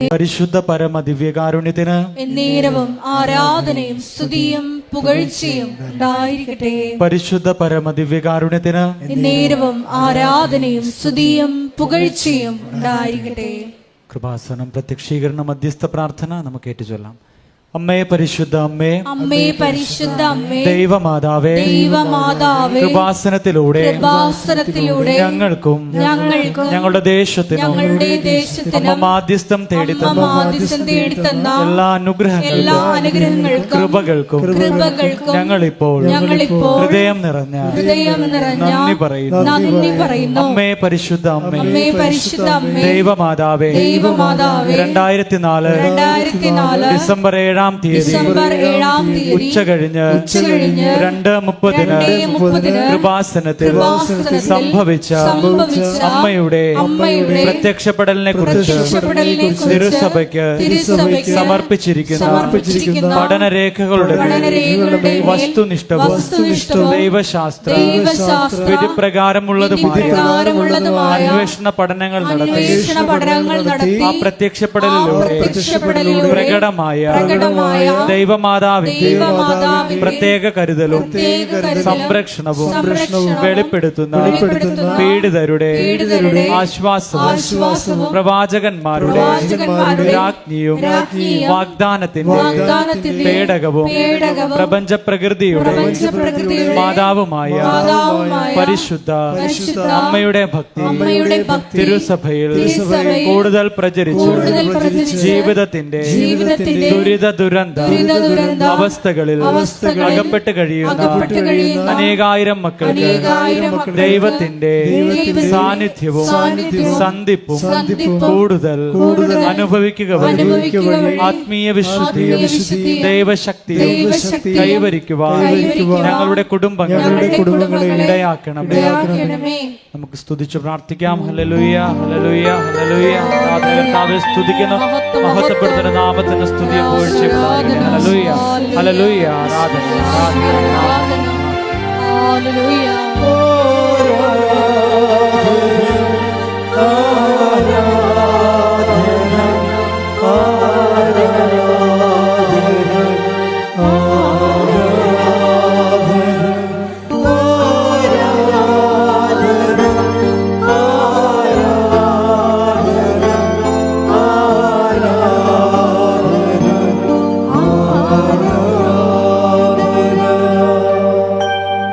പരിശുദ്ധ പരമ ദിവ്യകാരുണ്യത്തിന് എന്നേരവും ആരാധനയും സ്തുതിയും പുകഴ്ചയും ഉണ്ടായിരിക്കട്ടെ. പരിശുദ്ധ പരമ ദിവ്യകാരുണ്യത്തിന് എന്നേരവും ആരാധനയും സ്തുതിയും പുകഴ്ചയും ഉണ്ടായിരിക്കട്ടെ. കൃപാസനം പ്രത്യക്ഷീകരണ മധ്യസ്ഥ പ്രാർത്ഥന നമുക്ക് ഏറ്റുചൊല്ലാം. അമ്മേ പരിശുദ്ധ അമ്മേ, അമ്മേ പരിശുദ്ധ അമ്മേ, ദൈവമാതാവേ, ദൈവമാതാവേ, കൃപാസനത്തിലൂടെ ഞങ്ങൾക്കും ഞങ്ങളുടെ ദേശത്തിനും അമ്മ മാധ്യസ്ഥം തേടിത്തന്ന എല്ലാ അനുഗ്രഹങ്ങൾക്കും കൃപകൾക്കും ഞങ്ങളിപ്പോൾ ഹൃദയം നിറഞ്ഞ നന്ദി പറയുന്നു. അമ്മേ പരിശുദ്ധ അമ്മേ, ദൈവമാതാവേ, 2004 ഡിസംബർ 7 ഉച്ച കഴിഞ്ഞ് 2:30 കൃപാസനത്തിൽ സംഭവിച്ച അമ്മയുടെ പ്രത്യക്ഷപ്പെടലിനെ കുറിച്ച് തിരുസഭയ്ക്ക് സമർപ്പിച്ചിരിക്കുന്ന പഠനരേഖകളുടെ വസ്തുനിഷ്ഠവും ദൈവശാസ്ത്ര വിധിപ്രകാരമുള്ളതുമായ അന്വേഷണ പഠനങ്ങൾ നടത്തി ആ പ്രത്യക്ഷപ്പെടലിലൂടെ പ്രകടമായ ദൈവമാതാവിന്റെ പ്രത്യേക കരുതലും സംരക്ഷണവും വെളിപ്പെടുത്തുന്ന പീഡിതരുടെ ആശ്വാസവും പ്രവാചകന്മാരുടെ രാജ്ഞിയും വാഗ്ദാനത്തിന്റെ പേടകവും പ്രപഞ്ച പ്രകൃതിയുടെ മാതാവുമായ പരിശുദ്ധ അമ്മയുടെ ഭക്തി തിരുസഭയിൽ കൂടുതൽ പ്രചരിച്ചു ജീവിതത്തിന്റെ ദുരന്ത അവസ്ഥകളിൽ അകപ്പെട്ട് കഴിയുന്ന അനേകായിരം മക്കൾക്ക് ദൈവത്തിന്റെ സാന്നിധ്യവും സന്ധിപ്പും കൂടുതൽ അനുഭവിക്കുക വഴി ആത്മീയ വിശുദ്ധിയും ദൈവശക്തിയും കൈവരിക്കുവാൻ ഞങ്ങളുടെ കുടുംബങ്ങളെ ഇടയാക്കണമേ. നമുക്ക് സ്തുതിച്ചു പ്രാർത്ഥിക്കാം. ഹല്ലേലൂയ, ഹല്ലേലൂയ, ഹല്ലേലൂയ. കർത്താവേ സ്തുതിക്കുന്നു, മഹത്വപ്പെടുത്തുന്ന നാമത്തിന് സ്തുതിയും പുകഴ്ചയും ഉണ്ടായിരിക്കട്ടെ. ഹല്ലേലൂയ, ഹല്ലേലൂയ. ആരാധന, ആരാധന, ഹല്ലേലൂയ.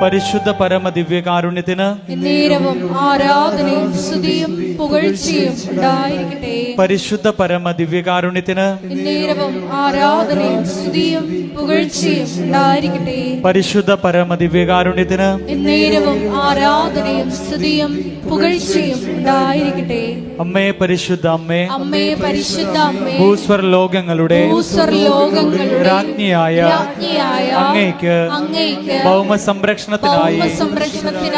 പരിശുദ്ധ പരമ ദിവ്യകാരുണ്യത്തിന് എന്നേരവും ആരാധനയും സ്തുതിയും പുകഴ്ചയും ഉണ്ടായിരിക്കട്ടെ. പരിശുദ്ധ പരമ ദിവ്യകാരുണ്യത്തിന് എന്നേരവും ആരാധനയും സ്തുതിയും പുകഴ്ചയും ഉണ്ടായിരിക്കട്ടെ. പരിശുദ്ധ പരമ ദിവ്യകാരുണ്യത്തിന് എന്നേരവും ആരാധനയും സ്തുതിയും പുകഴ്ചയും ഉണ്ടായിരിക്കട്ടെ. അമ്മേ പരിശുദ്ധ അമ്മേ, അമ്മേ പരിശുദ്ധ അമ്മേ, ഭൂസ്വർ ലോകങ്ങളുടെ രാജ്ഞിയായ അങ്ങേക്ക് ഭൗമ സംരക്ഷണത്തിനായി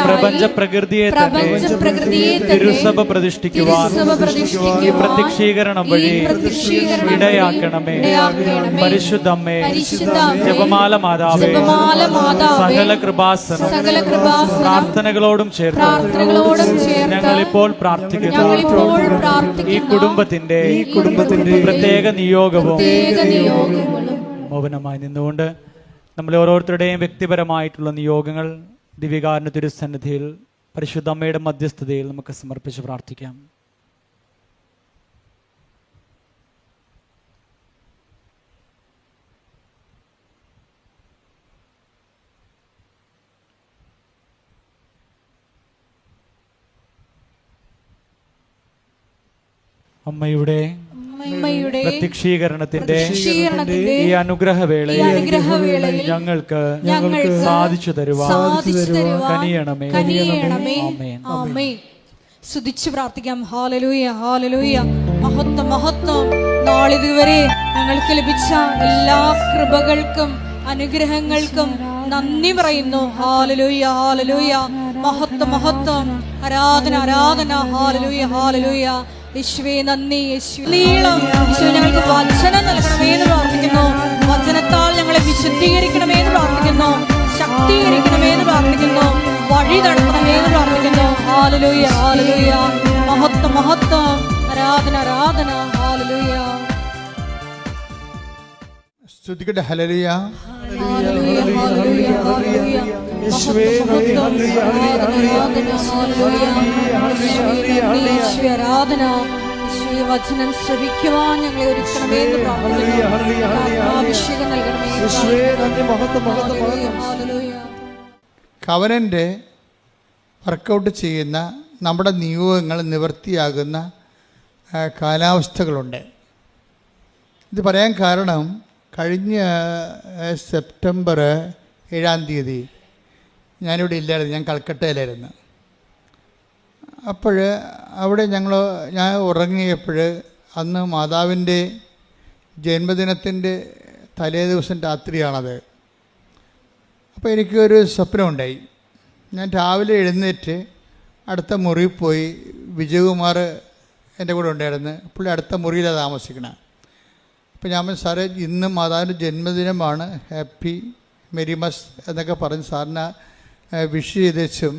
പ്രപഞ്ച പ്രകൃതിയെ തന്നെ തിരുസഭ പ്രതിഷ്ഠിക്കുവാൻ ഈ പ്രത്യക്ഷീകരണം വഴി ഇടയാക്കണമേ. പരിശുദ്ധ അമ്മേ, ജപമാല മാതാവേ, സകല കൃപാസനം പ്രാർത്ഥനകളോടും ചേർന്ന് ഞങ്ങളിപ്പോൾ പ്രാർത്ഥിക്കുന്നു. ഈ കുടുംബത്തിന്റെ പ്രത്യേക നിയോഗവും മൗനമായി നിന്നുകൊണ്ട് നമ്മളെ ഓരോരുത്തരുടെയും വ്യക്തിപരമായിട്ടുള്ള നിയോഗങ്ങൾ ദിവ്യകാരുണ്യ തിരുസന്നിധിയിൽ പരിശുദ്ധ അമ്മയുടെ മധ്യസ്ഥതയിൽ നമുക്ക് സമർപ്പിച്ച് പ്രാർത്ഥിക്കാം. അമ്മയുടെ പ്രത്യക്ഷീകരണത്തിന്റെ ഈ അനുഗ്രഹവേളയിൽ ഞങ്ങൾക്ക് സാധിച്ചു തരുവാൻ കനിയണമേ. ആമേൻ. സ്തുതിച്ചു പ്രാർത്ഥിക്കാം. ഹല്ലേലൂയ, ഹല്ലേലൂയ. മഹത്വം, മഹത്വം. നാളിതുവരെ ഞങ്ങൾക്ക് ലഭിച്ച എല്ലാ കൃപകൾക്കും അനുഗ്രഹങ്ങൾക്കും നന്ദി പറയുന്നു. ഹല്ലേലൂയ, ഹല്ലേലൂയ. മഹത്വം, മഹത്വം. ആരാധന, ആരാധന. ഹല്ലേലൂയ, ഹല്ലേലൂയ. യേശുവേ നന്ദി. യേശു നീളം യേശു ഞങ്ങൾക്ക് വചനം നൽകണമേ എന്ന് പ്രാർത്ഥിക്കുന്നു. വചനത്താൽ ഞങ്ങളെ വിശുദ്ധീകരിക്കണമേ എന്ന് പ്രാർത്ഥിക്കുന്നു. ശക്തീകരിക്കണമേ എന്ന് പ്രാർത്ഥിക്കുന്നു. വഴി നടത്തണമേ എന്ന് പ്രാർത്ഥിക്കുന്നു. ഹല്ലേലൂയ, ഹല്ലേലൂയ. മഹത്വം, മഹത്വം. ആരാധന ആരാധന. ഹല്ലേലൂയ സ്തുതിക്കട്ടെ. ഹല്ലേലൂയ. ഹല്ലേലൂയ ഹല്ലേലൂയ ഹല്ലേലൂയ. യേശുവേ നന്ദി, ഹല്ലേലൂയ ഹല്ലേലൂയ യേശുവേ ആരാധന. യേശുവേ വചനം ശ്രവിക്കുവാൻ ഞങ്ങളെ ഒരുക്കണമേ എന്ന് പ്രാർത്ഥിക്കുന്നു. അഭിഷേകം നൽകണമേ. യേശുവേ നന്ദി, മഹത്വം മഹത്വം ഹല്ലേലൂയ മഹത്വം. ഹല്ലേലൂയ. കവനൻ്റെ വർക്കൗട്ട് ചെയ്യുന്ന നമ്മുടെ നിയോഗങ്ങൾ നിവൃത്തിയാകുന്ന കാലാവസ്ഥകളുണ്ട്. ഇത് പറയാൻ കാരണം കഴിഞ്ഞ സെപ്റ്റംബർ 7-ാം തീയതി ഞാനിവിടെ ഇല്ലായിരുന്നു, ഞാൻ കൽക്കട്ടയിലായിരുന്നു. അപ്പോൾ അവിടെ ഞാൻ ഉറങ്ങിയപ്പോൾ അന്ന് മാതാവിൻ്റെ ജന്മദിനത്തിൻ്റെ തലേ ദിവസം രാത്രിയാണത്. അപ്പോൾ എനിക്കൊരു സ്വപ്നമുണ്ടായി. ഞാൻ രാവിലെ എഴുന്നേറ്റ് അടുത്ത മുറിയിൽ പോയി. വിജയകുമാർ എൻ്റെ കൂടെ ഉണ്ടായിരുന്നു. പുള്ളി അടുത്ത മുറിയിലാണ് താമസിക്കണം. അപ്പോൾ ഞാൻ പറഞ്ഞു, സാറേ ഇന്ന് മാതാവിൻ്റെ ജന്മദിനമാണ്, ഹാപ്പി മെരിമസ് എന്നൊക്കെ പറഞ്ഞ് സാറിനെ വിഷ് ചെയ്തേച്ചും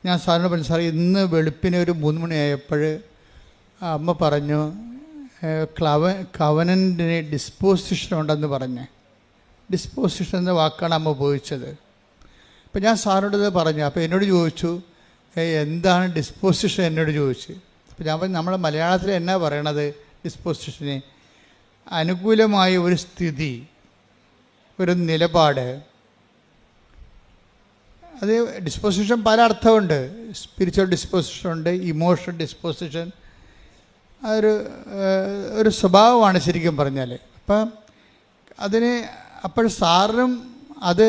ഞാൻ സാറിനോട് പറഞ്ഞു, സാറേ ഇന്ന് വെളുപ്പിന് ഒരു 3 മണിയായപ്പോൾ അമ്മ പറഞ്ഞു കവനൻ്റിന് ഡിസ്പോസിഷൻ ഉണ്ടെന്ന് പറഞ്ഞ്. ഡിസ്പോസിഷൻ എന്ന വാക്കാണ് അമ്മ ഉപയോഗിച്ചത്. അപ്പോൾ ഞാൻ സാറിനോട് ഇത് പറഞ്ഞു. അപ്പോൾ എന്നോട് ചോദിച്ചു എന്താണ് ഡിസ്പോസിഷൻ എന്നോട് ചോദിച്ചു. അപ്പോൾ ഞാൻ പറഞ്ഞു, നമ്മുടെ മലയാളത്തിൽ എന്നാ പറയണത് ഡിസ്പോസിഷന്? അനുകൂലമായ ഒരു സ്ഥിതി, ഒരു നിലപാട്. അത് ഡിസ്പോസിഷൻ പല അർത്ഥമുണ്ട്. സ്പിരിച്വൽ ഡിസ്പോസിഷൻ ഉണ്ട്, ഇമോഷണൽ ഡിസ്പോസിഷൻ. ഒരു സ്വഭാവമാണ് ശരിക്കും പറഞ്ഞാൽ. അപ്പം അതിന് അപ്പോൾ സാറിനും അത്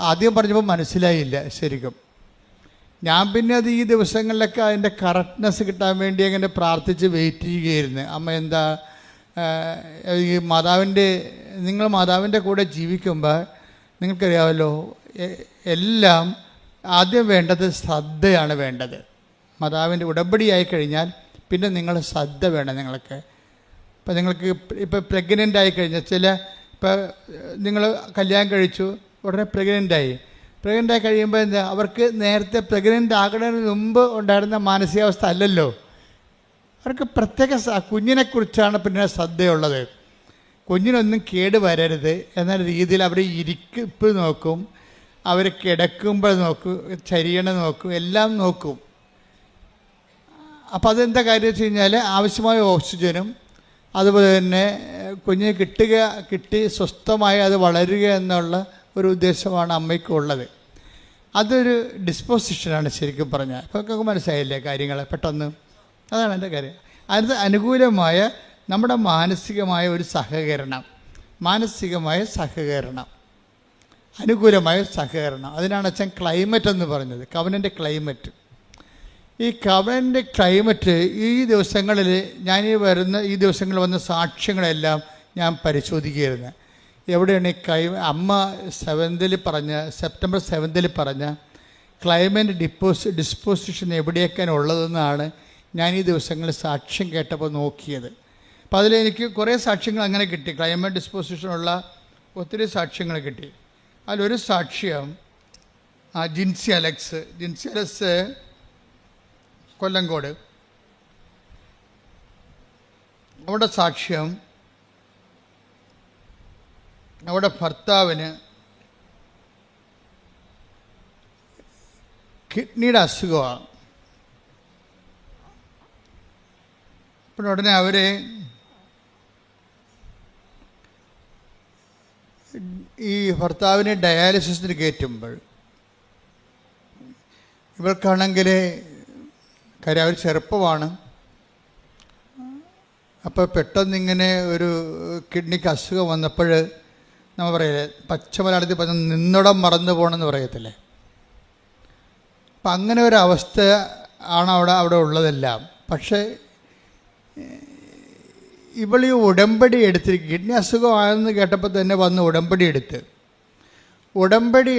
ആദ്യം പറഞ്ഞപ്പോൾ മനസ്സിലായില്ല ശരിക്കും. ഞാൻ പിന്നെ അത് ഈ ദിവസങ്ങളിലൊക്കെ അതിൻ്റെ കറക്റ്റ്നെസ് കിട്ടാൻ വേണ്ടി അങ്ങനെ പ്രാർത്ഥിച്ച് വെയിറ്റ് ചെയ്യുകയായിരുന്നു. അമ്മ എന്താ ഈ നിങ്ങൾ മാതാവിൻ്റെ കൂടെ ജീവിക്കുമ്പോൾ നിങ്ങൾക്കറിയാമല്ലോ, എല്ലാം ആദ്യം വേണ്ടത് ശ്രദ്ധയാണ് വേണ്ടത്. മാതാവിൻ്റെ ഉടമ്പടിയായി കഴിഞ്ഞാൽ പിന്നെ നിങ്ങൾ ശ്രദ്ധ വേണം നിങ്ങൾക്ക്. ഇപ്പം നിങ്ങൾക്ക് ഇപ്പോൾ പ്രഗ്നൻ്റ് ആയി കഴിഞ്ഞാൽ ഇപ്പോൾ നിങ്ങൾ കല്യാണം കഴിച്ചു, ഉടനെ പ്രഗ്നൻ്റായി കഴിയുമ്പോൾ എന്താ, അവർക്ക് നേരത്തെ പ്രഗ്നൻ്റ് ആകുന്നതിന് മുമ്പ് ഉണ്ടായിരുന്ന മാനസികാവസ്ഥ അല്ലല്ലോ. അവർക്ക് പ്രത്യേക കുഞ്ഞിനെക്കുറിച്ചാണ് പിന്നെ ശ്രദ്ധയുള്ളത്. കുഞ്ഞിനൊന്നും കേട് വരരുത് എന്ന രീതിയിൽ അവർ ഇരിപ്പ് നോക്കും, അവർ കിടക്കുമ്പോൾ നോക്കും, ചരിയണ നോക്കും, എല്ലാം നോക്കും. അപ്പോൾ അതെന്താ കാര്യം വെച്ച് കഴിഞ്ഞാൽ ആവശ്യമായ ഓക്സിജനും അതുപോലെ തന്നെ കുഞ്ഞിന് കിട്ടി സ്വസ്ഥമായി അത് വളരുക എന്നുള്ള ഒരു ഉദ്ദേശമാണ് അമ്മയ്ക്കുള്ളത്. അതൊരു ഡിസ്പോസിഷനാണ് ശരിക്കും പറഞ്ഞാൽ. ഇപ്പോൾ മനസ്സിലായില്ലേ കാര്യങ്ങൾ പെട്ടെന്ന്? അതാണ് എൻ്റെ കാര്യം. അത് അനുകൂലമായ നമ്മുടെ മാനസികമായ ഒരു സഹകരണം, അനുകൂലമായ സഹകരണം. അതിനാണ് അച്ഛൻ ക്ലൈമറ്റ് എന്ന് പറഞ്ഞത്, കവനൻ്റെ ക്ലൈമറ്റ്. ഈ കവനൻ്റെ ക്ലൈമറ്റ് ഈ ദിവസങ്ങളിൽ ഈ ദിവസങ്ങളിൽ വന്ന സാക്ഷ്യങ്ങളെല്ലാം ഞാൻ പരിശോധിക്കുകയായിരുന്നു. എവിടെയാണ് ഈ അമ്മ സെപ്റ്റംബർ 7 പറഞ്ഞ ക്ലൈമറ്റ് ഡിസ്പോസിഷൻ എവിടെയൊക്കെയാണ് ഉള്ളതെന്നാണ് ഞാൻ ഈ ദിവസങ്ങളിൽ സാക്ഷ്യം കേട്ടപ്പോൾ നോക്കിയത്. അപ്പോൾ അതിലെനിക്ക് കുറേ സാക്ഷ്യങ്ങൾ അങ്ങനെ കിട്ടി. ക്ലൈമറ്റ് ഡിസ്പോസിഷനുള്ള ഒത്തിരി സാക്ഷ്യങ്ങൾ കിട്ടി. അതിലൊരു സാക്ഷ്യം ജിൻസി അലക്സ് കൊല്ലങ്കോട്. അവിടെ സാക്ഷ്യം, അവിടെ ഭർത്താവിന് കിഡ്നിയുടെ അസുഖമാണ്. അപ്പോൾ ഉടനെ അവരെ ഈ ഭർത്താവിനെ ഡയാലിസിസിന് കയറ്റുമ്പോൾ ഇവർക്കാണെങ്കിൽ കാര്യം അവർ ചെറുപ്പമാണ്. അപ്പോൾ പെട്ടെന്നിങ്ങനെ ഒരു കിഡ്നിക്ക് അസുഖം വന്നപ്പോൾ നമ്മൾ പറയില്ലേ, പച്ചമലയാളത്തിൽ പറഞ്ഞ നിന്നിടം മറന്നു പോകണമെന്ന് പറയത്തില്ലേ. അപ്പം അങ്ങനെ ഒരവസ്ഥ ആണ് അവിടെ ഉള്ളതെല്ലാം. പക്ഷേ ഇവൾ ഈ ഉടമ്പടി എടുത്തിരിക്കും. കിഡ്നി അസുഖമാണെന്ന് കേട്ടപ്പോൾ തന്നെ വന്ന് ഉടമ്പടി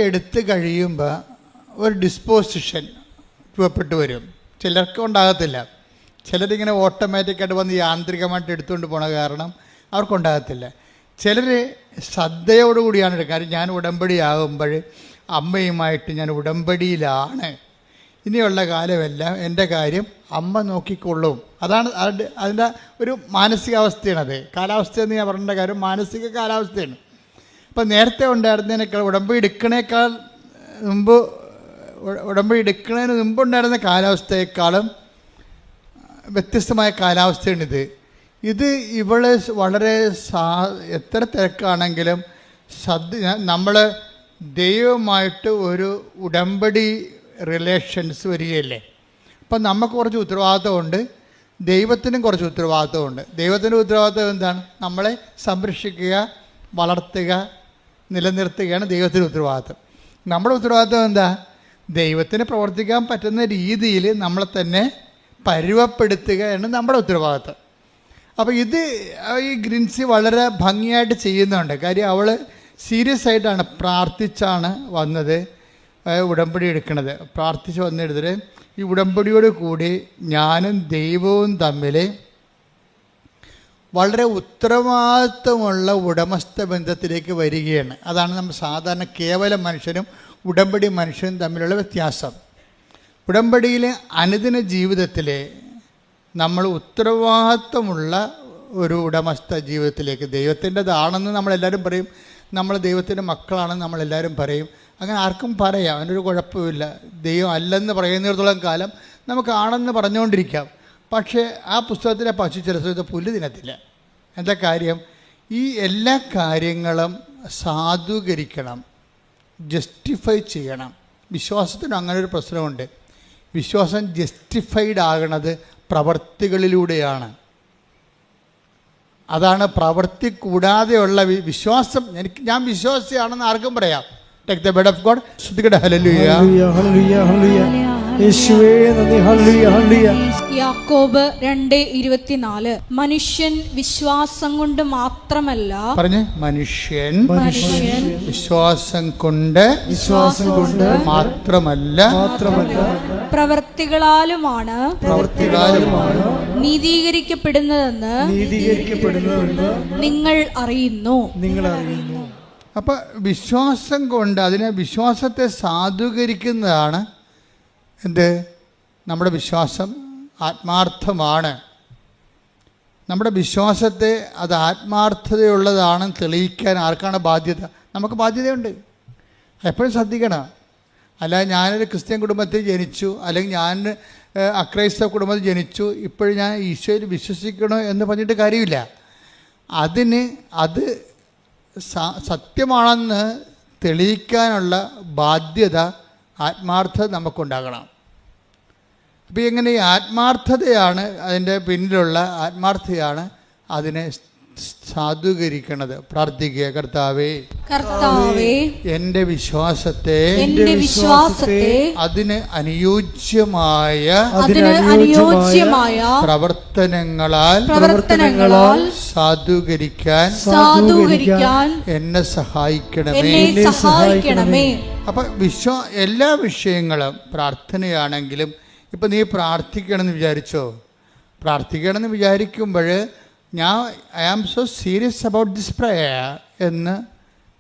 എടുത്ത് കഴിയുമ്പോൾ ഒരു ഡിസ്പോസിഷൻ രൂപപ്പെട്ടു വരും. ചിലർക്ക് ഉണ്ടാകത്തില്ല. ചിലരിങ്ങനെ ഓട്ടോമാറ്റിക്കായിട്ട് വന്ന് യാന്ത്രികമായിട്ട് എടുത്തുകൊണ്ട് പോണ കാരണം അവർക്കുണ്ടാകത്തില്ല. ചിലർ ശ്രദ്ധയോടുകൂടിയാണ് എടുക്കുക. കാര്യം ഞാൻ ഉടമ്പടി ആകുമ്പോൾ അമ്മയുമായിട്ട് ഞാൻ ഉടമ്പടിയിലാണ് ഇനിയുള്ള കാലമെല്ലാം എൻ്റെ കാര്യം അമ്മ നോക്കിക്കൊള്ളും. അതാണ് അതിൻ്റെ ഒരു മാനസികാവസ്ഥയാണത്. കാലാവസ്ഥയെന്ന് ഞാൻ പറഞ്ഞ കാര്യം മാനസിക കാലാവസ്ഥയാണ്. അപ്പം നേരത്തെ ഉണ്ടായിരുന്നതിനേക്കാൾ ഉടമ്പടി എടുക്കുന്നതിന് മുമ്പുണ്ടായിരുന്ന കാലാവസ്ഥയെക്കാളും വ്യത്യസ്തമായ കാലാവസ്ഥയാണിത്. ഇവള് വളരെ എത്ര തിരക്കാണെങ്കിലും നമ്മൾ ദൈവമായിട്ട് ഒരു ഉടമ്പടി റിലേഷൻസ് വരികയല്ലേ. അപ്പം നമുക്ക് കുറച്ച് ഉത്തരവാദിത്വമുണ്ട്, ദൈവത്തിനും കുറച്ച് ഉത്തരവാദിത്വമുണ്ട്. ദൈവത്തിൻ്റെ ഉത്തരവാദിത്വം എന്താണ്? നമ്മളെ സംരക്ഷിക്കുക, വളർത്തുക, നിലനിർത്തുകയാണ് ദൈവത്തിൻ്റെ ഉത്തരവാദിത്വം. നമ്മുടെ ഉത്തരവാദിത്വം എന്താ? ദൈവത്തിന് പ്രവർത്തിക്കാൻ പറ്റുന്ന രീതിയിൽ നമ്മളെ തന്നെ പരുവപ്പെടുത്തുകയാണ് നമ്മുടെ ഉത്തരവാദിത്വം. അപ്പോൾ ഈ ഗ്രിൻസി വളരെ ഭംഗിയായിട്ട് ചെയ്യുന്നുണ്ട്. കാര്യം അവൾ സീരിയസ് ആയിട്ടാണ് പ്രാർത്ഥിച്ചാണ് വന്നത്, ഉടമ്പടി എടുക്കുന്നത്. പ്രാർത്ഥിച്ച് വന്നെടുത്തിട്ട് ഈ ഉടമ്പടിയോട് കൂടി ഞാനും ദൈവവും തമ്മിൽ വളരെ ഉത്തരവാദിത്വമുള്ള ഉടമസ്ഥ ബന്ധത്തിലേക്ക് വരികയാണ്. അതാണ് നമ്മൾ സാധാരണ കേവല മനുഷ്യനും ഉടമ്പടി മനുഷ്യനും തമ്മിലുള്ള വ്യത്യാസം. ഉടമ്പടിയിൽ അനുദിന ജീവിതത്തിൽ നമ്മൾ ഉത്തരവാദിത്വമുള്ള ഒരു ഉടമസ്ഥ ജീവിതത്തിലേക്ക്, ദൈവത്തിൻ്റെതാണെന്ന് നമ്മളെല്ലാവരും പറയും, നമ്മൾ ദൈവത്തിൻ്റെ മക്കളാണെന്ന് നമ്മളെല്ലാവരും പറയും. അങ്ങനെ ആർക്കും പറയാം, അതിനൊരു കുഴപ്പമില്ല. ദൈവം അല്ലെന്ന് പറയുന്നിടത്തോളം കാലം നമുക്കാണെന്ന് പറഞ്ഞുകൊണ്ടിരിക്കാം. പക്ഷേ ആ പുസ്തകത്തിലെ പശു ചില സമയത്ത് പുല്ല് തിന്നത്തില്ല. എന്താ കാര്യം? ഈ എല്ലാ കാര്യങ്ങളും സാധൂകരിക്കണം, ജസ്റ്റിഫൈ ചെയ്യണം. വിശ്വാസത്തിന് അങ്ങനെ ഒരു പ്രശ്നമുണ്ട്. വിശ്വാസം ജസ്റ്റിഫൈഡ് ആകണത് പ്രവർത്തികളിലൂടെയാണ്. അതാണ് പ്രവൃത്തി കൂടാതെയുള്ള വിശ്വാസം. ഞാൻ വിശ്വാസിയാണെന്ന് ആർക്കും പറയാം. Take the bed of God. ശ്രുതികട ഹല്ലേലൂയ ഹല്ലേലൂയ ഹല്ലേലൂയ യേശുവേ നന്ദി ഹല്ലേലൂയ ഹല്ലേലൂയ. യാക്കോബ് 2:24 മനുഷ്യൻ വിശ്വാസം കൊണ്ട് മാത്രമല്ല, പറഞ്ഞേ, മനുഷ്യൻ വിശ്വാസം കൊണ്ട് മാത്രമല്ല പ്രവൃത്തികളാലുമാണ് നീതീകരിക്കപ്പെടുന്നതെന്ന് നിങ്ങൾ അറിയുന്നു. അപ്പൊ വിശ്വാസം കൊണ്ട്, അതിനെ വിശ്വാസത്തെ സാധൂകരിക്കുന്നതാണ് എന്ത്? നമ്മുടെ വിശ്വാസം ആത്മാർത്ഥമാണ്. നമ്മുടെ വിശ്വാസത്തെ അത് ആത്മാർത്ഥതയുള്ളതാണെന്ന് തെളിയിക്കാൻ ആർക്കാണ് ബാധ്യത? നമുക്ക് ബാധ്യതയുണ്ട്. എപ്പോഴും ശ്രദ്ധിക്കണം. അല്ല, ഞാനൊരു ക്രിസ്ത്യൻ കുടുംബത്തിൽ ജനിച്ചു, അല്ലെങ്കിൽ ഞാൻ അക്രൈസ്തവ കുടുംബത്തിൽ ജനിച്ചു, ഇപ്പോഴും ഞാൻ ഈശോയിൽ വിശ്വസിക്കണോ എന്ന് പറഞ്ഞിട്ട് കാര്യമില്ല. അത് സത്യമാണെന്ന് തെളിയിക്കാനുള്ള ബാധ്യത, ആത്മാർത്ഥത നമുക്കുണ്ടാകണം. അപ്പോൾ എങ്ങനെ ഈ ആത്മാർത്ഥതയാണ്, അതിൻ്റെ പിന്നിലുള്ള ആത്മാർത്ഥതയാണ് അതിനെ സാധൂകരിക്കണത്. പ്രാർത്ഥിക്കുക. കർത്താവേ, എൻ്റെ വിശ്വാസത്തെ അതിന് അനുയോജ്യമായ പ്രവർത്തനങ്ങളാൽ സാധൂകരിക്കാൻ എന്നെ സഹായിക്കണമേ. അപ്പൊ എല്ലാ വിഷയങ്ങളും പ്രാർത്ഥനയാണെങ്കിലും, ഇപ്പം നീ പ്രാർത്ഥിക്കണമെന്ന് വിചാരിക്കുമ്പോൾ I am so serious about this prayer എന്ന്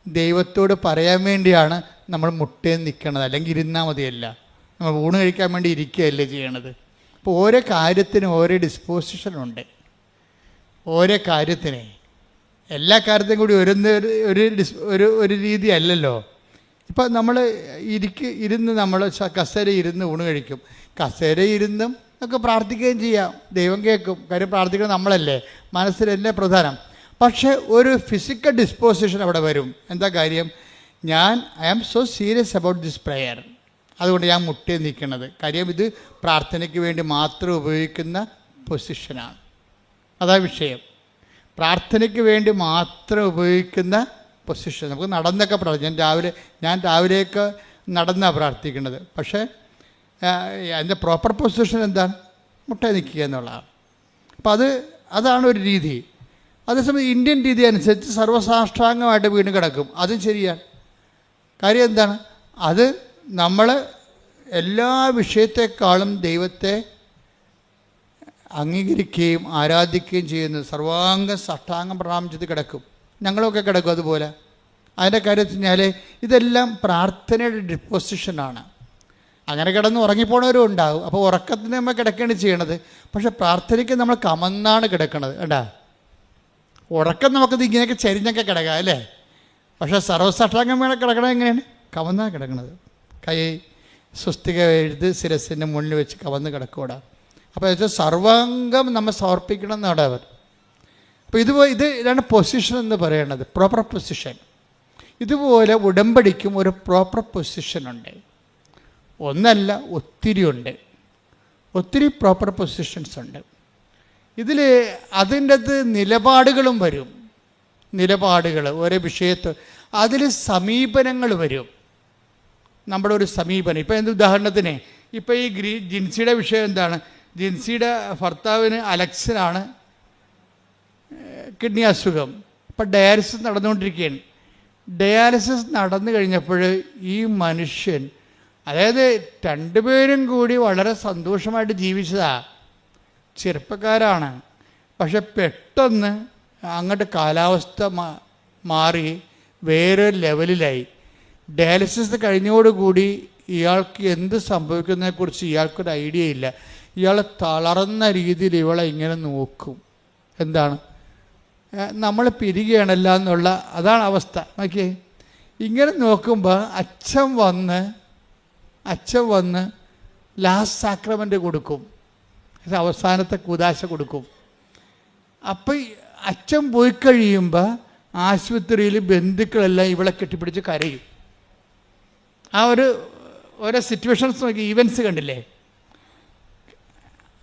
ദൈവത്തോട് പറയാൻ വേണ്ടിയാണ് നമ്മൾ മുട്ടേന്ന് നിൽക്കണത്. അല്ലെങ്കിൽ ഇരുന്നാൽ മതിയല്ല, നമ്മൾ ഊണ് കഴിക്കാൻ വേണ്ടി ഇരിക്കുകയല്ലേ ചെയ്യണത്. അപ്പോൾ ഓരോ കാര്യത്തിനും ഓരോ ഡിസ്പോസിഷനുണ്ട്. ഓരോ കാര്യത്തിന്, എല്ലാ കാര്യത്തിനും കൂടി ഒരു രീതി അല്ലല്ലോ. ഇപ്പം നമ്മൾ ഇരുന്ന് നമ്മൾ കസേര ഇരുന്ന് ഊണ് കഴിക്കും. കസേര ഇരുന്നും ഒക്കെ പ്രാർത്ഥിക്കുകയും ചെയ്യാം, ദൈവം കേൾക്കും. കാര്യം പ്രാർത്ഥിക്കുന്നത് നമ്മളല്ലേ, മനസ്സിലല്ലേ പ്രധാനം. പക്ഷേ ഒരു ഫിസിക്കൽ ഡിസ്പോസിഷൻ അവിടെ വരും. എന്താ കാര്യം? I am so serious about this prayer, അതുകൊണ്ട് ഞാൻ മുട്ടേ നിൽക്കുന്നത്. കാര്യം ഇത് പ്രാർത്ഥനയ്ക്ക് വേണ്ടി മാത്രം ഉപയോഗിക്കുന്ന പൊസിഷനാണ്. അതാ വിഷയം. പ്രാർത്ഥനയ്ക്ക് വേണ്ടി മാത്രം ഉപയോഗിക്കുന്ന പൊസിഷൻ. നമുക്ക് നടന്നൊക്കെ പ്രാർത്ഥിക്കാം. ഞാൻ രാവിലെയൊക്കെ നടന്നാണ് പ്രാർത്ഥിക്കുന്നത്. പക്ഷേ അതിൻ്റെ പ്രോപ്പർ പൊസിഷൻ എന്താണ്? മുട്ട നിൽക്കുക എന്നുള്ളതാണ്. അപ്പോൾ അതാണ് ഒരു രീതി. അതേസമയം ഇന്ത്യൻ രീതി അനുസരിച്ച് സർവ്വസാഷ്ടാംഗമായിട്ട് വീണ് കിടക്കും. അതും ശരിയാണ്. കാര്യം എന്താണ്? അത് നമ്മൾ എല്ലാ വിഷയത്തെക്കാളും ദൈവത്തെ അംഗീകരിക്കുകയും ആരാധിക്കുകയും ചെയ്യുന്നത് സർവാംഗം സാഷ്ടാംഗം പ്രണാമം ചെയ്ത് കിടക്കും. ഞങ്ങളൊക്കെ കിടക്കും അതുപോലെ. അതിൻ്റെ കാര്യം വെച്ച് കഴിഞ്ഞാൽ ഇതെല്ലാം പ്രാർത്ഥനയുടെ ഡിപ്പോസിഷനാണ്. അങ്ങനെ കിടന്ന് ഉറങ്ങിപ്പോണവരും ഉണ്ടാകും. അപ്പോൾ ഉറക്കത്തിന് നമ്മൾ കിടക്കുകയാണ് ചെയ്യണത്. പക്ഷെ പ്രാർത്ഥനയ്ക്ക് നമ്മൾ കമന്നാണ് കിടക്കണത്. കേട്ടാ, ഉറക്കം നമുക്കത് ഇങ്ങനെയൊക്കെ ചരിഞ്ഞൊക്കെ കിടക്കാം അല്ലേ. പക്ഷേ സർവ്വസാഷ്ടാംഗം വേണം കിടക്കണത് എങ്ങനെയാണ്? കമന്നാണ് കിടക്കണത്. കൈ സ്വസ്തിക എഴുതി ശിരസിൻ്റെ മുന്നിൽ വെച്ച് കവന്ന് കിടക്കൂടാ. അപ്പോൾ വെച്ചാൽ സർവാംഗം നമ്മൾ സമർപ്പിക്കണം എന്നാണ് അവർ. അപ്പോൾ ഇതാണ് പൊസിഷൻ എന്ന് പറയുന്നത്, പ്രോപ്പർ പൊസിഷൻ. ഇതുപോലെ ഉടമ്പടിക്കും ഒരു പ്രോപ്പർ പൊസിഷനുണ്ട്. ഒന്നല്ല, ഒത്തിരി ഉണ്ട്. ഒത്തിരി പ്രോപ്പർ പൊസിഷൻസ് ഉണ്ട്. ഇതിൽ അതിൻ്റെ അത് നിലപാടുകളും വരും. നിലപാടുകൾ ഓരോ വിഷയത്ത് അതിൽ സമീപനങ്ങൾ വരും. നമ്മുടെ ഒരു സമീപനം. ഇപ്പോൾ എന്ത് ഉദാഹരണത്തിന്, ഇപ്പോൾ ഈ ജിൻസിയുടെ വിഷയം എന്താണ്? ജിൻസിയുടെ ഭർത്താവിന് അലക്സിനാണ് കിഡ്നി അസുഖം. ഇപ്പം ഡയാലിസിസ് നടന്നുകൊണ്ടിരിക്കുകയാണ്. ഡയാലിസിസ് നടന്നു കഴിഞ്ഞപ്പോൾ ഈ മനുഷ്യൻ, അതായത് രണ്ടുപേരും കൂടി വളരെ സന്തോഷമായിട്ട് ജീവിച്ചതാണ്, ചെറുപ്പക്കാരാണ്. പക്ഷെ പെട്ടെന്ന് അങ്ങോട്ട് കാലാവസ്ഥ മാറി വേറൊരു ലെവലിലായി. ഡയാലിസിസ് കഴിഞ്ഞോടുകൂടി ഇയാൾക്ക് എന്ത് സംഭവിക്കുന്നതിനെക്കുറിച്ച് ഇയാൾക്കൊരു ഐഡിയ ഇല്ല. ഇയാൾ തളർന്ന രീതിയിൽ ഇവളെ ഇങ്ങനെ നോക്കും. എന്താണ്, നമ്മൾ പിരികയാണല്ല എന്നുള്ള അതാണ് അവസ്ഥ. നോക്കിയേ, ഇങ്ങനെ നോക്കുമ്പോൾ അച്ഛൻ വന്ന് ലാസ്റ്റ് സാക്രമെൻ്റ് കൊടുക്കും, അവസാനത്തെ കൂദാശ കൊടുക്കും. അപ്പം അച്ഛൻ പോയി കഴിയുമ്പോൾ ആശുപത്രിയിൽ ബന്ധുക്കളെല്ലാം ഇവളെ കെട്ടിപ്പിടിച്ച് കരയും. ആ ഓരോ സിറ്റുവേഷൻസ് നോക്കി, ഈവൻസ് കണ്ടില്ലേ?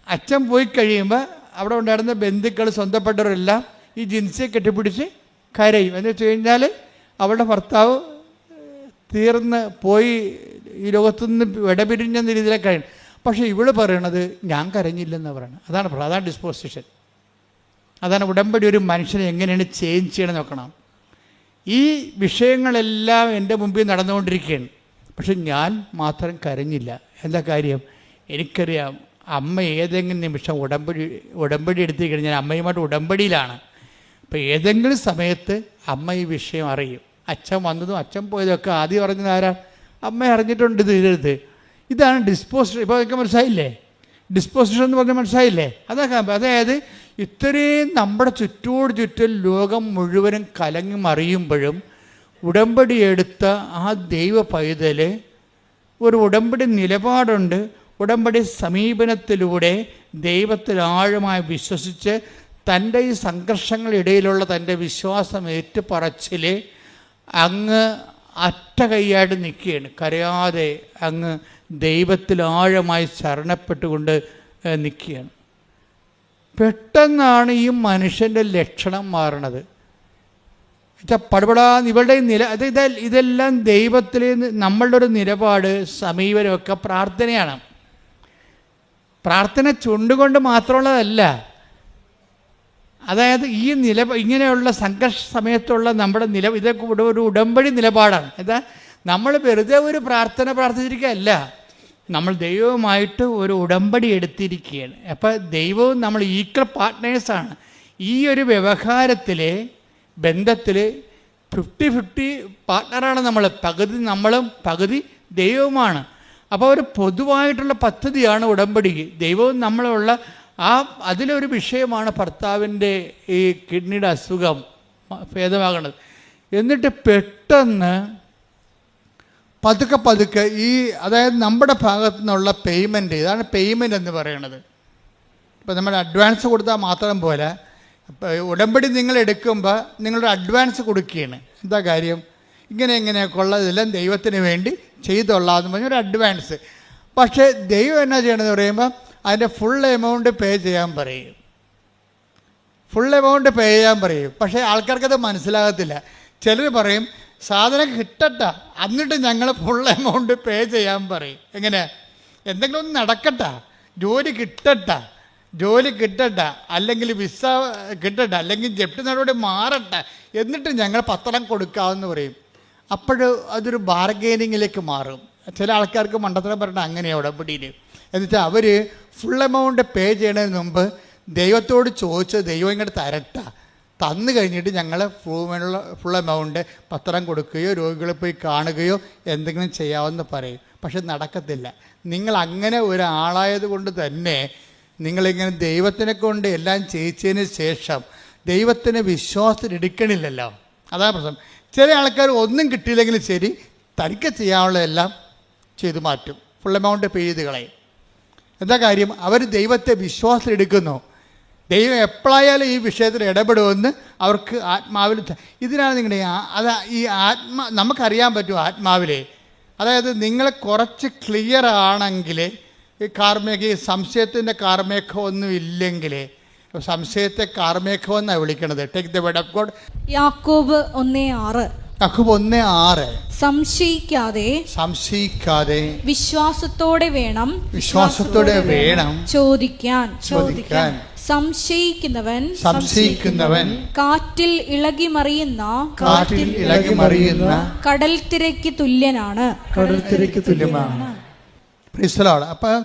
അച്ഛൻ പോയി കഴിയുമ്പോൾ അവിടെ ഉണ്ടായിരുന്ന ബന്ധുക്കൾ, സ്വന്തപ്പെട്ടവരെല്ലാം ഈ ജിൻസിയെ കെട്ടിപ്പിടിച്ച് കരയും. എന്ന് വെച്ച് കഴിഞ്ഞാൽ അവളുടെ ഭർത്താവ് തീർന്ന് പോയി, ഈ ലോകത്തുനിന്ന് വിടപിരിഞ്ഞെന്ന രീതിയിലേക്ക് കഴിയും. പക്ഷേ ഇവള് പറയണത് ഞാൻ കരഞ്ഞില്ലെന്ന് പറയണം. അതാണ് ഡിസ്പോസിഷൻ. അതാണ് ഉടമ്പടി. ഒരു മനുഷ്യനെ എങ്ങനെയാണ് ചേഞ്ച് ചെയ്യണമെന്ന് നോക്കണം. ഈ വിഷയങ്ങളെല്ലാം എൻ്റെ മുമ്പിൽ നടന്നുകൊണ്ടിരിക്കുകയാണ്. പക്ഷെ ഞാൻ മാത്രം കരഞ്ഞില്ല. എന്താ കാര്യം? എനിക്കറിയാം അമ്മ ഏതെങ്കിലും നിമിഷം ഉടമ്പടി എടുത്തു കഴിഞ്ഞാൽ അമ്മയുമായിട്ട് ഉടമ്പടിയിലാണ്. അപ്പോൾ ഏതെങ്കിലും സമയത്ത് അമ്മ ഈ വിഷയം അറിയും. അച്ഛൻ വന്നതും അച്ഛൻ പോയതൊക്കെ ആദ്യം അറിഞ്ഞത് ആരാണ്? അമ്മ അറിഞ്ഞിട്ടുണ്ട്. ഇത് ഇതാണ് ഡിസ്പോസിഷൻ. ഇപ്പോൾ നിങ്ങൾക്ക് മനസ്സിലായില്ലേ? ഡിസ്പോസിഷൻ എന്ന് പറഞ്ഞാൽ മനസ്സിലായില്ലേ? അതായത് ഇത്രയും നമ്മുടെ ചുറ്റും ലോകം മുഴുവനും കലങ്ങി മറിയുമ്പോഴും ഉടമ്പടി എടുത്ത ആ ദൈവ പൈതൽ ഒരു ഉടമ്പടി നിലപാടുണ്ട്. ഉടമ്പടി സമീപനത്തിലൂടെ ദൈവത്തിൽ ആഴമായി വിശ്വസിച്ച് തൻ്റെ ഈ സംഘർഷങ്ങളിടയിലുള്ള തൻ്റെ വിശ്വാസം ഏറ്റുപറച്ചിൽ അങ്ങ് അറ്റ കൈയായിട്ട് നിൽക്കുകയാണ്. കരയാതെ അങ്ങ് ദൈവത്തിൽ ആഴമായി ശരണപ്പെട്ടുകൊണ്ട് നിൽക്കുകയാണ്. പെട്ടെന്നാണ് ഈ മനുഷ്യൻ്റെ ലക്ഷണം മാറണത്. പടപടാ ഇവളുടെ ഇതെല്ലാം ദൈവത്തിൽ നമ്മളുടെ ഒരു നിലപാട്, സമീപനമൊക്കെ പ്രാർത്ഥനയാണ്. പ്രാർത്ഥന ചുണ്ടുകൊണ്ട് മാത്രമുള്ളതല്ല. അതായത് ഈ ഇങ്ങനെയുള്ള സംഘർഷ സമയത്തുള്ള നമ്മുടെ ഇതൊക്കെ ഒരു ഉടമ്പടി നിലപാടാണ്. എന്താ, നമ്മൾ വെറുതെ ഒരു പ്രാർത്ഥിച്ചിരിക്കുകയല്ല, നമ്മൾ ദൈവവുമായിട്ട് ഒരു ഉടമ്പടി എടുത്തിരിക്കുകയാണ്. അപ്പം ദൈവവും നമ്മൾ ഈക്വൽ പാർട്ട്നേഴ്സാണ്. ഈ ഒരു വ്യവഹാരത്തിലെ ബന്ധത്തിൽ 50-50 പാർട്ട്ണറാണ് നമ്മൾ. പകുതി നമ്മളും പകുതി ദൈവവുമാണ്. അപ്പോൾ ഒരു പൊതുവായിട്ടുള്ള പദ്ധതിയാണ് ഉടമ്പടി. ദൈവവും നമ്മളുള്ള അതിലൊരു വിഷയമാണ് ഭർത്താവിൻ്റെ ഈ കിഡ്നിയുടെ അസുഖം ഭേദമാകണത്. എന്നിട്ട് പെട്ടെന്ന് പതുക്കെ അതായത് നമ്മുടെ ഭാഗത്തു നിന്നുള്ള പേയ്മെൻറ്റ്, ഇതാണ് പേയ്മെൻറ്റ് എന്ന് പറയുന്നത്. ഇപ്പോൾ നമ്മൾ അഡ്വാൻസ് കൊടുത്താൽ മാത്രം പോലെ, ഉടമ്പടി നിങ്ങൾ എടുക്കുമ്പോൾ നിങ്ങളൊരു അഡ്വാൻസ് കൊടുക്കുകയാണ്. എന്താ കാര്യം? ഇങ്ങനെയൊക്കെ ഉള്ളതെല്ലാം ദൈവത്തിന് വേണ്ടി ചെയ്തുകൊള്ളാമെന്ന് പറഞ്ഞൊരു അഡ്വാൻസ്. പക്ഷേ ദൈവം എന്നാ ചെയ്യണമെന്ന് പറയുമ്പോൾ അതിൻ്റെ ഫുൾ എമൗണ്ട് പേ ചെയ്യാൻ പറയും. പക്ഷേ ആൾക്കാർക്കത് മനസ്സിലാകത്തില്ല. ചിലർ പറയും സാധനം കിട്ടട്ടെ എന്നിട്ട് ഞങ്ങൾ ഫുൾ എമൗണ്ട് പേ ചെയ്യാൻ പറയും. എങ്ങനെ? എന്തെങ്കിലും ഒന്ന് നടക്കട്ടെ, ജോലി കിട്ടട്ടെ, അല്ലെങ്കിൽ വിസ കിട്ടട്ടെ, അല്ലെങ്കിൽ ജപ്തി നടപടി മാറട്ടെ, എന്നിട്ട് ഞങ്ങൾ പത്രം കൊടുക്കാമെന്ന് പറയും. അതൊരു ബാർഗെയിനിങ്ങിലേക്ക് മാറും. ചില ആൾക്കാർക്ക് മണ്ടത്തരം പറഞ്ഞാൽ അങ്ങനെയാണ് ഉടമ്പടിയിൽ. എന്നുവെച്ചാൽ അവർ ഫുൾ എമൗണ്ട് പേ ചെയ്യണതിന് മുമ്പ് ദൈവത്തോട് ചോദിച്ച് ദൈവം ഇങ്ങോട്ട് തരട്ടെ, തന്നു കഴിഞ്ഞിട്ട് ഞങ്ങൾ ഫുൾ എമൗണ്ട് പത്രം കൊടുക്കുകയോ രോഗികളെ പോയി കാണുകയോ എന്തെങ്കിലും ചെയ്യാമെന്ന് പറയും. പക്ഷെ നടക്കത്തില്ല. നിങ്ങൾ അങ്ങനെ ഒരാളായത് കൊണ്ട് തന്നെ നിങ്ങളിങ്ങനെ ദൈവത്തിനെ കൊണ്ട് എല്ലാം ചെയ്യിച്ചതിന് ശേഷം ദൈവത്തിന് വിശ്വാസത്തിൽ എടുക്കണില്ലല്ലോ. അതാണ് പ്രശ്നം. ചില ആൾക്കാർ ഒന്നും കിട്ടിയില്ലെങ്കിലും ശരി തനിക്ക് ചെയ്യാനുള്ളതെല്ലാം ചെയ്തു മാറ്റും, ഫുൾ എമൗണ്ട് പേ ചെയ്ത് കളയും. എന്താ കാര്യം? അവർ ദൈവത്തെ വിശ്വാസത്തിലെടുക്കുന്നു. ദൈവം എപ്പോഴായാലും ഈ വിഷയത്തിൽ ഇടപെടുമെന്ന് അവർക്ക് ആത്മാവിൽ. ഇതിനാണ് നിങ്ങളുടെ ഈ നമുക്കറിയാൻ പറ്റും ആത്മാവിലെ. അതായത് നിങ്ങൾ കുറച്ച് ക്ലിയർ ആണെങ്കിൽ ഈ സംശയത്തിൻ്റെ കാർമേഘം ഒന്നും ഇല്ലെങ്കിൽ, സംശയത്തെ കാർമേഘം എന്നാണ് വിളിക്കണത്. Take the word of God. യാക്കോബ് 1:6. യാക്കോബ് 1:6. സംശയിക്കാതെ വിശ്വാസത്തോടെ വേണം ചോദിക്കാൻ. സംശയിക്കുന്നവൻ കാറ്റിൽ ഇളകി മറിയുന്ന കടൽ തിരക്ക് തുല്യനാണ്. അപ്പം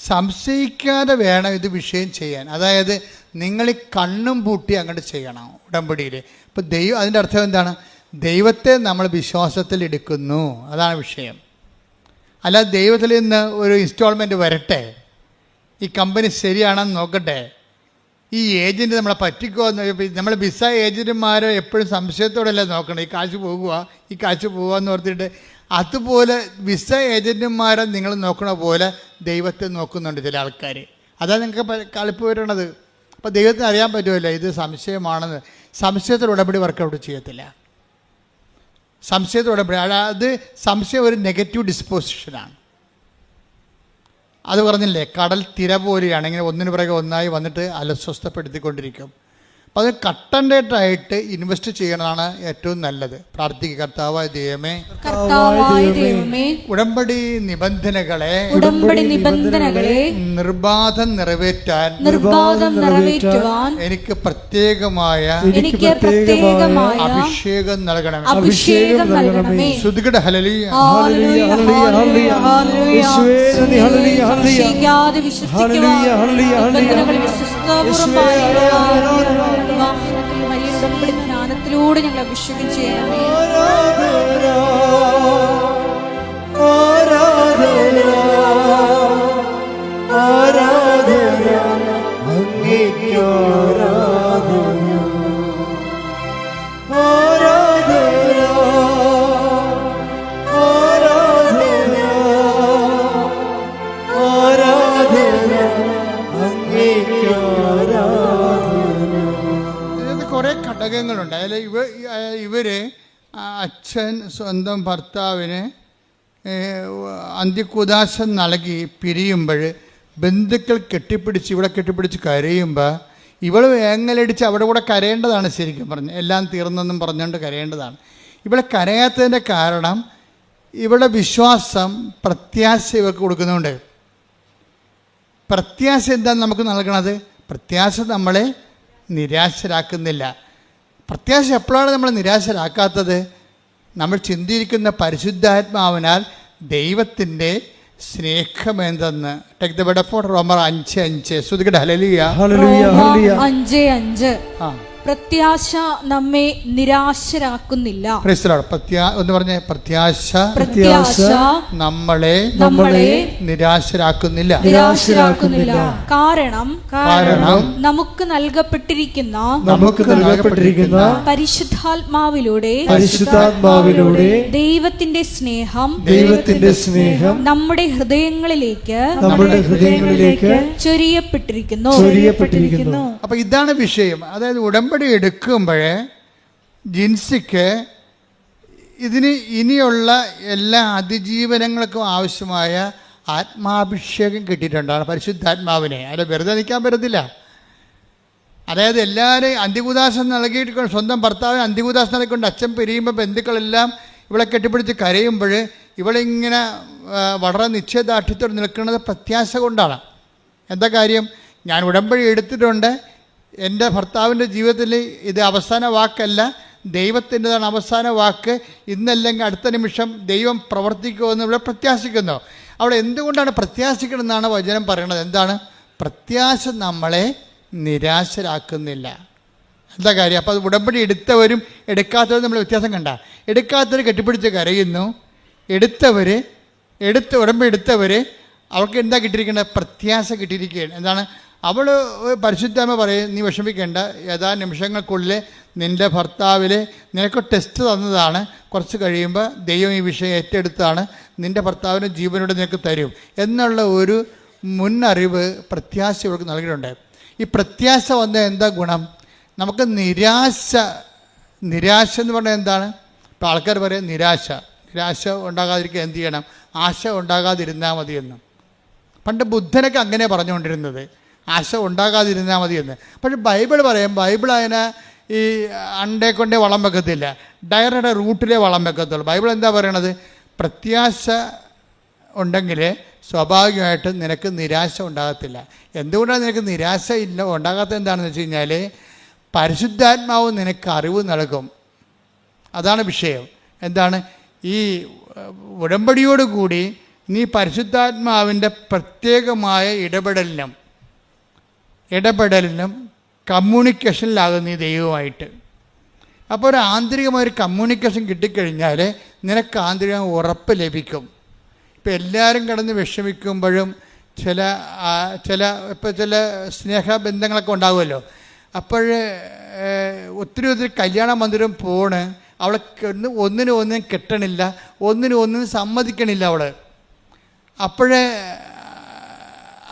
സംശയിക്കാതെ വേണം ഇത് വിഷയം ചെയ്യാൻ. അതായത് നിങ്ങൾ ഈ കണ്ണും പൂട്ടി അങ്ങോട്ട് ചെയ്യണം ഉടമ്പടിയിൽ. ഇപ്പം അതിൻ്റെ അർത്ഥം എന്താണ്? ദൈവത്തെ നമ്മൾ വിശ്വാസത്തിൽ എടുക്കുന്നു, അതാണ് വിഷയം. അല്ലാതെ ദൈവത്തിൽ നിന്ന് ഒരു ഇൻസ്റ്റാൾമെൻറ്റ് വരട്ടെ, ഈ കമ്പനി ശരിയാണെന്ന് നോക്കട്ടെ, ഈ ഏജൻറ്റ് നമ്മളെ പറ്റിക്കോ. നമ്മൾ വിസ ഏജൻറ്റുമാരെ എപ്പോഴും സംശയത്തോടെയല്ലേ നോക്കണം, ഈ കാശ് പോകുക എന്ന് ഓർത്തിട്ട്. അതുപോലെ വിസ ഏജൻറ്റുമാരെ നിങ്ങൾ നോക്കണ പോലെ ദൈവത്തെ നോക്കുന്നുണ്ട് ചില ആൾക്കാർ. അതാണ് നിങ്ങൾക്ക് കളിപ്പ് വരണത്. അപ്പോൾ ദൈവത്തിന് അറിയാൻ പറ്റുമല്ലോ ഇത് സംശയമാണെന്ന്. സംശയത്തിൽ ഉടമ്പടി വർക്കൗട്ട് ചെയ്യത്തില്ല. സംശയത്തിൽ ഉടമ്പടി അത് സംശയം ഒരു നെഗറ്റീവ് ഡിസ്പോസിഷനാണ്. അത് പറഞ്ഞില്ലേ, കടൽ തിര പോലെയാണ്, ഇങ്ങനെ ഒന്നിനു പിറകെ ഒന്നായി വന്നിട്ട് അലസ്വസ്ഥപ്പെടുത്തിക്കൊണ്ടിരിക്കും. അപ്പോൾ അത് കട്ടൻഡേറ്റായിട്ട് ഇൻവെസ്റ്റ് ചെയ്യണതാണ് ഏറ്റവും നല്ലത്. പ്രാർത്ഥിക്കുക, കർത്താവായ ദൈവമേ, ഉടമ്പടി നിബന്ധനകളെ നിർബാധം നിറവേറ്റാൻ എനിക്ക് പ്രത്യേകമായ അഭിഷേകം നൽകണമേ. ശ്രുതികട ഹല്ലേലൂയ. ജ്ഞാനത്തിലൂടെ ഞങ്ങൾ അഭിഷേകം ചെയ്യണമേ. കുറേ ഘടകങ്ങളുണ്ട്. അതിൽ ഇവർ അച്ഛൻ സ്വന്തം ഭർത്താവിന് അന്ത്യകുദാശം നൽകി പിരിയുമ്പോൾ ബന്ധുക്കൾ ഇവിടെ കെട്ടിപ്പിടിച്ച് കരയുമ്പോൾ ഇവൾ വേങ്ങലടിച്ച് അവിടെ കൂടെ കരയേണ്ടതാണ്. ശരിക്കും പറഞ്ഞ് എല്ലാം തീർന്നെന്നും പറഞ്ഞുകൊണ്ട് കരയേണ്ടതാണ്. ഇവിടെ കരയാത്തതിൻ്റെ കാരണം ഇവിടെ വിശ്വാസം, പ്രത്യാശ ഇവർക്ക് കൊടുക്കുന്നുണ്ട്. പ്രത്യാശ എന്താണ് നമുക്ക് നൽകണത്? പ്രത്യാശ നമ്മളെ നിരാശരാക്കുന്നില്ല. പ്രത്യാശ എപ്പോഴാണ് നമ്മൾ നിരാശരാക്കാത്തത്? നമ്മൾ ചിന്തിക്കുന്ന പരിശുദ്ധാത്മാവിനാൽ ദൈവത്തിൻ്റെ സ്നേഹമെന്തെന്ന്. ടേക്ക് ദ വേർഡ് ഓഫ് റോമർ 5:5. ശ്രുതികട ഹല്ലേലൂയ. 5:5. പ്രത്യാശ നമ്മെ നിരാശരാക്കുന്നില്ല. എന്ന് പറഞ്ഞ പ്രത്യാശ നമ്മളെ നിരാശരാക്കുന്നില്ല. കാരണം നമുക്ക് നൽകപ്പെട്ടിരിക്കുന്ന പരിശുദ്ധാത്മാവിലൂടെ ദൈവത്തിന്റെ സ്നേഹം നമ്മുടെ ഹൃദയങ്ങളിലേക്ക് ചൊരിയപ്പെട്ടിരിക്കുന്നു. അപ്പൊ ഇതാണ് വിഷയം. അതായത് ഉടമ്പടി എടുക്കുമ്പോഴേ ജിൻസിക്ക് ഇതിന് ഇനിയുള്ള എല്ലാ അതിജീവനങ്ങൾക്കും ആവശ്യമായ ആത്മാഭിഷേകം കിട്ടിയിട്ടുണ്ടാണ്, പരിശുദ്ധാത്മാവിനെ. അതിൽ വെറുതെ നിൽക്കാൻ പറ്റത്തില്ല. അതായത് എല്ലാവരെയും അന്ത്യകുദാശം നൽകിയിട്ട് സ്വന്തം ഭർത്താവിന് അന്ത്യകുദാശം നൽകിക്കൊണ്ട് അച്ഛൻ പിരിയുമ്പോൾ ബന്ധുക്കളെല്ലാം ഇവളെ കെട്ടിപ്പിടിച്ച് കരയുമ്പോൾ ഇവളിങ്ങനെ വളരെ നിശ്ചയദാർഢ്യത്തോടെ നിൽക്കുന്നത് പ്രത്യാശ കൊണ്ടാണ്. എന്താ കാര്യം? ഞാൻ ഉടമ്പടി എടുത്തിട്ടുണ്ട്, എൻ്റെ ഭർത്താവിൻ്റെ ജീവിതത്തിൽ ഇത് അവസാന വാക്കല്ല, ദൈവത്തിൻ്റെതാണ് അവസാന വാക്ക്. ഇന്നല്ലെങ്കിൽ അടുത്ത നിമിഷം ദൈവം പ്രവർത്തിക്കുമെന്ന് ഇവിടെ പ്രത്യാശിക്കുന്നു. അവിടെ എന്തുകൊണ്ടാണ് പ്രത്യാശിക്കണമെന്നാണ് വചനം പറയുന്നത്. എന്താണ്? പ്രത്യാശ നമ്മളെ നിരാശരാക്കുന്നില്ല. എന്താ കാര്യം? അപ്പോൾ അത് ഉടമ്പടി എടുത്തവരും എടുക്കാത്തവരും നമ്മൾ വ്യത്യാസം കണ്ട. എടുക്കാത്തവർ കെട്ടിപ്പിടിച്ച് കരയുന്നു, ഉടമ്പടി എടുത്തവർ അവർക്ക് എന്താ കിട്ടിയിരിക്കേണ്ടത്? പ്രത്യാശ കിട്ടിയിരിക്കുകയാണ്. എന്താണ്? അവൾ പരിശുദ്ധാത്മ പറയും, നീ വിഷമിക്കേണ്ട, ഏതാനും നിമിഷങ്ങൾക്കുള്ളിൽ നിൻ്റെ ഭർത്താവിൽ നിനക്ക് ടെസ്റ്റ് തന്നതാണ്, കുറച്ച് കഴിയുമ്പോൾ ദൈവം ഈ വിഷയം ഏറ്റെടുത്താണ്, നിൻ്റെ ഭർത്താവിന് ജീവനോട് നിനക്ക് തരും എന്നുള്ള ഒരു മുന്നറിവ് പ്രത്യാശ ഇവർക്ക് നൽകിയിട്ടുണ്ട്. ഈ പ്രത്യാശ വന്ന എന്താ ഗുണം? നമുക്ക് നിരാശ എന്ന് പറഞ്ഞാൽ എന്താണ്? ഇപ്പോൾ ആൾക്കാർ പറയും നിരാശ ഉണ്ടാകാതിരിക്കുക എന്ത് ചെയ്യണം? ആശ ഉണ്ടാകാതിരുന്നാൽ മതിയെന്ന്. പണ്ട് ബുദ്ധനൊക്കെ അങ്ങനെ പറഞ്ഞുകൊണ്ടിരുന്നത്, ആശ ഉണ്ടാകാതിരുന്നാൽ മതിയെന്ന്. പക്ഷേ ബൈബിൾ പറയും, ബൈബിൾ അതിനെ ഈ അണ്ടേ കൊണ്ടേ വളം വെക്കത്തില്ല, ഡയറുടെ റൂട്ടിലേ വളം വെക്കത്തുള്ളൂ. ബൈബിൾ എന്താ പറയണത്? പ്രത്യാശ ഉണ്ടെങ്കിൽ സ്വാഭാവികമായിട്ടും നിനക്ക് നിരാശ ഉണ്ടാകത്തില്ല. എന്തുകൊണ്ടാണ് നിനക്ക് നിരാശ ഉണ്ടാകാത്തത്? എന്താണെന്ന് വെച്ച് കഴിഞ്ഞാൽ പരിശുദ്ധാത്മാവ് നിനക്ക് അറിവ് നൽകും. അതാണ് വിഷയം. എന്താണ്? ഈ ഉടമ്പടിയോടുകൂടി നീ പരിശുദ്ധാത്മാവിൻ്റെ പ്രത്യേകമായ ഇടപെടലിനും കമ്മ്യൂണിക്കേഷനിലാകും നീ ദൈവമായിട്ട്. അപ്പോൾ ഒരു ആന്തരികമായൊരു കമ്മ്യൂണിക്കേഷൻ കിട്ടിക്കഴിഞ്ഞാൽ നിനക്ക് ആന്തരികമായ ഉറപ്പ് ലഭിക്കും. ഇപ്പം എല്ലാവരും കിടന്ന് വിഷമിക്കുമ്പോഴും ചില സ്നേഹബന്ധങ്ങളൊക്കെ ഉണ്ടാകുമല്ലോ. അപ്പോൾ ഒത്തിരി കല്യാണ മന്ദിരം അവളെ ഒന്നിനും കെട്ടണില്ല, ഒന്നിനും സമ്മതിക്കണില്ല അവൾ.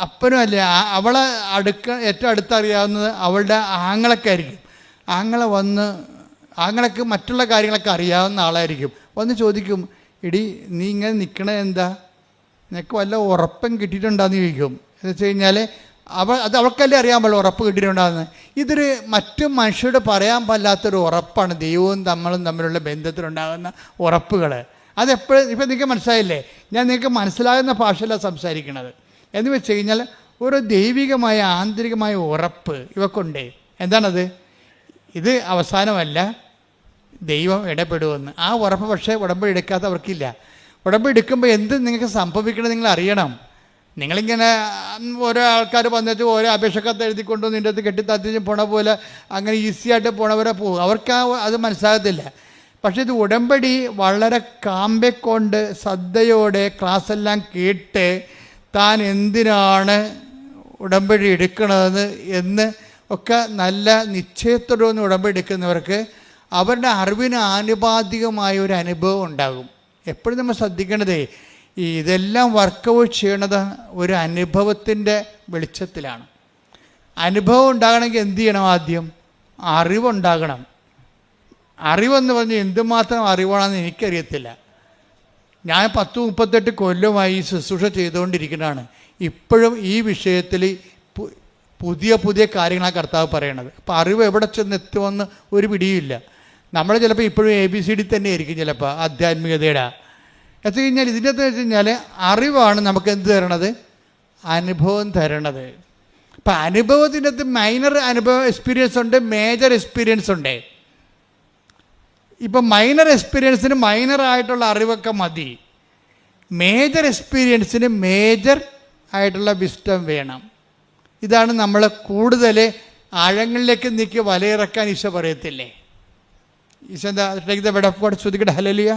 അപ്പനും അല്ലേ അവളെ ഏറ്റവും അടുത്തറിയാവുന്നത് അവളുടെ ആങ്ങളൊക്കെയായിരിക്കും. ആങ്ങളക്ക് മറ്റുള്ള കാര്യങ്ങളൊക്കെ അറിയാവുന്ന ആളായിരിക്കും. വന്ന് ചോദിക്കും, എടി നീ ഇങ്ങനെ നിൽക്കണത് എന്താ? നിനക്ക് വല്ല ഉറപ്പം കിട്ടിയിട്ടുണ്ടാന്ന് ചോദിക്കും. എന്ന് വെച്ച് കഴിഞ്ഞാൽ അവൾക്കല്ലേ അറിയാൻ പാടില്ല ഉറപ്പ് കിട്ടിയിട്ടുണ്ടാകുന്നത്. ഇതൊരു മറ്റു മനുഷ്യരോട് പറയാൻ പാടില്ലാത്തൊരു ഉറപ്പാണ് ദൈവവും തമ്മിലുള്ള ബന്ധത്തിലുണ്ടാകുന്ന ഉറപ്പുകൾ. അതെപ്പോഴും ഇപ്പം നിങ്ങൾക്ക് മനസ്സിലായില്ലേ? ഞാൻ നിങ്ങൾക്ക് മനസ്സിലാകുന്ന ഭാഷയിലാണ് സംസാരിക്കുന്നത്. എന്ന് വെച്ച് കഴിഞ്ഞാൽ ഒരു ദൈവികമായ ആന്തരികമായ ഉറപ്പ് ഇവക്കുണ്ട്. എന്താണത്? ഇത് അവസാനമല്ല, ദൈവം ഇടപെടുമെന്ന്. ആ ഉറപ്പ് പക്ഷേ ഉടമ്പടി എടുക്കാത്തവർക്കില്ല. ഉടമ്പടി എടുക്കുമ്പോൾ എന്ത് നിങ്ങൾക്ക് സംഭവിക്കണം നിങ്ങൾ അറിയണം. നിങ്ങളിങ്ങനെ ഓരോ ആൾക്കാർ വന്നിട്ട് ഓരോ അപേക്ഷക്കത്ത് എഴുതിക്കൊണ്ടു നിൻ്റെ അടുത്ത് കെട്ടിത്താത്തിച്ച് പോണ പോലെ അങ്ങനെ ഈസിയായിട്ട് പോണവരെ പോകും. അവർക്ക് അത് മനസ്സിലാകത്തില്ല. പക്ഷേ ഇത് ഉടമ്പടി വളരെ കാമ്പെക്കൊണ്ട് ശ്രദ്ധയോടെ ക്ലാസ്സെല്ലാം കേട്ട് താൻ എന്തിനാണ് ഉടമ്പടി എടുക്കണതെന്ന് എന്ന് ഒക്കെ നല്ല നിശ്ചയത്തോടെ ഉടമ്പടി എടുക്കുന്നവർക്ക് അവരുടെ അറിവിന് ആനുപാതികമായ ഒരു അനുഭവം ഉണ്ടാകും. എപ്പോഴും നമ്മൾ ശ്രദ്ധിക്കേണ്ടതേ ഇതെല്ലാം വർക്കൗട്ട് ചെയ്യണത് ഒരു അനുഭവത്തിൻ്റെ വെളിച്ചത്തിലാണ്. അനുഭവം ഉണ്ടാകണമെങ്കിൽ എന്ത് ചെയ്യണം? ആദ്യം അറിവുണ്ടാകണം. അറിവെന്ന് പറഞ്ഞ് എന്തുമാത്രം അറിവാണെന്ന് എനിക്കറിയത്തില്ല. ഞാൻ 10-38 കൊല്ലമായി ഈ ശുശ്രൂഷ ചെയ്തുകൊണ്ടിരിക്കുന്നതാണ്. ഇപ്പോഴും ഈ വിഷയത്തിൽ പുതിയ കാര്യങ്ങളാണ് കർത്താവ് പറയണത്. അപ്പോൾ അറിവ് എവിടെ ചെന്ന് എത്തുമെന്ന് ഒരു പിടിയുമില്ല. നമ്മൾ ചിലപ്പോൾ ഇപ്പോഴും ABCD തന്നെ ആയിരിക്കും ചിലപ്പോൾ ആധ്യാത്മികതയുടെ. എത്തി കഴിഞ്ഞാൽ ഇതിൻ്റെ അകത്ത് വെച്ച് കഴിഞ്ഞാൽ അറിവാണ് നമുക്ക് എന്ത് തരണത്? അനുഭവം തരണത്. അപ്പം അനുഭവത്തിൻ്റെ അകത്ത് മൈനർ എക്സ്പീരിയൻസ് ഉണ്ട്, മേജർ എക്സ്പീരിയൻസ് ഉണ്ട്. ഇപ്പം മൈനർ എക്സ്പീരിയൻസിന് മൈനറായിട്ടുള്ള അറിവൊക്കെ മതി. മേജർ എക്സ്പീരിയൻസിന് മേജർ ആയിട്ടുള്ള വിസ്റ്റം വേണം. ഇതാണ് നമ്മൾ കൂടുതൽ ആഴങ്ങളിലേക്ക് നീക്കി വലയിറക്കാൻ ഈശോ പറയത്തില്ലേ? ഈശോ എന്താ ശ്രദ്ധിക്കട്ടെ. ഹല്ലേലൂയ.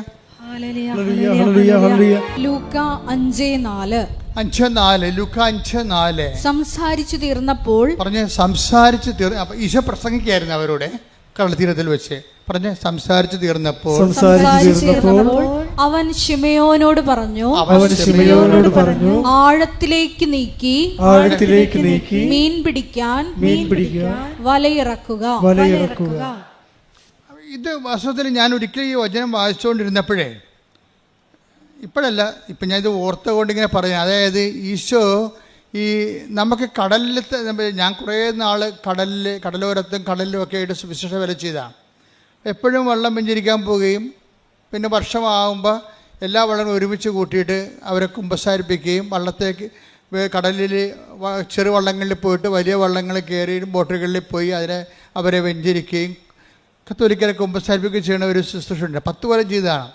ലൂക്ക 5:4. ലൂക്ക 5:4. സംസാരിച്ചു തീർന്നപ്പോൾ സംസാരിച്ചു തീർന്ന അപ്പൊ ഈശോ പ്രസംഗിക്കായിരുന്നു അവരോട് കടൽത്തീരത്തിൽ വെച്ച്. സംസാരിച്ചു തീർന്നപ്പോൾ അവൻ ശിമയോനോട് പറഞ്ഞു, ആഴത്തിലേക്ക് നീക്കി മീൻ പിടിക്കാൻ വലയിറക്കുക. ഇത് വാസ്തവത്തിൽ ഞാൻ ഒരിക്കലും ഈ വചനം വായിച്ചുകൊണ്ടിരുന്നപ്പോഴേ, ഇപ്പോഴല്ല, ഇപ്പം ഞാൻ ഇത് ഓർത്തുകൊണ്ട് ഇങ്ങനെ പറയാം. അതായത് ഈശോ ഈ നമുക്ക് കടലിലത്തെ, ഞാൻ കുറേ നാൾ കടലോരത്തും കടലിലും ഒക്കെ ആയിട്ട് സുവിശേഷ വേല ചെയ്താണ്. എപ്പോഴും വെള്ളം വെഞ്ചരിക്കാൻ പോവുകയും പിന്നെ വർഷമാകുമ്പോൾ എല്ലാ വള്ളങ്ങളും ഒരുമിച്ച് കൂട്ടിയിട്ട് അവരെ കുമ്പസാരിപ്പിക്കുകയും വള്ളത്തേക്ക് കടലിൽ ചെറുവള്ളങ്ങളിൽ പോയിട്ട് വലിയ വള്ളങ്ങൾ കയറി ബോട്ടുകളിൽ പോയി അവരെ വെഞ്ചരിക്കുകയും കത്തോലിക്കരെ കുമ്പസാരിപ്പിക്കുകയും ചെയ്യുന്ന ഒരു ശുശ്രൂഷയുണ്ട്. 10 കൊല്ലം ചെയ്തതാണ്.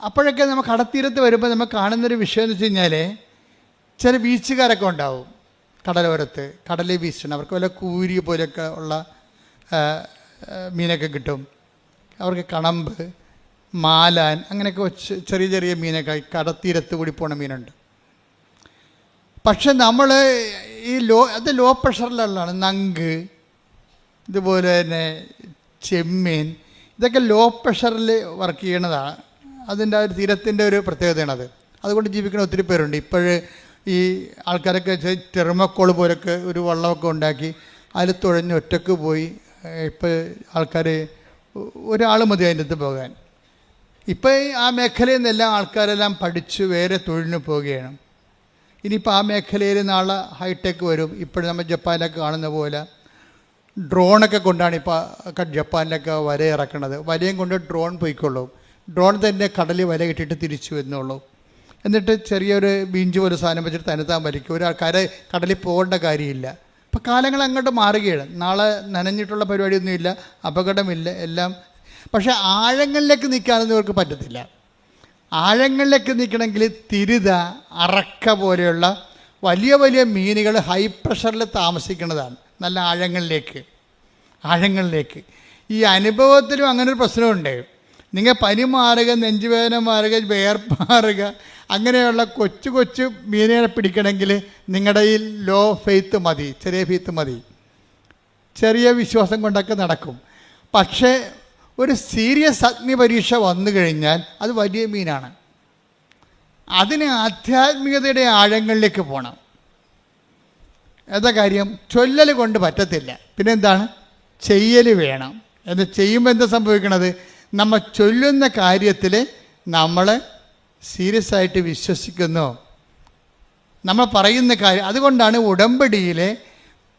അപ്പോഴൊക്കെ നമ്മൾ കടത്തീരത്ത് വരുമ്പോൾ നമ്മൾ കാണുന്നൊരു വിഷയം എന്ന് വെച്ച് കഴിഞ്ഞാൽ ചില ബീച്ചുകാരൊക്കെ ഉണ്ടാവും കടലോരത്ത്, കടലിൽ വീശണം. അവർക്ക് വല്ല കൂരി പോലെയൊക്കെ ഉള്ള മീനൊക്കെ കിട്ടും. അവർക്ക് കണമ്പ്, മാലാൻ, അങ്ങനെയൊക്കെ ചെറിയ ചെറിയ മീനൊക്കെ കടത്തീരത്ത് കൂടി പോണ മീനുണ്ട്. പക്ഷെ നമ്മൾ ഈ അത് ലോ പ്രഷറിലുള്ളതാണ്. നങ്ക്, ഇതുപോലെ തന്നെ ചെമ്മീൻ, ഇതൊക്കെ ലോ പ്രഷറിൽ വർക്ക് ചെയ്യണതാണ്. അതിൻ്റെ ഒരു തീരത്തിൻ്റെ ഒരു പ്രത്യേകതയാണത്. അതുകൊണ്ട് ജീവിക്കുന്ന ഒത്തിരി പേരുണ്ട്. ഇപ്പോഴ് ഈ ആൾക്കാരൊക്കെ ടെർമക്കോൾ പോലൊക്കെ ഒരു വള്ളമൊക്കെ ഉണ്ടാക്കി അതിൽ തുഴഞ്ഞ് ഒറ്റക്ക് പോയി. ഇപ്പോൾ ആൾക്കാർ ഒരാൾ മതി അതിൻ്റെ അടുത്ത് പോകാൻ. ഇപ്പോൾ ആ മേഖലയിൽ നിന്നെല്ലാം ആൾക്കാരെല്ലാം പഠിച്ച് വേറെ തൊഴിലിന് പോവുകയാണ്. ഇനിയിപ്പോൾ ആ മേഖലയിൽ നാളെ ഹൈടെക് വരും. ഇപ്പോഴും നമ്മൾ ജപ്പാനിലൊക്കെ കാണുന്ന പോലെ ഡ്രോണൊക്കെ കൊണ്ടാണ് ഇപ്പോൾ ജപ്പാനിലൊക്കെ വല ഇറക്കുന്നത്. വലയും കൊണ്ട് ഡ്രോൺ പോയിക്കൊള്ളൂ. ഡ്രോൺ തന്നെ കടലിൽ വല ഇട്ടിട്ട് തിരിച്ചു വരുന്നുള്ളൂ. എന്നിട്ട് ചെറിയൊരു ബീഞ്ച് പോലെ സാധനം വെച്ചിട്ട് തന്നെത്താൻ വലിക്കും. ഒരു കടലിൽ പോകേണ്ട കാര്യമില്ല. ഇപ്പം കാലങ്ങൾ അങ്ങോട്ട് മാറുകയാണ്. നാളെ നനഞ്ഞിട്ടുള്ള പരിപാടിയൊന്നുമില്ല, അപകടമില്ല, എല്ലാം. പക്ഷേ ആഴങ്ങളിലേക്ക് നിൽക്കാനൊന്നും ഇവർക്ക് പറ്റത്തില്ല. ആഴങ്ങളിലേക്ക് നിൽക്കണമെങ്കിൽ തിരുത, അറക്ക പോലെയുള്ള വലിയ വലിയ മീനുകൾ ഹൈ പ്രഷറിൽ താമസിക്കുന്നതാണ്. നല്ല ആഴങ്ങളിലേക്ക്. ഈ അനുഭവത്തിലും അങ്ങനെ ഒരു പ്രശ്നമുണ്ട്. നിങ്ങൾ പനി മാറുക, നെഞ്ചുവേദന മാറുക, വേർപ്പ് മാറുക, അങ്ങനെയുള്ള കൊച്ചു മീനുകളെ പിടിക്കണമെങ്കിൽ നിങ്ങളുടെ ഈ ലോ ഫെയ്ത്ത് മതി, ചെറിയ ഫെയ്ത്ത് മതി. ചെറിയ വിശ്വാസം കൊണ്ടൊക്കെ നടക്കും. പക്ഷേ ഒരു സീരിയസ് അഗ്നി പരീക്ഷ വന്നു കഴിഞ്ഞാൽ അത് വലിയ മീനാണ്. അതിന് ആധ്യാത്മികതയുടെ ആഴങ്ങളിലേക്ക് പോകണം. എന്താ കാര്യം? ചൊല്ലൽ കൊണ്ട് പറ്റത്തില്ല. പിന്നെ എന്താണ്? ചെയ്യൽ വേണം. എന്ന് ചെയ്യുമ്പോൾ എന്താ സംഭവിക്കണത്? നമ്മൾ ചൊല്ലുന്ന കാര്യത്തിൽ നമ്മൾ സീരിയസ് ആയിട്ട് വിശ്വസിക്കുന്നു, നമ്മൾ പറയുന്ന കാര്യം. അതുകൊണ്ടാണ് ഉടമ്പടിയിലെ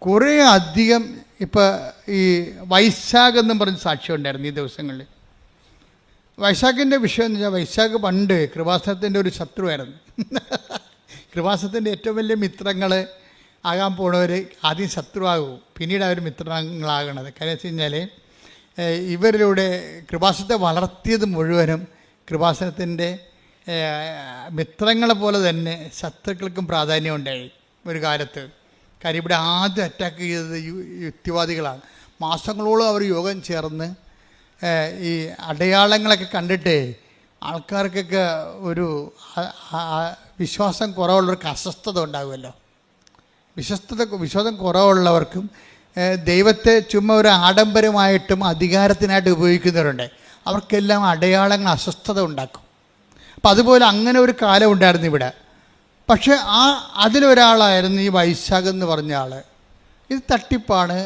കുറേ അധികം ഇപ്പോൾ ഈ വൈശാഖ് എന്നും പറഞ്ഞ് സാക്ഷ്യം ഉണ്ടായിരുന്നു ഈ ദിവസങ്ങളിൽ. വൈശാഖിൻ്റെ വിഷയം എന്ന് വെച്ചാൽ, വൈശാഖ് പണ്ട് കൃപാസനത്തിൻ്റെ ഒരു ശത്രുവായിരുന്നു. കൃപാസനത്തിൻ്റെ ഏറ്റവും വലിയ മിത്രങ്ങൾ ആകാൻ പോണവർ ആദ്യം ശത്രുവാകും, പിന്നീട് അവർ മിത്രങ്ങളാകണത്. കാര്യം വെച്ച് കഴിഞ്ഞാൽ ഇവരിലൂടെ കൃപാസനത്തെ വളർത്തിയത് മുഴുവനും കൃപാസനത്തിൻ്റെ മിത്രങ്ങളെ പോലെ തന്നെ ശത്രുക്കൾക്കും പ്രാധാന്യം ഉണ്ടായി ഒരു കാലത്ത്. കാര്യം ഇവിടെ ആദ്യം അറ്റാക്ക് ചെയ്തത് യുക്തിവാദികളാണ്. മാസങ്ങളോളം അവർ യോഗം ചേർന്ന് ഈ അടയാളങ്ങളൊക്കെ കണ്ടിട്ട് ആൾക്കാർക്കൊക്കെ ഒരു വിശ്വാസം കുറവുള്ളവർക്ക് അസ്വസ്ഥത ഉണ്ടാകുമല്ലോ. വിശ്വാസം കുറവുള്ളവർക്കും ദൈവത്തെ ചുമ്മാ ഒരു ആഡംബരമായിട്ടും അധികാരത്തിനായിട്ട് ഉപയോഗിക്കുന്നവരുണ്ട്. അവർക്കെല്ലാം അടയാളങ്ങൾ അസ്വസ്ഥത ഉണ്ടാക്കും. അപ്പം അതുപോലെ അങ്ങനെ ഒരു കാലം ഉണ്ടായിരുന്നു ഇവിടെ. പക്ഷേ അതിലൊരാളായിരുന്നു ഈ വൈശാഖ് എന്ന് പറഞ്ഞ ആൾ. ഇത് തട്ടിപ്പാണ്,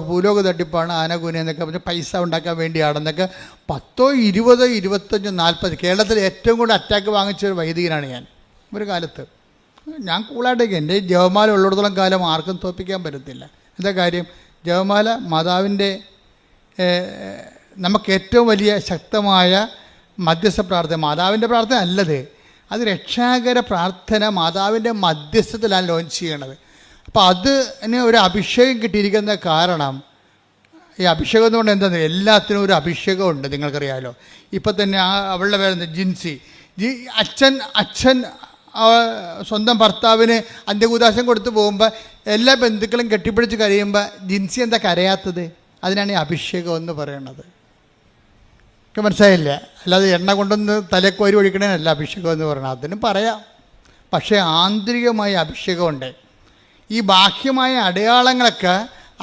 ഭൂലോക തട്ടിപ്പാണ്, ആനകൂന എന്നൊക്കെ പറഞ്ഞ് പൈസ ഉണ്ടാക്കാൻ വേണ്ടിയാണെന്നൊക്കെ 10, 20, 25, 40 കേരളത്തിൽ ഏറ്റവും കൂടുതൽ അറ്റാക്ക് വാങ്ങിച്ച ഒരു വൈദികനാണ് ഞാൻ ഒരു കാലത്ത്. ഞാൻ കൂളായിട്ടേക്ക് എൻ്റെ ജപമാല ഉള്ളിടത്തോളം കാലം ആർക്കും തോൽപ്പിക്കാൻ പറ്റത്തില്ല. എന്താ കാര്യം? ജപമാല മാതാവിൻ്റെ നമുക്ക് ഏറ്റവും വലിയ ശക്തമായ മധ്യസ്ഥ പ്രാർത്ഥന. മാതാവിൻ്റെ പ്രാർത്ഥന അല്ലത്, അത് രക്ഷാകര പ്രാർത്ഥന മാതാവിൻ്റെ മധ്യസ്ഥത്തിലാണ് ലോഞ്ച് ചെയ്യണത്. അപ്പോൾ അതിന് ഒരു അഭിഷേകം കിട്ടിയിരിക്കുന്ന കാരണം, ഈ അഭിഷേകം എന്നുകൊണ്ട് എന്താണെന്ന്, എല്ലാത്തിനും ഒരു അഭിഷേകമുണ്ട്. നിങ്ങൾക്കറിയാമല്ലോ. ഇപ്പം തന്നെ അവളുടെ പേര് ജിൻസി. അച്ഛൻ സ്വന്തം ഭർത്താവിന് അന്ത്യകൂദാശം കൊടുത്ത് പോകുമ്പോൾ എല്ലാ ബന്ധുക്കളും കെട്ടിപ്പിടിച്ച് കരയുമ്പോൾ ജിൻസി എന്താ കരയാത്തത്? അതിനാണ് ഈ അഭിഷേകം എന്ന് പറയണത്. ഒക്കെ മനസ്സിലായില്ല? അല്ലാതെ എണ്ണ കൊണ്ടൊന്ന് തലക്കോരി ഒഴിക്കണേനല്ല അഭിഷേകം എന്ന് പറയണത്. അതിനും പറയാം. പക്ഷേ ആന്തരികമായ അഭിഷേകമുണ്ട്. ഈ ബാഹ്യമായ അടയാളങ്ങളൊക്കെ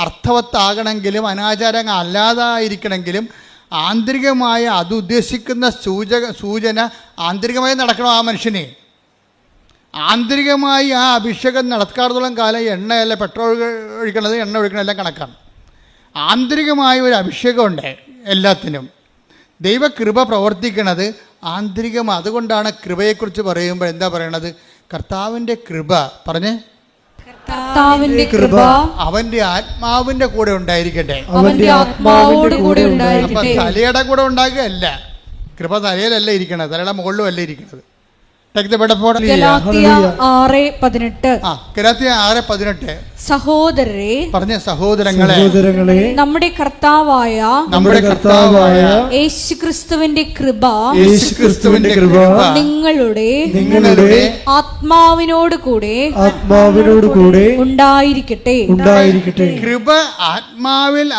അർത്ഥവത്താകണമെങ്കിലും അനാചാരങ്ങൾ അല്ലാതായിരിക്കണമെങ്കിലും ആന്തരികമായ അത് ഉദ്ദേശിക്കുന്ന സൂചന ആന്തരികമായി നടക്കണം. ആ മനുഷ്യനെ ആന്തരികമായി ആ അഭിഷേകം നടക്കാത്തോളം കാലം എണ്ണയല്ല, പെട്രോൾ ഒഴിക്കണത്, എണ്ണ ഒഴിക്കണതെല്ലാം കണക്കാണ്. ആന്തരികമായ ഒരു അഭിഷേകമുണ്ട് എല്ലാത്തിനും. ദൈവകൃപ പ്രവർത്തിക്കണത് ആന്തരികമാണ്. അതുകൊണ്ടാണ് കൃപയെക്കുറിച്ച് പറയുമ്പോൾ എന്താ പറയണത്? കർത്താവിൻ്റെ കൃപ പറഞ്ഞേ, കർത്താവിന്റെ കൃപ അവന്റെ ആത്മാവിന്റെ കൂടെ ഉണ്ടായിരിക്കട്ടെ. അവന്റെ ആത്മാവോട് കൂടെ അപ്പൊ ഉണ്ടായിരിക്കട്ടെ. തലയുടെ കൂടെ ഉണ്ടാകുകയല്ല, കൃപ തലയിലല്ല ഇരിക്കണത്, തലയുടെ മുകളിലും അല്ല ഇരിക്കണത്. ഗലാത്യ 6:18. ഗലാത്യ 6:18. സഹോദരരെ, പറഞ്ഞ സഹോദരങ്ങളെ, നമ്മുടെ കർത്താവായ യേശുക്രിസ്തുവിന്റെ കൃപ നിങ്ങളുടെ ആത്മാവിനോട് കൂടെ ഉണ്ടായിരിക്കട്ടെ. കൃപ ആത്മാവിൽ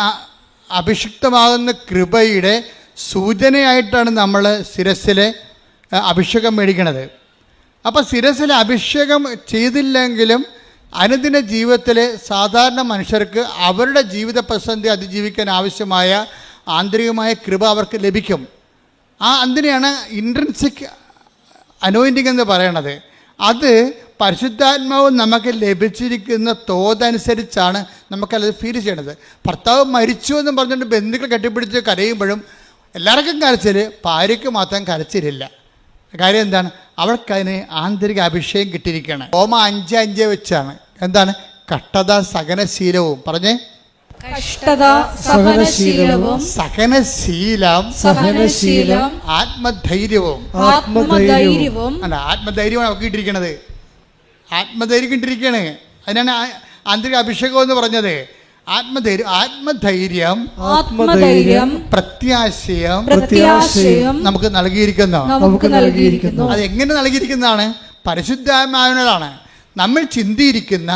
അഭിഷിക്തമാകുന്ന കൃപയുടെ സൂചനയായിട്ടാണ് നമ്മൾ ശിരസ്സിലെ അഭിഷേകം മേടിക്കണത്. അപ്പോൾ ശിരസ്സിലെ അഭിഷേകം ചെയ്തില്ലെങ്കിലും അനുദിന ജീവിതത്തിൽ സാധാരണ മനുഷ്യർക്ക് അവരുടെ ജീവിത പ്രതിസന്ധി അതിജീവിക്കാൻ ആവശ്യമായ ആന്തരികമായ കൃപ അവർക്ക് ലഭിക്കും. അതിനെയാണ് ഇൻട്രിൻസിക് അനോയിൻറ്റിങ് എന്ന് പറയണത്. അത് പരിശുദ്ധാത്മാവ് നമുക്ക് ലഭിച്ചിരിക്കുന്ന തോതനുസരിച്ചാണ് നമുക്കത് ഫീൽ ചെയ്യണത്. ഭർത്താവ് മരിച്ചു എന്ന് പറഞ്ഞുകൊണ്ട് ബന്ധുക്കൾ കെട്ടിപ്പിടിച്ച് കരയുമ്പോഴും എല്ലാവർക്കും കരച്ചിൽ, ഭാര്യയ്ക്ക് മാത്രം കരച്ചിലില്ല. കാര്യം എന്താണ്? അവൾക്കതിന് ആന്തരിക അഭിഷേകം കിട്ടിയിരിക്കുകയാണ്. റോമ 5:5 വെച്ചാണ്. എന്താണ്? കഷ്ടത സഹനശീലവും. പറഞ്ഞേ, കഷ്ടത സഹനശീലവും, സഹനശീലം ആത്മധൈര്യവും. അല്ല, ആത്മധൈര്യമാണ് അവർക്ക് കിട്ടിയിരിക്കണത്. ആത്മധൈര്യം കിട്ടിയിരിക്കുകയാണ്. അതിനാണ് ആന്തരിക അഭിഷേകം എന്ന് പറഞ്ഞത്. ആത്മധൈര്യം പ്രത്യാശയം നമുക്ക് നൽകിയിരിക്കുന്നു. അതെങ്ങനെ നൽകിയിരിക്കുന്നതാണ്? പരിശുദ്ധാത്മാവിനാലാണ്. നമ്മൾ ചിന്തിയിരിക്കുന്ന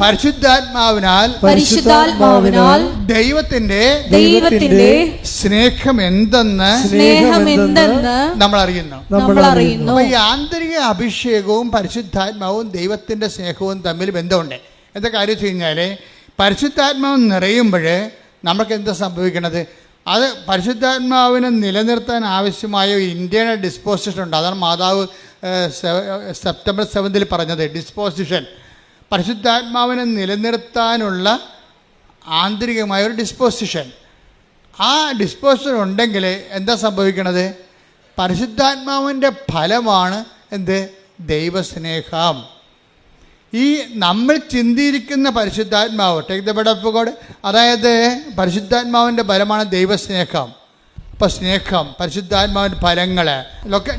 പരിശുദ്ധാത്മാവിനാൽ ദൈവത്തിന്റെ സ്നേഹം എന്തെന്ന് നമ്മൾ അറിയുന്നു. അപ്പൊ ഈ ആന്തരിക അഭിഷേകവും പരിശുദ്ധാത്മാവും ദൈവത്തിന്റെ സ്നേഹവും തമ്മിൽ ബന്ധമുണ്ട്. എന്താ കാര്യം വെച്ച് കഴിഞ്ഞാൽ, പരിശുദ്ധാത്മാവ് നിറയുമ്പോൾ നമുക്ക് എന്താ സംഭവിക്കണത്? അത് പരിശുദ്ധാത്മാവിനെ നിലനിർത്താൻ ആവശ്യമായ ഇന്റേണൽ ഡിസ്പോസിഷൻ ഉണ്ട്. അതാണ് മാതാവ് സെപ്റ്റംബർ 7 പറഞ്ഞത്. ഡിസ്പോസിഷൻ, പരിശുദ്ധാത്മാവിനെ നിലനിർത്താനുള്ള ആന്തരികമായ ഒരു ഡിസ്പോസിഷൻ. ആ ഡിസ്പോസിഷൻ ഉണ്ടെങ്കിൽ എന്താ സംഭവിക്കണത്? പരിശുദ്ധാത്മാവിൻ്റെ ഫലമാണ് എന്ത്? ദൈവസ്നേഹം. ഈ നമ്മൾ ചിന്തിയിരിക്കുന്ന പരിശുദ്ധാത്മാവ്, take the bed of God, അതായത് പരിശുദ്ധാത്മാവിൻ്റെ ഫലമാണ് ദൈവസ്നേഹം. ഇപ്പൊ സ്നേഹം, പരിശുദ്ധാത്മാവിന്റെ ഫലങ്ങള്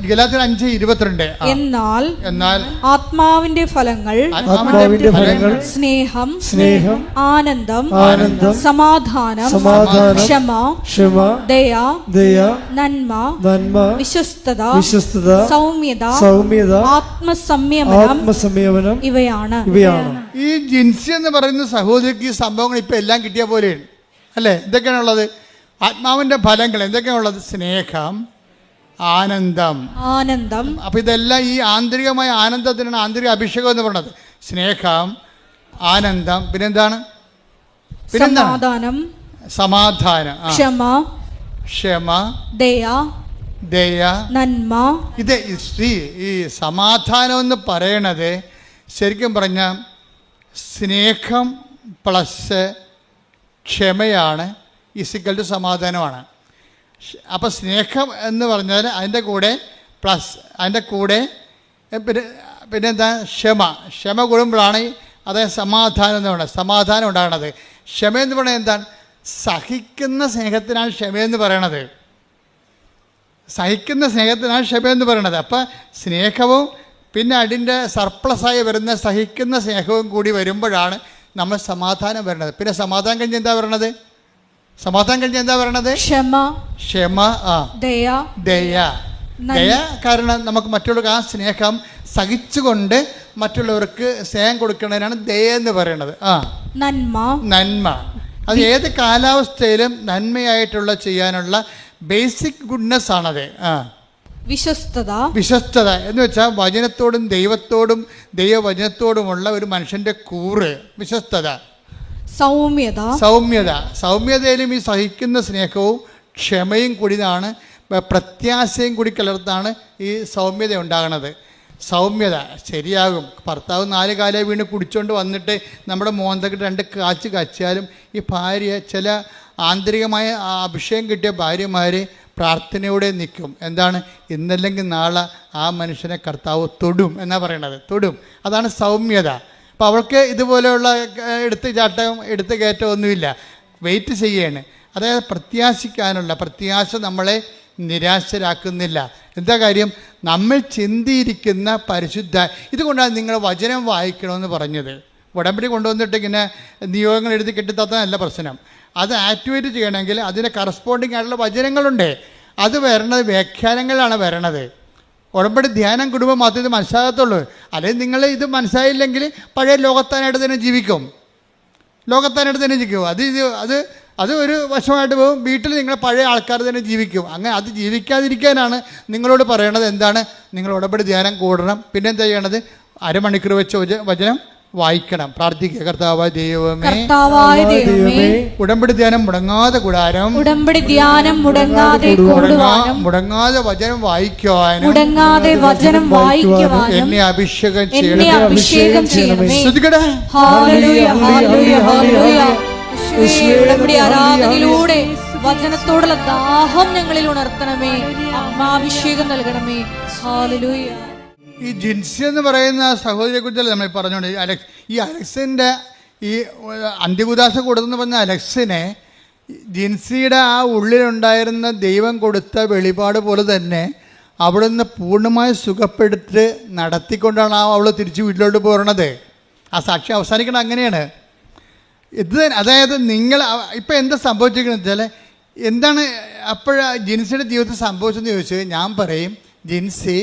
ഗലാത്യർ 5:22. എന്നാൽ ആത്മാവിന്റെ ഫലങ്ങൾ സ്നേഹം, ആനന്ദം, സമാധാനം, ക്ഷമ, ദയ, നന്മ, വിശ്വസ്തത, സൗമ്യത, ആത്മസംയമനം ഇവയാണ്. ഈ ജിൻസി എന്ന് പറയുന്ന സഹോദരിക്ക് ഈ സംഭവങ്ങൾ ഇപ്പൊ എല്ലാം കിട്ടിയ പോലെയാണ് അല്ലേ? എന്തൊക്കെയാണുള്ളത്? ആത്മാവിന്റെ ഫലങ്ങൾ എന്തൊക്കെയാണുള്ളത്? സ്നേഹം, ആനന്ദം. അപ്പൊ ഇതെല്ലാം ഈ ആന്തരികമായ ആനന്ദത്തിനാണ് ആന്തരിക അഭിഷേകം എന്ന് പറയുന്നത്. സ്നേഹം, ആനന്ദം, പിന്നെന്താണ്? സമാധാനം, ക്ഷമ, ദയ, നന്മ. ഇത് ഈ സമാധാനം എന്ന് പറയണത് ശരിക്കും പറഞ്ഞ സ്നേഹം പ്ലസ് ക്ഷമയാണ് ഈസിക്കൽ ടു സമാധാനമാണ്. അപ്പോൾ സ്നേഹം എന്ന് പറഞ്ഞാൽ അതിൻ്റെ കൂടെ പ്ലസ് അതിൻ്റെ കൂടെ പിന്നെന്താ? ക്ഷമ കൂടുമ്പോഴാണ് അതായത് സമാധാനം എന്ന് പറയുന്നത്. സമാധാനം ഉണ്ടാകണത്. ക്ഷമ എന്ന് പറയുന്നത് എന്താണ്? സഹിക്കുന്ന സ്നേഹത്തിനാണ് ക്ഷമയെന്ന് പറയണത്. സഹിക്കുന്ന സ്നേഹത്തിനാണ് ക്ഷമയെന്ന് പറയണത്. അപ്പം സ്നേഹവും പിന്നെ അതിൻ്റെ സർപ്ലസായി വരുന്ന സഹിക്കുന്ന സ്നേഹവും കൂടി വരുമ്പോഴാണ് നമ്മൾ സമാധാനം വരണത്. പിന്നെ സമാധാനം കഴിഞ്ഞ് എന്താ പറയണത്? ക്ഷമ, ദയ. കാരണം നമുക്ക് മറ്റുള്ളവർക്ക് ആ സ്നേഹം സഹിച്ചുകൊണ്ട് മറ്റുള്ളവർക്ക് സ്നേഹം കൊടുക്കുന്നതിനാണ് ദയ എന്ന് പറയുന്നത്. നന്മ. അത് ഏത് കാലാവസ്ഥയിലും നന്മയായിട്ടുള്ള ചെയ്യാനുള്ള ബേസിക് ഗുഡ്നെസ് ആണത്. വിശ്വസ്തത എന്ന് വെച്ചാൽ വചനത്തോടും ദൈവത്തോടും ദൈവവചനത്തോടുമുള്ള ഒരു മനുഷ്യന്റെ കൂറ് വിശ്വസ്തത. സൗമ്യതയിലും ഈ സഹിക്കുന്ന സ്നേഹവും ക്ഷമയും കൂടിയാണ്, പ്രത്യാശയും കൂടി കലർത്താണ് ഈ സൗമ്യത ഉണ്ടാകുന്നത്. സൗമ്യത ശരിയാകും. ഭർത്താവ് 4 കാലേ വീണ് കുടിച്ചുകൊണ്ട് വന്നിട്ട് നമ്മുടെ മോന്തക്കിട്ട് 2 കാച്ച് കാച്ചിയാലും ഈ ഭാര്യ, ചില ആന്തരികമായ അഭിഷേകം കിട്ടിയ ഭാര്യമാർ പ്രാർത്ഥനയോടെ നിൽക്കും. എന്താണ്? ഇന്നല്ലെങ്കിൽ നാളെ ആ മനുഷ്യനെ കർത്താവ് തൊടും എന്നാണ് പറയണത്. തൊടും, അതാണ് സൗമ്യത. അപ്പോൾ അവൾക്ക് ഇതുപോലെയുള്ള എടുത്ത് കയറ്റമൊന്നുമില്ല, വെയിറ്റ് ചെയ്യാണ്. അതായത് പ്രത്യാശ നമ്മളെ നിരാശരാക്കുന്നില്ല. എന്താ കാര്യം? നമ്മൾ ചിന്തിയിരിക്കുന്ന പരിശുദ്ധ. ഇതുകൊണ്ടാണ് നിങ്ങൾ വചനം വായിക്കണമെന്ന് പറഞ്ഞത്. ഉടമ്പടി കൊണ്ടുവന്നിട്ട് ഇങ്ങനെ നിയോഗങ്ങൾ എഴുതി കെട്ടിത്തന്നല്ല പ്രശ്നം. അത് ആക്ടിവേറ്റ് ചെയ്യണമെങ്കിൽ അതിന് കറസ്പോണ്ടിങ് ആയിട്ടുള്ള വചനങ്ങളുണ്ട്. അത് വരണത് വ്യാഖ്യാനങ്ങളാണ് വരണത്. ഉടമ്പടി ധ്യാനം കുടുംബം മാത്രമേ ഇത് മനസ്സിലാകത്തുള്ളൂ. അല്ലെങ്കിൽ നിങ്ങൾ ഇത് മനസ്സിലായില്ലെങ്കിൽ പഴയ ലോകത്താനായിട്ട് തന്നെ ജീവിക്കും. ലോകത്താനായിട്ട് തന്നെ ജീവിക്കും. അത് ഒരു വശമായിട്ട് പോകും. വീട്ടിൽ നിങ്ങൾ പഴയ ആൾക്കാർ തന്നെ ജീവിക്കും. അങ്ങനെ അത് ജീവിക്കാതിരിക്കാനാണ് നിങ്ങളോട് പറയണത്. എന്താണ്? നിങ്ങൾ ഉടമ്പടി ധ്യാനം കൂടണം. പിന്നെ എന്താ ചെയ്യണത്? അരമണിക്കൂർ വെച്ച് വചനം വായിക്കണം, പ്രാർത്ഥിക്കുക. കർത്താവായ ദൈവമേ, ഉടമ്പടി ധ്യാനം മുടങ്ങാതെ കൂടാനും, ഉടമ്പടി ധ്യാനം മുടങ്ങാതെ കൂടുവാനും, മുടങ്ങാതെ വചനം വായിക്കുവാനും, മുടങ്ങാതെ വചനം വായിക്കുവാനും എന്നെ അഭിഷേകം ചെയ്യണമേ. ശ്രദ്ധിക്കട്ടെ. ഹല്ലേലൂയ, ഹല്ലേലൂയ, ഹല്ലേലൂയ. ഉടമ്പടി ആരാധനയിലൂടെ വചനത്തോടുള്ള ദാഹം ഞങ്ങളിൽ ഉണർത്തണമേ. അഭിഷേകം നൽകണമേ. ഹല്ലേലൂയ. ഈ ജിൻസി എന്ന് പറയുന്ന സഹോദരിയെ കുറിച്ചല്ല നമ്മൾ പറഞ്ഞുകൊണ്ട് ഈ അലക്സിൻ്റെ ഈ അന്ത്യകുദാശ കൊടുത്തെന്ന് പറഞ്ഞ അലക്സിനെ ജിൻസിയുടെ ആ ഉള്ളിലുണ്ടായിരുന്ന ദൈവം കൊടുത്ത വെളിപാട് പോലെ തന്നെ അവിടുന്ന് പൂർണ്ണമായി സുഖപ്പെടുത്തി നടത്തിക്കൊണ്ടാണ് അവൾ തിരിച്ച് വീട്ടിലോട്ട് പോരണത്. ആ സാക്ഷ്യം അവസാനിക്കണം അങ്ങനെയാണ്. അതായത് നിങ്ങൾ ഇപ്പം എന്താ സംഭവിച്ചിരിക്കുന്നത് വെച്ചാൽ എന്താണ് ജിൻസിയുടെ ജീവിതത്തിൽ സംഭവിച്ചതെന്ന് ചോദിച്ചാൽ ഞാൻ പറയും, ജിൻസി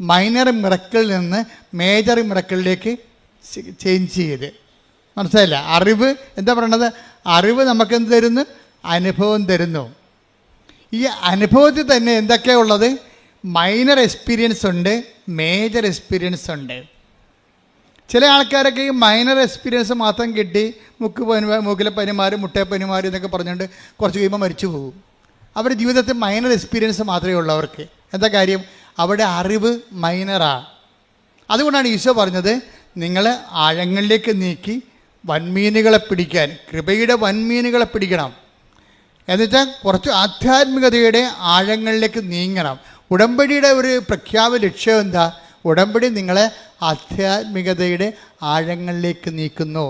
മൈനർ മിറക്കിളിൽ നിന്ന് മേജർ മിറക്കിളിലേക്ക് ചേഞ്ച് ചെയ്ത്. മനസ്സിലായില്ല? അറിവ് എന്താ പറയണത്? അറിവ് നമുക്കെന്ത് തരുന്നു? അനുഭവം തരുന്നു. ഈ അനുഭവത്തിൽ തന്നെ എന്തൊക്കെയാണ് ഉള്ളത്? മൈനർ എക്സ്പീരിയൻസ് ഉണ്ട്, മേജർ എക്സ്പീരിയൻസ് ഉണ്ട്. ചില ആൾക്കാരൊക്കെ ഈ മൈനർ എക്സ്പീരിയൻസ് മാത്രം കിട്ടി മൂക്കിലെ പനിമാർ, മുട്ടയപ്പനിമാർ എന്നൊക്കെ പറഞ്ഞുകൊണ്ട് കുറച്ച് കഴിയുമ്പോൾ മരിച്ചു പോകും. അവരുടെ ജീവിതത്തിൽ മൈനർ എക്സ്പീരിയൻസ് മാത്രമേ ഉള്ളൂ അവർക്ക്. എന്താ കാര്യം? അവിടെ അറിവ് മൈനറാണ്. അതുകൊണ്ടാണ് ഈശോ പറഞ്ഞത്, നിങ്ങൾ ആഴങ്ങളിലേക്ക് നീക്കി വൻമീനുകളെ പിടിക്കാൻ, കൃപയുടെ വൻമീനുകളെ പിടിക്കണം. എന്നുവെച്ചാൽ കുറച്ച് ആധ്യാത്മികതയുടെ ആഴങ്ങളിലേക്ക് നീങ്ങണം. ഉടമ്പടിയുടെ ഒരു പ്രഖ്യാപന ലക്ഷ്യം എന്താ? ഉടമ്പടി നിങ്ങളെ ആധ്യാത്മികതയുടെ ആഴങ്ങളിലേക്ക് നീക്കുന്നു.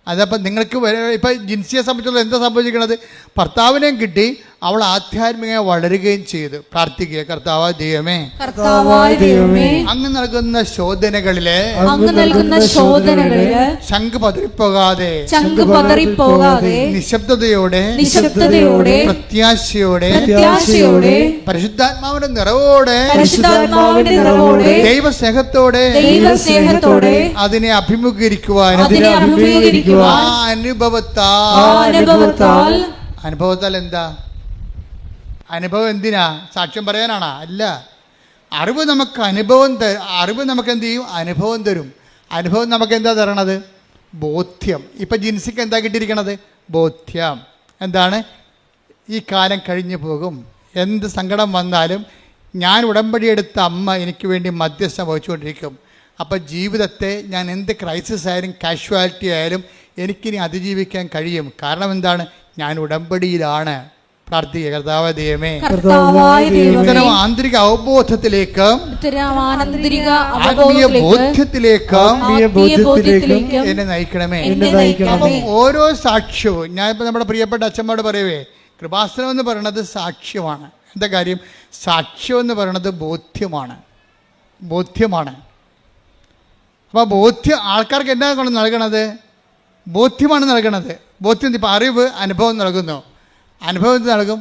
അതപ്പം നിങ്ങൾക്ക് ഇപ്പം ജിൻസിയെ സംബന്ധിച്ചുള്ള എന്താ സംഭവിച്ചിരിക്കുന്നത്? ഭർത്താവിനെയും കിട്ടി, അവൾ ആധ്യാത്മികമായി വളരുകയും ചെയ്തു. പ്രാർത്ഥിക്കുക. കർത്താവായ ദൈവമേ, അങ്ങ് നൽകുന്ന ശോധനകളില് ശംഖ് പതറിപ്പോകാതെ നിശബ്ദതയോടെ പ്രത്യാശയോടെ പരിശുദ്ധാത്മാവിന്റെ നിറവോടെ ദൈവസ്നേഹത്തോടെ അതിനെ അഭിമുഖീകരിക്കുവാനും ആ അനുഭവത്താൽ എന്താ? അനുഭവം എന്തിനാ? സാക്ഷ്യം പറയാനാണോ? അല്ല. അറിവ് നമുക്ക് അറിവ് നമുക്ക് എന്ത് ചെയ്യും? അനുഭവം തരും. അനുഭവം നമുക്ക് എന്താ തരണത്? ബോധ്യം. ഇപ്പം ജിൻസിക്ക് എന്താ കിട്ടിയിരിക്കണത്? ബോധ്യം. എന്താണ്? ഈ കാലം കഴിഞ്ഞു പോകും. എന്ത് സങ്കടം വന്നാലും ഞാൻ ഉടമ്പടി എടുത്ത അമ്മ എനിക്ക് വേണ്ടി മധ്യസ്ഥം വഹിച്ചുകൊണ്ടിരിക്കും. അപ്പം ജീവിതത്തെ ഞാൻ എന്ത് ക്രൈസിസ് ആയാലും കാഷ്വാലിറ്റി ആയാലും എനിക്കിനി അതിജീവിക്കാൻ കഴിയും. കാരണം എന്താണ്? ഞാൻ ഉടമ്പടിയിലാണ്. പ്രാർത്ഥിക്കുക. കർത്താവായ ദൈവമേ, ഇത്തരം ആന്തരിക അവബോധത്തിലേക്ക്, ആത്മീയ ബോധ്യത്തിലേക്ക് എന്നെ നയിക്കണമേ. അപ്പം ഓരോ സാക്ഷ്യവും ഞാനിപ്പോൾ നമ്മുടെ പ്രിയപ്പെട്ട അച്ഛന്മാരോട് പറയവേ, കൃപാസനം എന്ന് പറയുന്നത് സാക്ഷ്യമാണ്. എന്താ കാര്യം? സാക്ഷ്യം എന്ന് പറയുന്നത് ബോധ്യമാണ്. അപ്പോൾ ബോധ്യം ആൾക്കാർക്ക് എന്താ കൊണ്ട് നൽകണത്? ബോധ്യമാണ് നൽകണത്. ബോധ്യം. ഇപ്പം അറിവ് അനുഭവം നൽകുന്നു, അനുഭവം നൽകും,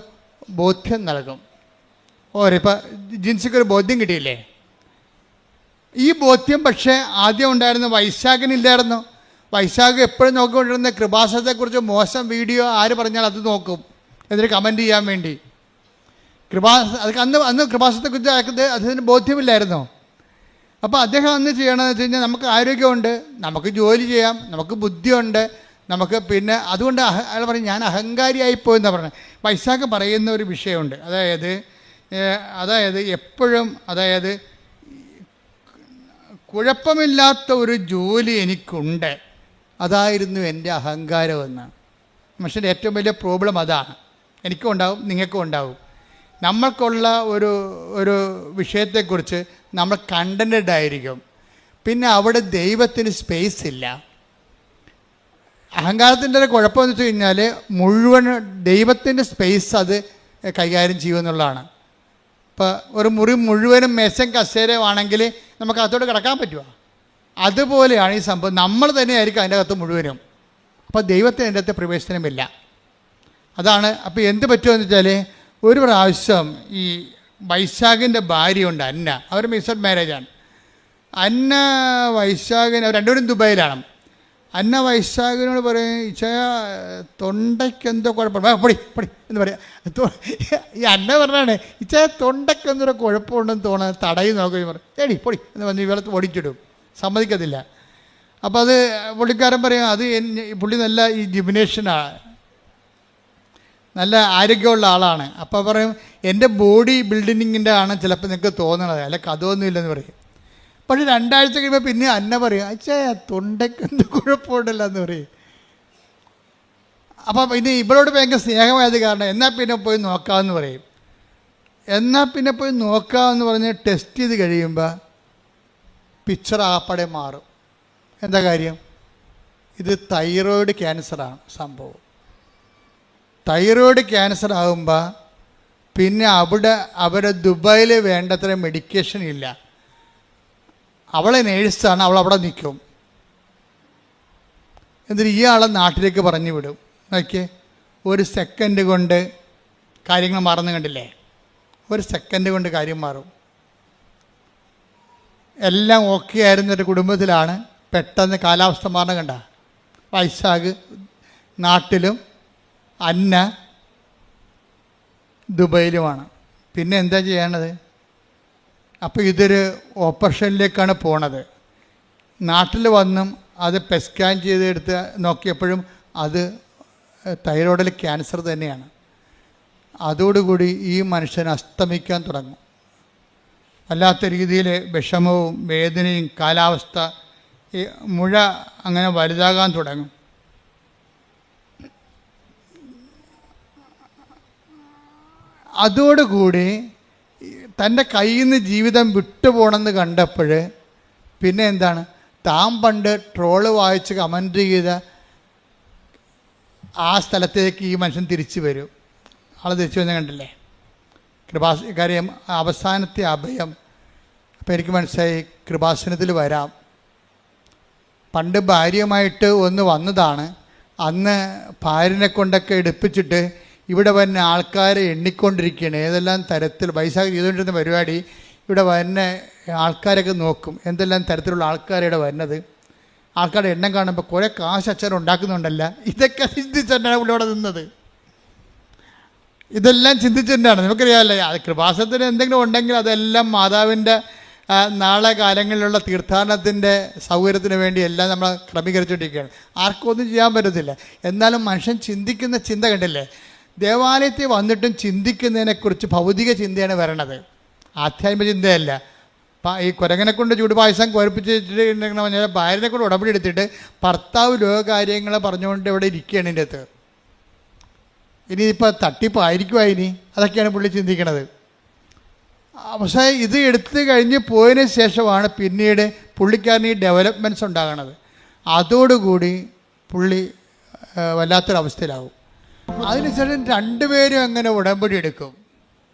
ബോധ്യം നൽകും. ഇപ്പം ജിൻസിക്കൊരു ബോധ്യം കിട്ടിയില്ലേ? ഈ ബോധ്യം പക്ഷേ ആദ്യം ഉണ്ടായിരുന്ന വൈശാഖനില്ലായിരുന്നു. വൈശാഖ് എപ്പോഴും നോക്കിക്കൊണ്ടിരുന്ന കൃപാസനത്തെക്കുറിച്ച് മോശം വീഡിയോ ആര് പറഞ്ഞാൽ അത് നോക്കും, എന്നിട്ട് കമൻറ്റ് ചെയ്യാൻ വേണ്ടി. അന്ന് കൃപാസനത്തെക്കുറിച്ച് അദ്ദേഹത്തിന് ബോധ്യമില്ലായിരുന്നോ? അപ്പോൾ അദ്ദേഹം അന്ന് ചെയ്യണമെന്ന് വെച്ച് കഴിഞ്ഞാൽ നമുക്ക് ആരോഗ്യമുണ്ട്, നമുക്ക് ജോലി ചെയ്യാം, നമുക്ക് ബുദ്ധിയുണ്ട്, നമുക്ക് പിന്നെ അതുകൊണ്ട് അയാൾ പറയും ഞാൻ അഹങ്കാരിയായിപ്പോയെന്നാണ് പറഞ്ഞത്. വൈശാഖ് പറയുന്ന ഒരു വിഷയമുണ്ട്. അതായത് എപ്പോഴും കുഴപ്പമില്ലാത്ത ഒരു ജോലി എനിക്കുണ്ട്, അതായിരുന്നു എൻ്റെ അഹങ്കാരമെന്ന്. മനുഷ്യൻ്റെ ഏറ്റവും വലിയ പ്രോബ്ലം അതാണ്. എനിക്കും ഉണ്ടാവും, നിങ്ങൾക്കും ഉണ്ടാവും. നമ്മൾക്കുള്ള ഒരു വിഷയത്തെക്കുറിച്ച് നമ്മൾ കണ്ടൻറ്റഡ് ആയിരിക്കും, പിന്നെ അവിടെ ദൈവത്തിന് സ്പേസ് ഇല്ല. അഹങ്കാരത്തിൻ്റെ ഒരു കുഴപ്പമെന്ന് വെച്ച് കഴിഞ്ഞാൽ മുഴുവൻ ദൈവത്തിൻ്റെ സ്പേസ് അത് കൈകാര്യം ചെയ്യുമെന്നുള്ളതാണ്. ഇപ്പോൾ ഒരു മുറി മുഴുവനും മേശം കസേരയാണെങ്കിൽ നമുക്ക് അകത്തോട്ട് കിടക്കാൻ പറ്റുമോ? അതുപോലെയാണ് ഈ സംഭവം. നമ്മൾ തന്നെയായിരിക്കും അതിൻ്റെ അകത്ത് മുഴുവനും. അപ്പോൾ ദൈവത്തിന് അതിൻ്റെ അകത്ത് പ്രവേശനമില്ല. അതാണ്. അപ്പോൾ എന്ത് പറ്റുമെന്ന് വെച്ചാൽ ഒരു പ്രാവശ്യം ഈ വൈശാഖിൻ്റെ ഭാര്യയുണ്ട് അന്ന, അവർ മിക്സഡ് മാരേജാണ്. അന്ന വൈശാഖിന് രണ്ടുപേരും ദുബായിലാണ്. അന്ന വൈശാഖിനോട് പറയും ഇച്ചയ തൊണ്ടയ്ക്ക് എന്തോ കുഴപ്പമുണ്ട്, പൊടി പൊടി എന്ന് പറയാം. ഈ അന്ന പറഞ്ഞാണ് ഇച്ചയ തൊണ്ടയ്ക്ക് എന്തോ കുഴപ്പമുണ്ടെന്ന് തോന്നുന്നത് തടയി നോക്കുകയും പറയും ഏടി പൊടി എന്ന് പറഞ്ഞ് ഇവളെ ഓടിച്ചിടും, സമ്മതിക്കത്തില്ല. അപ്പോൾ അത് പുള്ളിക്കാരൻ പറയും അത് പുള്ളി നല്ല ഈ ജിംനേഷ്യനാണ്, നല്ല ആരോഗ്യമുള്ള ആളാണ്. അപ്പോൾ പറയും എൻ്റെ ബോഡി ബിൽഡിങ്ങിൻ്റെ ആണ് ചിലപ്പോൾ നിങ്ങൾക്ക് തോന്നണത്, അല്ല അതൊന്നുമില്ലെന്ന് പറയും. പക്ഷേ 2 ആഴ്ച കഴിയുമ്പോൾ പിന്നെ അന്ന പറയും അച്ഛാ തൊണ്ടയ്ക്ക് എന്ത് കുഴപ്പമുണ്ടല്ലോ എന്ന് പറയും. അപ്പം പിന്നെ ഇവളോട് ഭയങ്കര സ്നേഹമായത് കാരണം എന്നാൽ പിന്നെ പോയി നോക്കാമെന്ന് പറയും. എന്നാൽ പിന്നെ പോയി നോക്കാമെന്ന് പറഞ്ഞ് ടെസ്റ്റ് ചെയ്ത് കഴിയുമ്പോൾ പിക്ചർ ആപ്പാടെ മാറും. എന്താ കാര്യം? ഇത് തൈറോയിഡ് ക്യാൻസറാണ് സംഭവം. തൈറോയിഡ് ക്യാൻസർ ആകുമ്പോൾ പിന്നെ അവരെ ദുബായിൽ വേണ്ടത്ര മെഡിക്കേഷൻ ഇല്ല. അവളെ നേഴ്സാണ്, അവളവിടെ നിൽക്കും. എന്നിട്ട് ഇയാളെ നാട്ടിലേക്ക് പറഞ്ഞു വിടും. നോക്കിയേ, 1 സെക്കൻഡ് കൊണ്ട് കാര്യങ്ങൾ മാറുന്നു കണ്ടില്ലേ? 1 സെക്കൻഡ് കൊണ്ട് കാര്യം മാറും. എല്ലാം ഓക്കെ ആയിരുന്നൊരു കുടുംബത്തിലാണ് പെട്ടെന്ന് കാലാവസ്ഥ മാറണം. കണ്ട, വൈശാഖ് നാട്ടിലും അന്ന ദുബൈയിലുമാണ്. പിന്നെ എന്താ ചെയ്യേണ്ടത്? അപ്പോൾ ഇതൊരു ഓപ്പറേഷനിലേക്കാണ് പോണത്. നാട്ടിൽ വന്നും അത് സ്കാൻ ചെയ്തെടുത്ത് നോക്കിയപ്പോഴും അത് തൈറോയിഡിൽ ക്യാൻസർ തന്നെയാണ്. അതോടുകൂടി ഈ മനുഷ്യൻ അസ്തമിക്കാൻ തുടങ്ങും. വല്ലാത്ത രീതിയിൽ വിഷമവും വേദനയും കാലാവസ്ഥ മുഴ അങ്ങനെ വലുതാകാൻ തുടങ്ങും. അതോടുകൂടി തൻ്റെ കയ്യിൽ നിന്ന് ജീവിതം വിട്ടുപോകണമെന്ന് കണ്ടപ്പോൾ പിന്നെ എന്താണ്, താൻ പണ്ട് ട്രോള് വായിച്ച് കമൻറ്റ് ചെയ്ത ആ സ്ഥലത്തേക്ക് ഈ മനുഷ്യൻ തിരിച്ചു വരും. ആൾ തിരിച്ചു വന്ന് കണ്ടില്ലേ? കാര്യം അവസാനത്തെ അഭയം. അപ്പോൾ എനിക്ക് മനസ്സിലായി കൃപാസനത്തിൽ വരാം. പണ്ട് ഭാര്യയുമായിട്ട് ഒന്ന് വന്നതാണ്. അന്ന് ഭാര്യനെ കൊണ്ടൊക്കെ എടുപ്പിച്ചിട്ട് ഇവിടെ വന്ന ആൾക്കാരെ എണ്ണിക്കൊണ്ടിരിക്കുകയാണ്. ഏതെല്ലാം തരത്തിൽ വൈശാഖ് ചെയ്തുകൊണ്ടിരുന്ന പരിപാടി, ഇവിടെ വന്ന ആൾക്കാരൊക്കെ നോക്കും എന്തെല്ലാം തരത്തിലുള്ള ആൾക്കാരുടെ വരുന്നത്. ആൾക്കാരുടെ എണ്ണം കാണുമ്പോൾ കുറേ കാശ് അച്ഛൻ ഉണ്ടാക്കുന്നുണ്ടല്ല. ഇതൊക്കെ ചിന്തിച്ചിട്ടാണ് ഇവിടെ നിന്നത്. ഇതെല്ലാം ചിന്തിച്ചിട്ടാണ്. നമുക്കറിയാമല്ലേ, അത് കൃപാസനത്തിന് എന്തെങ്കിലും ഉണ്ടെങ്കിൽ അതെല്ലാം മാതാവിൻ്റെ നാളെ കാലങ്ങളിലുള്ള തീർത്ഥാടനത്തിൻ്റെ സൗകര്യത്തിന് വേണ്ടി എല്ലാം നമ്മൾ ക്രമീകരിച്ചുകൊണ്ടിരിക്കുകയാണ്. ആർക്കും ഒന്നും ചെയ്യാൻ പറ്റത്തില്ല. എന്നാലും മനുഷ്യൻ ചിന്തിക്കുന്ന ചിന്ത കണ്ടില്ലേ? ദേവാലയത്തിൽ വന്നിട്ടും ചിന്തിക്കുന്നതിനെക്കുറിച്ച് ഭൗതിക ചിന്തയാണ് വരണത്, ആധ്യാത്മിക ചിന്തയല്ല. ഈ കുരങ്ങനെ കൊണ്ട് ചൂട് പായസം കുഴപ്പിച്ചിട്ടുണ്ടെങ്കിൽ പറഞ്ഞാൽ ഭാര്യനെ കൊണ്ട് ഉടമ്പടി എടുത്തിട്ട് ഭർത്താവ് ലോകകാര്യങ്ങൾ പറഞ്ഞുകൊണ്ട് ഇവിടെ ഇരിക്കുകയാണ് ഇതിൻ്റെ അകത്ത്. ഇനിയിപ്പോൾ തട്ടിപ്പായിരിക്കുമോ ഇനി? അതൊക്കെയാണ് പുള്ളി ചിന്തിക്കണത്. പക്ഷേ ഇത് എടുത്തു കഴിഞ്ഞ് പോയതിന് ശേഷമാണ് പിന്നീട് പുള്ളിക്കാരന് ഈ ഡെവലപ്മെൻറ്റ്സ് ഉണ്ടാകണത്. അതോടുകൂടി പുള്ളി വല്ലാത്തൊരവസ്ഥയിലാവും. അതിനുശേഷം 2 പേരും അങ്ങനെ ഉടമ്പടി എടുക്കും.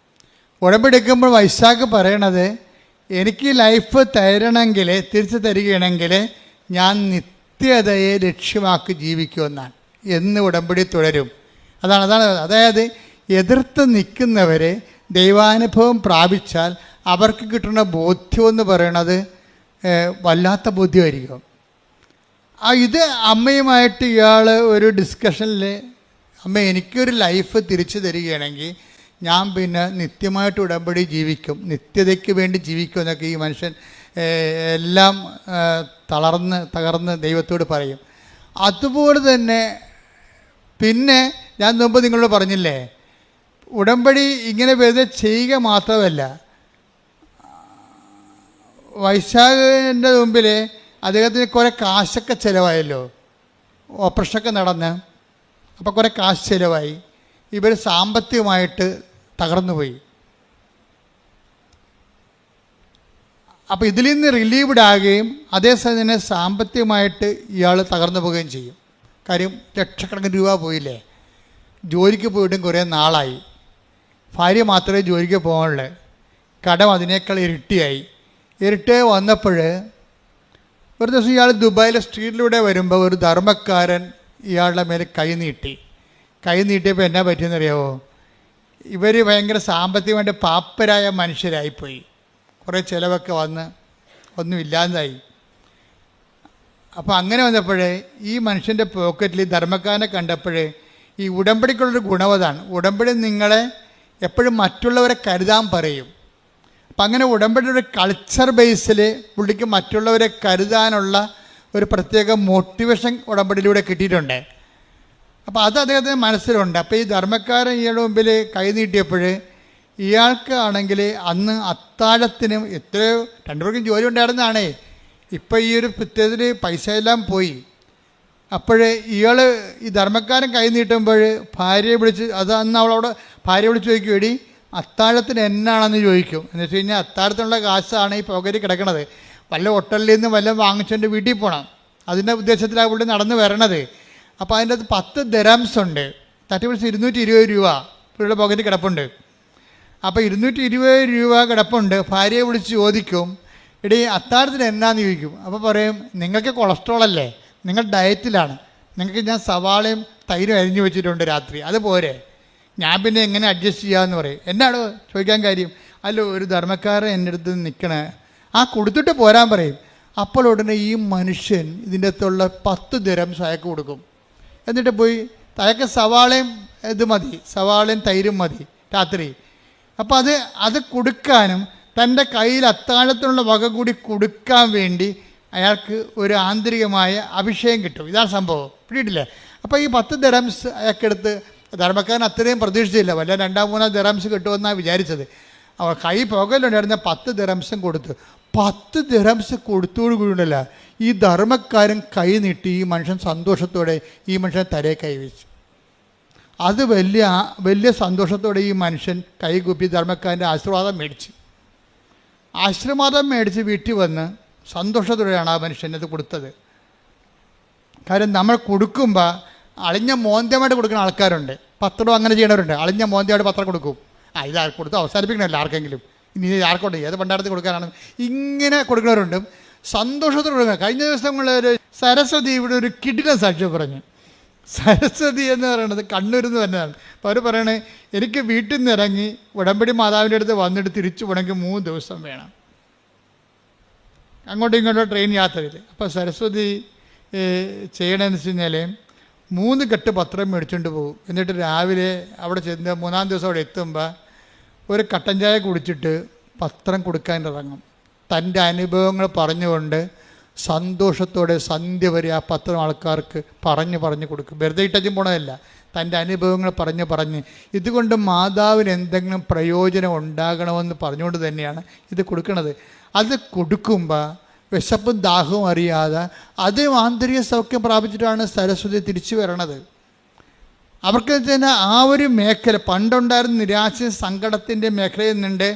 ഉടമ്പടി എടുക്കുമ്പോൾ വൈശാഖ് പറയണത് എനിക്ക് ലൈഫ് തരണമെങ്കിൽ, തിരിച്ചു തരികയാണെങ്കിൽ ഞാൻ നിത്യതയെ ലക്ഷ്യമാക്കി ജീവിക്കുമെന്നാണ്. എന്ന് ഉടമ്പടി തുടരും. അതാണ് അതായത് എതിർത്ത് നിൽക്കുന്നവരെ ദൈവാനുഭവം പ്രാപിച്ചാൽ അവർക്ക് കിട്ടുന്ന ബോധ്യമെന്ന് പറയണത് വല്ലാത്ത ബോധ്യമായിരിക്കും. ഇത് അമ്മയുമായിട്ട് ഇയാൾ ഒരു ഡിസ്കഷനിൽ, അമ്മ എനിക്കൊരു ലൈഫ് തിരിച്ചു തരികയാണെങ്കിൽ ഞാൻ പിന്നെ നിത്യമായിട്ട് ഉടമ്പടി ജീവിക്കും, നിത്യതയ്ക്ക് വേണ്ടി ജീവിക്കും എന്നൊക്കെ ഈ മനുഷ്യൻ എല്ലാം തകർന്ന് ദൈവത്തോട് പറയും. അതുപോലെ തന്നെ പിന്നെ ഞാൻ മുമ്പ് നിങ്ങളോട് പറഞ്ഞില്ലേ, ഉടമ്പടി ഇങ്ങനെ വെറുതെ ചെയ്യുക മാത്രമല്ല, വൈശാഖിൻ്റെ മുമ്പിൽ അദ്ദേഹത്തിന് കുറേ കാശൊക്കെ ചിലവായല്ലോ, ഓപ്പറേഷനൊക്കെ നടന്ന്. അപ്പോൾ കുറേ കാശ് ചിലവായി. ഇവർ സാമ്പത്തികമായിട്ട് തകർന്നുപോയി. അപ്പോൾ ഇതിൽ നിന്ന് റിലീവ്ഡ് ആകുകയും അതേസമയം തന്നെ സാമ്പത്തികമായിട്ട് ഇയാൾ തകർന്നു പോവുകയും ചെയ്യും. കാര്യം ലക്ഷക്കണക്കിന് രൂപ പോയില്ലേ. ജോലിക്ക് പോയിട്ടും കുറേ നാളായി. ഭാര്യ മാത്രമേ ജോലിക്ക് പോകാനുള്ളൂ. കടം അതിനേക്കാൾ ഇരട്ടിയായി. ഇരട്ടിയായി വന്നപ്പോൾ ഒരു ദിവസം ഇയാൾ ദുബായിലെ സ്ട്രീറ്റിലൂടെ വരുമ്പോൾ ഒരു ധർമ്മക്കാരൻ ഇയാളുടെ മേലെ കൈ നീട്ടിയപ്പോൾ എന്നാ പറ്റിയെന്നറിയാമോ? ഇവർ ഭയങ്കര സാമ്പത്തികമായിട്ട് പാപ്പരായ മനുഷ്യരായിപ്പോയി. കുറേ ചിലവൊക്കെ വന്ന് ഒന്നും ഇല്ലാതായി. അപ്പോൾ അങ്ങനെ വന്നപ്പോഴേ ഈ മനുഷ്യൻ്റെ പോക്കറ്റിൽ ഈ ധർമ്മക്കാരനെ കണ്ടപ്പോഴേ ഈ ഉടമ്പടിക്കുള്ളൊരു ഗുണവതാണ്. ഉടമ്പടി നിങ്ങളെ എപ്പോഴും മറ്റുള്ളവരെ കരുതാൻ പറയും. അപ്പം അങ്ങനെ ഉടമ്പടിയുടെ ഒരു കൾച്ചർ ബേസിൽ പുള്ളിക്ക് മറ്റുള്ളവരെ കരുതാനുള്ള ഒരു പ്രത്യേക മോട്ടിവേഷൻ ഉടമ്പടിയിലൂടെ കിട്ടിയിട്ടുണ്ട്. അപ്പോൾ അത് അദ്ദേഹത്തിന് മനസ്സിലുണ്ട്. അപ്പോൾ ഈ ധർമ്മക്കാരൻ ഇയാളുടെ മുമ്പിൽ കൈ നീട്ടിയപ്പോൾ ഇയാൾക്ക് ആണെങ്കിൽ അന്ന് അത്താഴത്തിനും എത്രയോ രണ്ടുപേർക്കും ജോലി ഉണ്ടായിരുന്നതാണേ. ഇപ്പോൾ ഈ ഒരു പ്രത്യേകത്തിൽ പൈസ എല്ലാം പോയി. അപ്പോഴേ ഇയാൾ ഈ ധർമ്മക്കാരൻ കൈ നീട്ടുമ്പോൾ ഭാര്യയെ വിളിച്ച്, അത് അന്ന് അവളവിടെ ഭാര്യയെ വിളിച്ച് ചോദിക്കും, എടി അത്താഴത്തിന് എന്നാണെന്ന് ചോദിക്കും. എന്ന് വെച്ച് കഴിഞ്ഞാൽ അത്താഴത്തിനുള്ള കാശാണ് ഈ പോക്കറ്റിൽ കിടക്കണത്. വല്ല ഹോട്ടലിൽ നിന്ന് വല്ലതും വാങ്ങിച്ചുകൊണ്ട് വീട്ടിൽ പോകണം. അതിൻ്റെ ഉദ്ദേശത്തിലാണ് പുള്ളി നടന്ന് വരണത്. അപ്പോൾ അതിൻ്റെ അകത്ത് 10 ദിർഹംസ് ഉണ്ട്. തട്ടിപ്പിടിച്ച് 220 രൂപ പുള്ളിയുടെ പോക്കറ്റിൽ കിടപ്പുണ്ട്. അപ്പോൾ 220 രൂപ കിടപ്പുണ്ട്. ഭാര്യയെ വിളിച്ച് ചോദിക്കും, എടീ അത്താഴത്തിന് എന്നാന്ന് ചോദിക്കും. അപ്പോൾ പറയും, നിങ്ങൾക്ക് കൊളസ്ട്രോൾ അല്ലേ, നിങ്ങൾ ഡയറ്റിലാണ്, നിങ്ങൾക്ക് ഞാൻ സവാളയും തൈരും അരിഞ്ഞു വെച്ചിട്ടുണ്ട് രാത്രി, അതുപോലെ ഞാൻ പിന്നെ എങ്ങനെ അഡ്ജസ്റ്റ് ചെയ്യാമെന്ന് പറയും. എന്നാണോ ചോദിക്കാൻ കാര്യം? അല്ലോ ഒരു ധർമ്മക്കാരൻ എൻ്റെ അടുത്ത് നിൽക്കണേ, ആ കൊടുത്തിട്ട് പോരാൻ പറയും. അപ്പോൾ ഉടനെ ഈ മനുഷ്യൻ ഇതിൻ്റെ അകത്തുള്ള 10 ദിർഹംസ് അയാൾക്ക് കൊടുക്കും. എന്നിട്ട് പോയി അയാൾക്ക് സവാളയും ഇത് മതി, സവാളയും തൈരും മതി രാത്രി. അപ്പോൾ അത് കൊടുക്കാനും തൻ്റെ കയ്യിൽ അത്താഴത്തിനുള്ള വക കൂടി കൊടുക്കാൻ വേണ്ടി അയാൾക്ക് ഒരു ആന്തരികമായ അഭിഷേകം കിട്ടും. ഇതാണ് സംഭവം. പിടിയിട്ടില്ലേ? അപ്പോൾ ഈ 10 ദിർഹംസ് അയാൾക്കെടുത്ത്, ധർമ്മക്കാരൻ അത്രയും പ്രതീക്ഷിച്ചില്ല, വല്ല 2-3 ദിർഹംസ് കിട്ടുമെന്നാണ് വിചാരിച്ചത്. അവൾ കൈ പുകയിലുണ്ടായിരുന്ന 10 ദിർഹംസും കൊടുത്തു. 10 ദിർഹംസ് കൊടുത്തോടുകൂടിയല്ല ഈ ധർമ്മക്കാരൻ കൈ നീട്ടി ഈ മനുഷ്യൻ സന്തോഷത്തോടെ ഈ മനുഷ്യൻ തലയെ കൈവച്ചു. അത് വലിയ സന്തോഷത്തോടെ ഈ മനുഷ്യൻ കൈകൂപ്പി ധർമ്മക്കാരൻ്റെ ആശീർവാദം മേടിച്ച് വീട്ടിൽ വന്ന് സന്തോഷത്തോടെയാണ് ആ മനുഷ്യനത് കൊടുത്തത്. കാര്യം നമ്മൾ കൊടുക്കുമ്പോൾ അളിഞ്ഞ മോന്ത്യമായിട്ട് കൊടുക്കുന്ന ആൾക്കാരുണ്ട്. പത്രം അങ്ങനെ ചെയ്യണവരുണ്ട്. അളിഞ്ഞ മോന്ത്യമായിട്ട് പത്രം കൊടുക്കും. ഇത് കൊടുത്ത് അവസാനിപ്പിക്കണമല്ലോ ആർക്കെങ്കിലും, ഇനി ആർക്കോട്ടെ ഏത് പണ്ടാരത്തിൽ കൊടുക്കാനാണ്, ഇങ്ങനെ കൊടുക്കുന്നവരുണ്ട്. സന്തോഷത്തോടെ കൊടുക്കുക. കഴിഞ്ഞ ദിവസങ്ങളിൽ സരസ്വതി ഇവിടെ ഒരു കിടിലൻ സാക്ഷ്യം പറഞ്ഞു. സരസ്വതി എന്ന് പറയുന്നത് കണ്ണൂരിൽ നിന്ന് തന്നെയാണ്. അപ്പോൾ അവർ പറയണേ, എനിക്ക് വീട്ടിൽ നിന്ന് ഇറങ്ങി ഉടമ്പടി മാതാവിൻ്റെ അടുത്ത് വന്നിട്ട് തിരിച്ചു പോകണമെങ്കിൽ 3 ദിവസം വേണം, അങ്ങോട്ടും ഇങ്ങോട്ടും ട്രെയിൻ യാത്രയിൽ. അപ്പോൾ സരസ്വതി ചെയ്യണമെന്ന് വെച്ച് കഴിഞ്ഞാൽ 3 കെട്ട് പത്രം മേടിച്ചുകൊണ്ട് പോകും. എന്നിട്ട് രാവിലെ അവിടെ ചെന്ന് 3-ാം ദിവസം അവിടെ എത്തുമ്പോൾ ഒരു കട്ടൻ ചായ കുടിച്ചിട്ട് പത്രം കൊടുക്കാൻ ഇറങ്ങും. തൻ്റെ അനുഭവങ്ങൾ പറഞ്ഞുകൊണ്ട് സന്തോഷത്തോടെ സന്ധ്യ വരെ ആ പത്രം ആൾക്കാർക്ക് പറഞ്ഞു കൊടുക്കും. വെറുതെ ഇട്ടും പോണതല്ല, തൻ്റെ അനുഭവങ്ങൾ പറഞ്ഞ് ഇതുകൊണ്ട് മാതാവിന് എന്തെങ്കിലും പ്രയോജനം ഉണ്ടാകണമെന്ന് പറഞ്ഞുകൊണ്ട് തന്നെയാണ് ഇത് കൊടുക്കുന്നത്. അത് കൊടുക്കുമ്പോൾ വിശപ്പും ദാഹവും അറിയാതെ അത് ആന്തരിക സൗഖ്യം പ്രാപിച്ചിട്ടാണ് സരസ്വതി തിരിച്ചു വരണത്. അവർക്ക് തന്നെ ആ ഒരു മേഖല പണ്ടുണ്ടായിരുന്ന നിരാശയും സങ്കടത്തിൻ്റെ മേഖലയിൽ നിന്നുണ്ട്.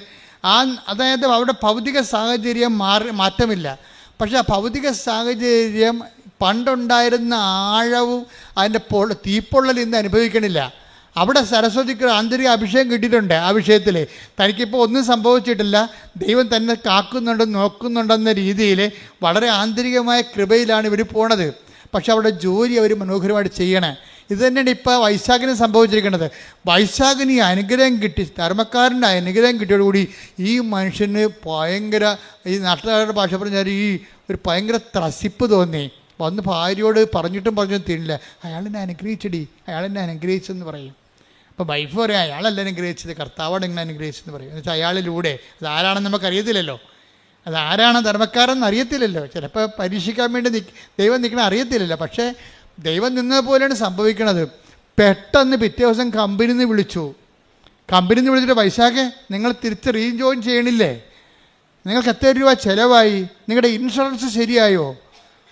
അതായത് അവിടെ ഭൗതിക സാഹചര്യം മാറ്റമില്ല, പക്ഷെ ആ ഭൗതിക സാഹചര്യം പണ്ടുണ്ടായിരുന്ന ആഴവും അതിൻ്റെ തീപ്പൊള്ളൽ ഇന്ന് അനുഭവിക്കണില്ല. അവിടെ സരസ്വതിക്ക് ആന്തരിക അഭിഷേകം കിട്ടിയിട്ടുണ്ട്. ആ വിഷയത്തിൽ തനിക്കിപ്പോൾ ഒന്നും സംഭവിച്ചിട്ടില്ല, ദൈവം തന്നെ നോക്കുന്നുണ്ടെന്ന രീതിയിൽ വളരെ ആന്തരികമായ കൃപയിലാണ് ഇവർ പോണത്. പക്ഷെ അവിടെ ജോലി അവർ മനോഹരമായിട്ട് ചെയ്യണേ. ഇത് തന്നെയാണ് ഇപ്പോൾ വൈശാഖിന് സംഭവിച്ചിരിക്കുന്നത്. വൈശാഖിന് ഈ അനുഗ്രഹം കിട്ടി, ധർമ്മക്കാരൻ്റെ അനുഗ്രഹം കിട്ടിയോടുകൂടി ഈ മനുഷ്യന് ഭയങ്കര, ഈ നാട്ടുകാരുടെ ഭാഷ പറഞ്ഞാൽ ഈ ഒരു ഭയങ്കര ത്രസിപ്പ് തോന്നി. വന്ന് ഭാര്യയോട് പറഞ്ഞിട്ടും തീരില്ല, അയാളെന്നെ അനുഗ്രഹിച്ചെന്ന് പറയും. അപ്പോൾ വൈഫ് പറയും, അയാളല്ല അനുഗ്രഹിച്ചത്, കർത്താവാണ് ഇങ്ങനെ അനുഗ്രഹിച്ചെന്ന് പറയും. എന്നുവെച്ചാൽ അയാളിലൂടെ അതാരാണെന്ന് നമുക്കറിയത്തില്ലല്ലോ, അതാരാണ് ധർമ്മക്കാരെന്ന് അറിയത്തില്ലല്ലോ. ചിലപ്പോൾ പരീക്ഷിക്കാൻ വേണ്ടി ദൈവം നിൽക്കണ അറിയത്തില്ലല്ലോ. പക്ഷേ ദൈവം നിന്നതുപോലെയാണ് സംഭവിക്കണത്. പെട്ടെന്ന് പിറ്റേ ദിവസം കമ്പനിയിൽ നിന്ന് വിളിച്ചിട്ട്, വൈശാഖേ നിങ്ങൾ തിരിച്ച് റീജോയിൻ ചെയ്യണില്ലേ, നിങ്ങൾക്ക് എത്ര രൂപ ചിലവായി, നിങ്ങളുടെ ഇൻഷുറൻസ്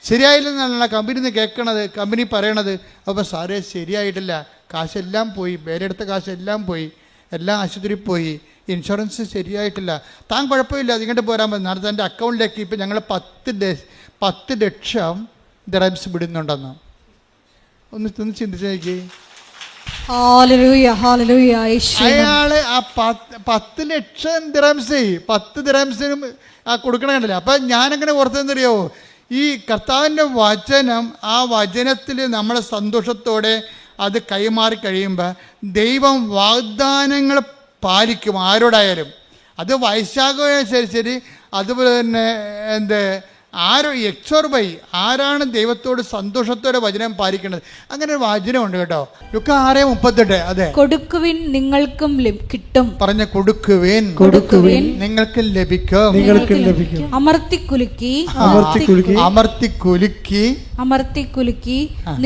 ശരിയായില്ലെന്നാണ് കമ്പനിയിൽ നിന്ന് കേൾക്കണത്, കമ്പനി പറയണത്. അപ്പോൾ സാറേ ശരിയായിട്ടില്ല, കാശെല്ലാം പോയി, വേറെടുത്ത കാശെല്ലാം പോയി, എല്ലാം ആശുപത്രിയിൽ പോയി, ഇൻഷുറൻസ് ശരിയായിട്ടില്ല, താൻ കുഴപ്പമില്ല, അതിങ്ങോട്ട് പോരാൻ മതി, നാളെ തൻ്റെ അക്കൗണ്ടിലേക്ക് ഇപ്പം ഞങ്ങൾ 10 ലക്ഷം ദിർഹംസ് വിടുന്നുണ്ടെന്ന്. ഒന്ന് ചിന്തിച്ച് നോക്കി. അയാള് ആ 10 ലക്ഷം ദിർഹംസ് 10 ദിർഹംസിനും കൊടുക്കണ കണ്ടില്ല. അപ്പം ഞാനെങ്ങനെ ഓർത്തെന്നറിയാവോ, ഈ കർത്താവിൻ്റെ വചനം, ആ വചനത്തിൽ നമ്മൾ സന്തോഷത്തോടെ അത് കൈമാറി കഴിയുമ്പോൾ ദൈവം വാഗ്ദാനങ്ങൾ പാലിക്കും ആരോടായാലും. അത് വൈശാഖമായാലും ശരി, അതുപോലെ തന്നെ ആരോ എക്സോർബൈ ആരാണ് ദൈവത്തോട് സന്തോഷത്തോടെ വചനം പാലിക്കേണ്ടത്? അങ്ങനെ ഒരു വചനമുണ്ട് കേട്ടോ, ലുക്ക 6:38. അതെ, കൊടുക്കുവിൻ നിങ്ങൾക്കും കിട്ടും. പറഞ്ഞ കൊടുക്കുവിൻ നിങ്ങൾക്ക് ലഭിക്കും. അമർത്തിക്കുലുക്കി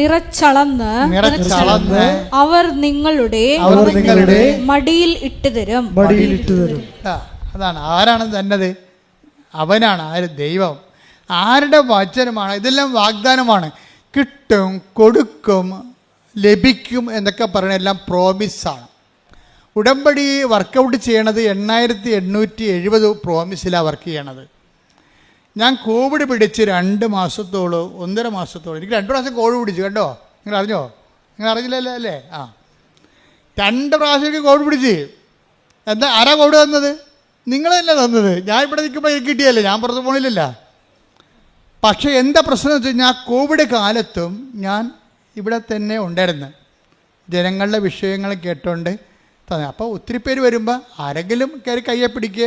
നിറച്ചളന്ന് അവർ നിങ്ങളുടെ മടിയിൽ ഇട്ടുതരും. അതാണ് ആരാണ് തന്നത്? അവനാണ്. ആര്? ദൈവം. ആരുടെ വചനമാണ്? ഇതെല്ലാം വാഗ്ദാനമാണ്. കിട്ടും, കൊടുക്കും, ലഭിക്കും എന്നൊക്കെ പറയുന്നത് എല്ലാം പ്രോമിസാണ്. ഉടമ്പടി വർക്കൗട്ട് ചെയ്യണത് 8870 പ്രോമിസിലാണ് വർക്ക് ചെയ്യണത്. ഞാൻ കോവിഡ് പിടിച്ച് 2 മാസത്തോളം 1.5 മാസത്തോളം, എനിക്ക് 2 പ്രാവശ്യം കോവിഡ് പിടിച്ചു കേട്ടോ. നിങ്ങൾ അറിഞ്ഞോ? നിങ്ങൾ അറിഞ്ഞില്ലല്ലോ അല്ലേ? 2 പ്രാവശ്യം എനിക്ക് കോവിഡ് പിടിച്ച്. എന്താ, ആരാ കോവിഡ് തന്നത്? നിങ്ങളല്ലേ തന്നത്. ഞാൻ ഇവിടെ നിൽക്കുമ്പോൾ എനിക്ക് കിട്ടിയല്ലേ, ഞാൻ പുറത്ത് പോകണില്ലല്ല. പക്ഷേ എന്താ പ്രശ്നം എന്ന് വെച്ച് കഴിഞ്ഞാൽ കോവിഡ് കാലത്തും ഞാൻ ഇവിടെ തന്നെ ഉണ്ടായിരുന്നു, ജനങ്ങളുടെ വിഷയങ്ങൾ കേട്ടോണ്ട് തന്നെ. അപ്പോൾ ഒത്തിരി പേര് വരുമ്പോൾ ആരെങ്കിലും കയറി കയ്യെ പിടിക്കുക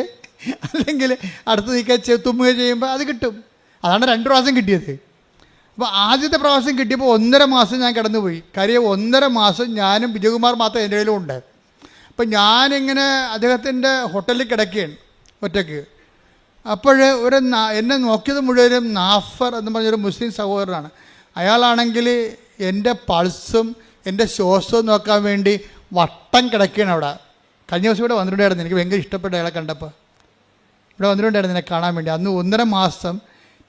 അല്ലെങ്കിൽ അടുത്ത് നിൽക്കുക തുമ്മുക ചെയ്യുമ്പോൾ അത് കിട്ടും. അതാണ് 2 പ്രാവശ്യം കിട്ടിയത്. അപ്പോൾ ആദ്യത്തെ പ്രാവശ്യം കിട്ടിയപ്പോൾ 1.5 മാസം ഞാൻ കിടന്നുപോയി. കാര്യം 1.5 മാസം ഞാനും വിജയകുമാർ മാത്രം എൻ്റെ കയ്യിലും ഉണ്ട്. അപ്പം ഞാനിങ്ങനെ അദ്ദേഹത്തിൻ്റെ ഹോട്ടലിൽ കിടക്കുകയാണ് ഒറ്റയ്ക്ക്. അപ്പോൾ എന്നെ നോക്കിയത് മുഴുവനും നാഫർ എന്ന് പറഞ്ഞൊരു മുസ്ലിം സഹോദരനാണ്. അയാളാണെങ്കിൽ എൻ്റെ പൾസും എൻ്റെ ശ്വാസവും നോക്കാൻ വേണ്ടി വട്ടം കിടക്കുകയാണ് അവിടെ. കഴിഞ്ഞ ദിവസം ഇവിടെ വന്നിട്ടുണ്ടായിരുന്നു. എനിക്ക് ഭയങ്കര ഇഷ്ടപ്പെട്ട അയാളെ കണ്ടപ്പോൾ ഇവിടെ വന്നിട്ടുണ്ടായിരുന്നു എന്നെ കാണാൻ വേണ്ടി. അന്ന് 1.5 മാസം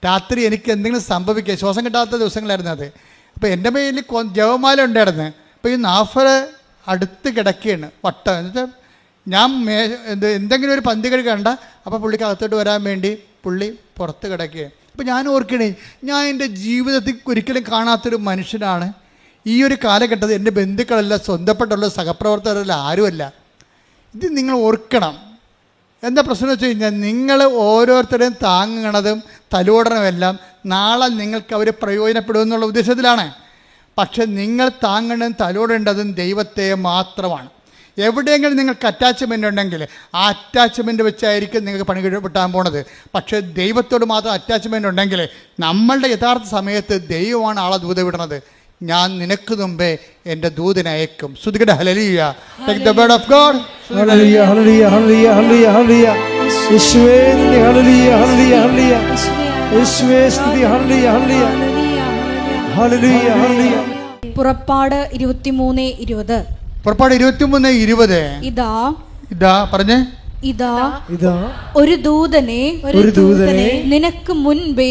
രാത്രി എനിക്ക് എന്തെങ്കിലും സംഭവിക്കുക, ശ്വാസം കിട്ടാത്ത ദിവസങ്ങളായിരുന്നു അത്. അപ്പോൾ എൻ്റെ മേലിൽ ജവമാല ഉണ്ടായിരുന്നു. അപ്പോൾ ഈ നാഫർ അടുത്ത് കിടക്കുകയാണ് വട്ടം. എന്നുവെച്ചാൽ ഞാൻ എന്തെങ്കിലും ഒരു പന്തികഴി കണ്ട അപ്പോൾ പുള്ളിക്ക് അകത്തോട്ട് വരാൻ വേണ്ടി പുള്ളി പുറത്ത് കിടക്കുകയാണ്. അപ്പോൾ ഞാൻ ഓർക്കണേ, ഞാൻ എൻ്റെ ജീവിതത്തിൽ ഒരിക്കലും കാണാത്തൊരു മനുഷ്യനാണ്. ഈ ഒരു കാലഘട്ടത്തിൽ എൻ്റെ ബന്ധുക്കളല്ല, സ്വന്തപ്പെട്ടുള്ള സഹപ്രവർത്തകരല്ല, ആരുമല്ല. ഇത് നിങ്ങൾ ഓർക്കണം. എന്താ പ്രശ്നം എന്ന് വെച്ച് കഴിഞ്ഞാൽ, നിങ്ങൾ ഓരോരുത്തരെയും താങ്ങണതും തലോടണമെല്ലാം നാളെ നിങ്ങൾക്ക് അവർ പ്രയോജനപ്പെടുമെന്നുള്ള ഉദ്ദേശത്തിലാണ്. പക്ഷെ നിങ്ങൾ താങ്ങേണ്ടതും തലോടേണ്ടതും ദൈവത്തെ മാത്രമാണ്. എവിടെയെങ്കിലും നിങ്ങൾക്ക് അറ്റാച്ച്മെൻ്റ് ഉണ്ടെങ്കിൽ ആ അറ്റാച്ച്മെൻറ്റ് വെച്ചായിരിക്കും നിങ്ങൾക്ക് പണി കിട്ടാൻ പോണത്. പക്ഷേ ദൈവത്തോട് മാത്രം അറ്റാച്ച്മെൻ്റ് ഉണ്ടെങ്കിൽ നമ്മളുടെ യഥാർത്ഥ സമയത്ത് ദൈവമാണ് ആളെ ദൂത വിടുന്നത്. ഞാൻ നിനക്ക് മുമ്പേ എൻ്റെ ദൂതനെ അയക്കും. ശ്രുതികട ഹല്ലേലൂയ. Take the word of God. ഹല്ലേലൂയ ഹല്ലേലൂയ ഹല്ലേലൂയ ഹല്ലേലൂയ ഹല്ലേലൂയ. യേശുവേ നന്ദി. ഹല്ലേലൂയ ഹല്ലേലൂയ ഹല്ലേലൂയ. യേശുവേ സ്തുതി. ഹല്ലേലൂയ ഹല്ലേലൂയ ഹല്ലേലൂയ ഹല്ലേലൂയ. പുറപ്പാട് 23:20. പുറപ്പാട് 23:20. ഇതാ പറഞ്ഞേ, ഇതാ ഒരു ദൂതനെ നിനക്ക് മുൻപേ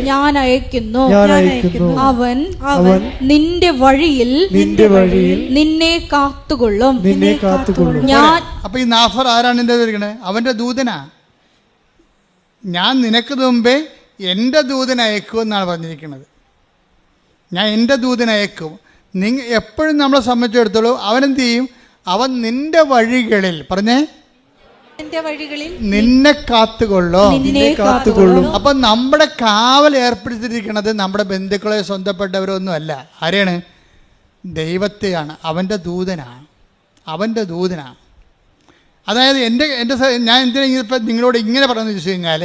ഞാൻ അയക്കുന്നു. അവൻ നിന്റെ വഴിയിൽ നിന്നെ കാത്തുകൊള്ളും. ഞാൻ. അപ്പൊ ഈ നാഫർ ആരാണ് എൻ്റെ ഇരിക്കണേ? അവന്റെ ദൂതനാ. ഞാൻ നിനക്ക് മുമ്പേ എൻ്റെ ദൂതനെ അയക്കും എന്നാണ് പറഞ്ഞിരിക്കുന്നത്. ഞാൻ എൻ്റെ ദൂതനെ അയക്കും. എപ്പോഴും നമ്മളെ സംബന്ധിച്ചിടത്തോളം അവനെന്ത് ചെയ്യും? അവൻ നിന്റെ വഴികളിൽ, പറഞ്ഞേ, നിന്നെ കാത്തുകൊള്ളും. അപ്പൊ നമ്മുടെ കാവൽ ഏർപ്പെടുത്തിയിരിക്കുന്നത് നമ്മുടെ ബന്ധുക്കളെ സ്വന്തപ്പെട്ടവരൊന്നും അല്ല. ആരെയാണ്? ദൈവത്തെയാണ്. അവൻ്റെ ദൂതനാണ്. അതായത് ഞാൻ എന്തിനാ ഇപ്പം നിങ്ങളോട് ഇങ്ങനെ പറയുന്നത് വെച്ച് കഴിഞ്ഞാൽ,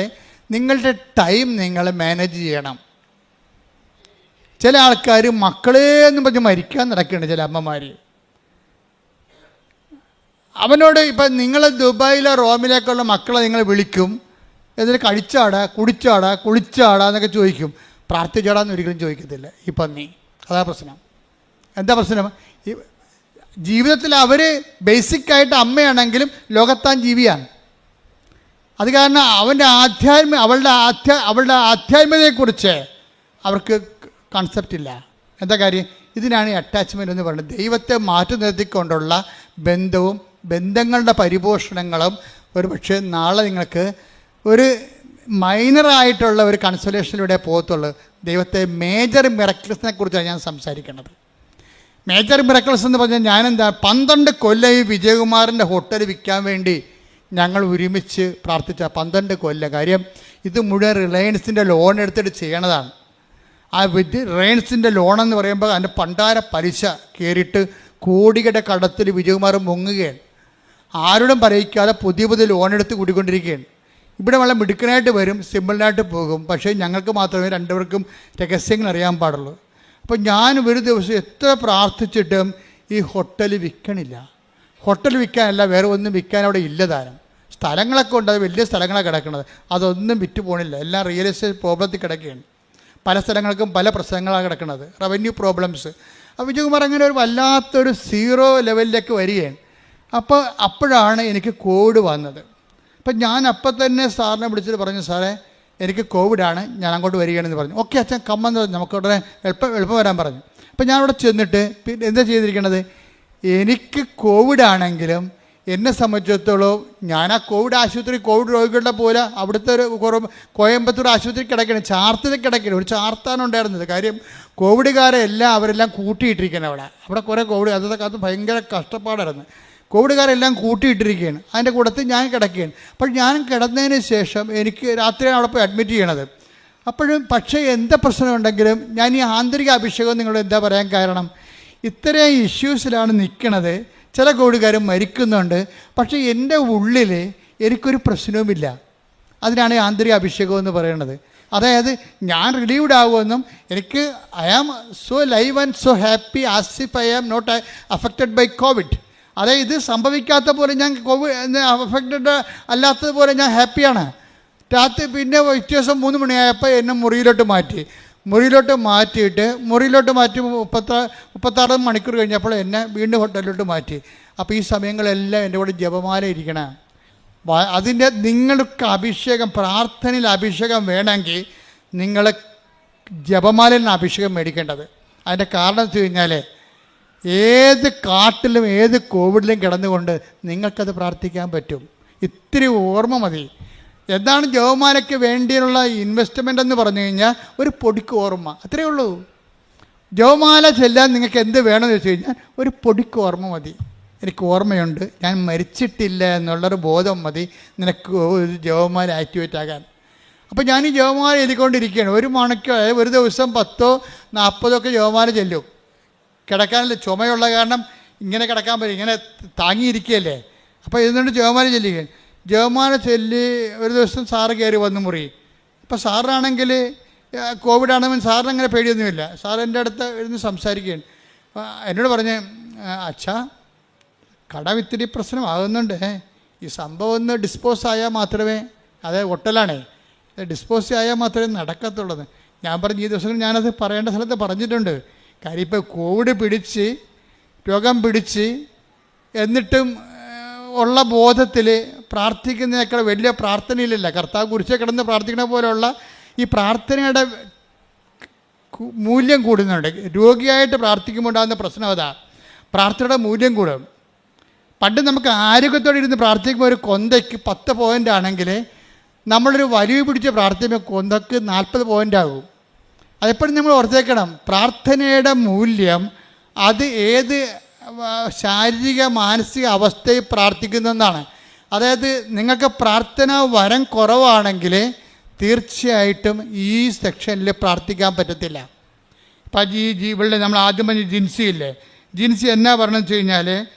നിങ്ങളുടെ ടൈം നിങ്ങൾ മാനേജ് ചെയ്യണം. ചില ആൾക്കാർ മക്കളെ എന്നും പറഞ്ഞ് മരിക്കാൻ നടക്കുകയാണ്. ചില അമ്മമാർ അവനോട് ഇപ്പം നിങ്ങൾ ദുബായിലോ റോമിലേക്കുള്ള മക്കളെ നിങ്ങൾ വിളിക്കും, എന്നിട്ട് കഴിച്ചാടാ, കുടിച്ചാടാ, കുളിച്ചാടാ എന്നൊക്കെ ചോദിക്കും. പ്രാർത്ഥിച്ചാടാന്ന് ഒരിക്കലും ചോദിക്കത്തില്ല ഈ പന്നി. അതാ പ്രശ്നം. എന്താ പ്രശ്നം? ഈ ജീവിതത്തിൽ അവർ ബേസിക്കായിട്ട് അമ്മയാണെങ്കിലും ലോകത്താൻ ജീവിയാണ്. അത് കാരണം അവളുടെ ആധ്യാത്മികതയെക്കുറിച്ച് അവർക്ക് കൺസെപ്റ്റ് ഇല്ല. എന്താ കാര്യം? ഇതിനാണ് ഈ അറ്റാച്ച്മെൻ്റ് എന്ന് പറയുന്നത്. ദൈവത്തെ മാറ്റി നിർത്തിക്കൊണ്ടുള്ള ബന്ധങ്ങളുടെ പരിപോഷണങ്ങളും ഒരു പക്ഷേ നാളെ നിങ്ങൾക്ക് ഒരു മൈനറായിട്ടുള്ള ഒരു കൺസോലേഷനിലൂടെ പോകത്തുള്ളൂ. ദൈവത്തെ മേജർ മിറക്കിൾസിനെ കുറിച്ചാണ് ഞാൻ സംസാരിക്കുന്നത്. മേജർ മിറക്കിൾസ് എന്ന് പറഞ്ഞാൽ ഞാനെന്താ 12 കൊല്ലം ഈ വിജയകുമാറിൻ്റെ ഹോട്ടൽ വിൽക്കാൻ വേണ്ടി ഞങ്ങൾ ഒരുമിച്ച് പ്രാർത്ഥിച്ച 12 കൊല്ലം. കാര്യം ഇത് മുഴുവൻ റിലയൻസിൻ്റെ ലോൺ എടുത്തിട്ട് ചെയ്യണതാണ്. ആ റിലയൻസിൻ്റെ ലോണെന്ന് പറയുമ്പോൾ അതിൻ്റെ പണ്ടാര പലിശ കയറിയിട്ട് കോടികളുടെ കടത്തിൽ വിജയകുമാർ മുങ്ങുകയാണ്. ആരോടും പറയിക്കാതെ പുതിയ ലോൺ എടുത്ത് കൂടിക്കൊണ്ടിരിക്കുകയാണ്. ഇവിടെ വളരെ മിടുക്കനായിട്ട് വരും, സിമ്പിളായിട്ട് പോകും. പക്ഷേ ഞങ്ങൾക്ക് മാത്രമേ രണ്ടുപേർക്കും രഹസ്യങ്ങൾ അറിയാൻ പാടുള്ളൂ. അപ്പോൾ ഞാൻ ഒരു ദിവസം എത്ര പ്രാർത്ഥിച്ചിട്ടും ഈ ഹോട്ടൽ വിൽക്കണില്ല. ഹോട്ടൽ വിൽക്കാനല്ല, വേറെ ഒന്നും വിൽക്കാൻ അവിടെ ഇല്ല താനും. സ്ഥലങ്ങളൊക്കെ ഉണ്ട്, അത് വലിയ സ്ഥലങ്ങളാണ് കിടക്കുന്നത്, അതൊന്നും വിറ്റ് പോകണില്ല. എല്ലാം റിയൽ എസ്റ്റേറ്റ് പ്രോബ്ലത്തിൽ കിടക്കുകയാണ്. പല സ്ഥലങ്ങൾക്കും പല പ്രശ്നങ്ങളാണ് കിടക്കുന്നത്, റവന്യൂ പ്രോബ്ലംസ്. അപ്പോൾ വിജയകുമാർ അങ്ങനെ ഒരു വല്ലാത്തൊരു 0 ലെവലിലേക്ക് വരികയാണ്. അപ്പോഴാണ് എനിക്ക് കോവിഡ് വന്നത്. അപ്പം ഞാൻ അപ്പം തന്നെ സാറിനെ വിളിച്ചിട്ട് പറഞ്ഞു, സാറേ എനിക്ക് കോവിഡാണ്, ഞാൻ അങ്ങോട്ട് വരികയാണെന്ന് പറഞ്ഞു. ഓക്കെ അച്ഛൻ കമ്മെന്ന് പറഞ്ഞു, നമുക്ക് ഉടനെ എളുപ്പം വരാൻ പറഞ്ഞു. അപ്പം ഞാൻ അവിടെ ചെന്നിട്ട് പിന്നെ എന്താ ചെയ്തിരിക്കണത്, എനിക്ക് കോവിഡാണെങ്കിലും എന്നെ സംബന്ധിച്ചിടത്തോളം ഞാൻ ആ കോവിഡ് ആശുപത്രി, കോവിഡ് രോഗികളുടെ പോലെ അവിടുത്തെ ഒരു കോയമ്പത്തൂർ ആശുപത്രി കിടക്കണം, ചാർത്തിൽ കിടക്കണം. ഒരു ചാർത്താണ് ഉണ്ടായിരുന്നത്. കാര്യം കോവിഡുകാരെ എല്ലാം അവരെല്ലാം കൂട്ടിയിട്ടിരിക്കുന്നത് അവിടെ കുറേ കോവിഡ്, അതൊക്കെ കാലത്ത് ഭയങ്കര കഷ്ടപ്പാടായിരുന്നു. കോവിഡുകാരെല്ലാം കൂട്ടിയിട്ടിരിക്കുകയാണ്. അതിൻ്റെ കൂട്ടത്തിൽ ഞാൻ കിടക്കുകയാണ്. അപ്പോൾ ഞാൻ കിടന്നതിന് ശേഷം എനിക്ക് രാത്രിയാണ് അവിടെ പോയി അഡ്മിറ്റ് ചെയ്യണത്. പക്ഷേ എന്താ പ്രശ്നമുണ്ടെങ്കിലും ഞാൻ ഈ ആന്തരിക അഭിഷേകം നിങ്ങളോട് എന്താ പറയാൻ കാരണം, ഇത്രയും ഇഷ്യൂസിലാണ് നിൽക്കണത്. ചില കോവിഡുകാർ മരിക്കുന്നുണ്ട്, പക്ഷേ എൻ്റെ ഉള്ളിൽ എനിക്കൊരു പ്രശ്നവുമില്ല. അതിനാണ് ആന്തരിക അഭിഷേകം എന്ന് പറയുന്നത്. അതായത് ഞാൻ റിലീവ്ഡ് ആകുമെന്നും എനിക്ക് I am so live and so happy as if I am not affected by Covid. അതായത് ഇത് സംഭവിക്കാത്ത പോലെ ഞാൻ കോവിഡ് അഫക്റ്റഡ് അല്ലാത്തതുപോലെ ഞാൻ ഹാപ്പിയാണ്. രാത്രി പിന്നെ വ്യത്യാസം 3 മണിയായപ്പോൾ എന്നെ മുറിയിലോട്ട് മാറ്റിയിട്ട് 36 മണിക്കൂർ കഴിഞ്ഞപ്പോൾ എന്നെ വീണ്ടും ഹോട്ടലിലോട്ട് മാറ്റി. അപ്പോൾ ഈ സമയങ്ങളെല്ലാം എൻ്റെ കൂടെ ജപമാല ഇരിക്കണം. അതിൻ്റെ നിങ്ങൾക്ക് അഭിഷേകം, പ്രാർത്ഥനയിൽ അഭിഷേകം വേണമെങ്കിൽ നിങ്ങൾ ജപമാലയിൽ നിന്ന് അഭിഷേകം മേടിക്കേണ്ടത്. അതിൻ്റെ കാരണം വെച്ച് കഴിഞ്ഞാൽ ഏത് കാട്ടിലും ഏത് കോവിഡിലും കിടന്നുകൊണ്ട് നിങ്ങൾക്കത് പ്രാർത്ഥിക്കാൻ പറ്റും. ഇത്തിരി ഓർമ്മ മതി. എന്താണ് ജപമാലയ്ക്ക് വേണ്ടിയുള്ള ഇൻവെസ്റ്റ്മെൻ്റ് എന്ന് പറഞ്ഞു കഴിഞ്ഞാൽ ഒരു പൊടിക്ക് ഓർമ്മ, അത്രയേ ഉള്ളൂ. ജപമാല ചെല്ലാൻ നിങ്ങൾക്ക് എന്ത് വേണമെന്ന് വെച്ച് കഴിഞ്ഞാൽ ഒരു പൊടിക്ക് ഓർമ്മ മതി. എനിക്ക് ഓർമ്മയുണ്ട്, ഞാൻ മരിച്ചിട്ടില്ല എന്നുള്ളൊരു ബോധം മതി നിനക്ക് ഒരു ജപമാല ആക്ടിവേറ്റ് ആകാൻ. അപ്പോൾ ഞാൻ ഈ ജപമാല എഴുതിക്കൊണ്ടിരിക്കുകയാണ്. ഒരു ദിവസം 10-40 ജപമാല ചെല്ലും. കിടക്കാനല്ല, ചുമയുള്ള കാരണം ഇങ്ങനെ കിടക്കാൻ പറ്റും, ഇങ്ങനെ താങ്ങിയിരിക്കുകയല്ലേ. അപ്പോൾ ഇരുന്നുകൊണ്ട് ജപമാല ചെല്ലുകയാണ്. ജപമാല ചൊല്ലി ഒരു ദിവസം സാറ് കയറി വന്ന് മുറി. അപ്പോൾ സാറിനാണെങ്കിൽ കോവിഡാണെങ്കിൽ സാറിന് അങ്ങനെ പേടിയൊന്നുമില്ല. സാർ എൻ്റെ അടുത്ത് ഇരുന്ന് സംസാരിക്കുകയാണ്. എന്നോട് പറഞ്ഞ്, അച്ഛാ കടം ഇത്തിരി പ്രശ്നമാകുന്നുണ്ട്, ഈ സംഭവം ഒന്ന് ഡിസ്പോസ് ആയാൽ മാത്രമേ, അതായത് ഹോട്ടലാണേ, ഡിസ്പോസ് ആയാൽ മാത്രമേ നടക്കത്തുള്ളത്. ഞാൻ പറഞ്ഞു, ഈ ദിവസങ്ങൾ ഞാനത് പറയേണ്ട സ്ഥലത്ത് പറഞ്ഞിട്ടുണ്ട്. കാര്യം ഇപ്പോൾ കോവിഡ് രോഗം പിടിച്ച് എന്നിട്ടും ഉള്ള ബോധത്തിൽ പ്രാർത്ഥിക്കുന്നതിനേക്കാൾ വലിയ പ്രാർത്ഥനയിലില്ല. കർത്താവ് കുരിശിൽ കിടന്ന് പ്രാർത്ഥിക്കുന്ന പോലെയുള്ള ഈ പ്രാർത്ഥനയുടെ മൂല്യം കൂടുന്നുണ്ട്. രോഗിയായിട്ട് പ്രാർത്ഥിക്കുമ്പോൾ ഉണ്ടാകുന്ന പ്രശ്നം അതാ, പ്രാർത്ഥനയുടെ മൂല്യം കൂടും. പണ്ട് നമുക്ക് ആരോഗ്യത്തോടെ ഇരുന്ന് പ്രാർത്ഥിക്കുമ്പോൾ ഒരു കൊന്തയ്ക്ക് 10 പോയിൻ്റ് ആണെങ്കിൽ നമ്മളൊരു വലിയ പിടിച്ച് പ്രാർത്ഥിക്കുമ്പോൾ കൊന്തയ്ക്ക് 40 പോയിൻ്റ് ആകും. അതെപ്പോഴും നമ്മൾ ഓർത്തേക്കണം. പ്രാർത്ഥനയുടെ മൂല്യം അത് ഏത് ശാരീരിക മാനസിക അവസ്ഥയിൽ പ്രാർത്ഥിക്കുന്നതെന്നാണ്. അതായത് നിങ്ങൾക്ക് പ്രാർത്ഥന വരം കുറവാണെങ്കിൽ തീർച്ചയായിട്ടും ഈ സെക്ഷനിൽ പ്രാർത്ഥിക്കാൻ പറ്റത്തില്ല. ഇപ്പം ഇവിടെ നമ്മൾ ആദ്യം പറഞ്ഞ ജിൻസി എന്നാ പറയണമെന്ന് വെച്ച് കഴിഞ്ഞാൽ,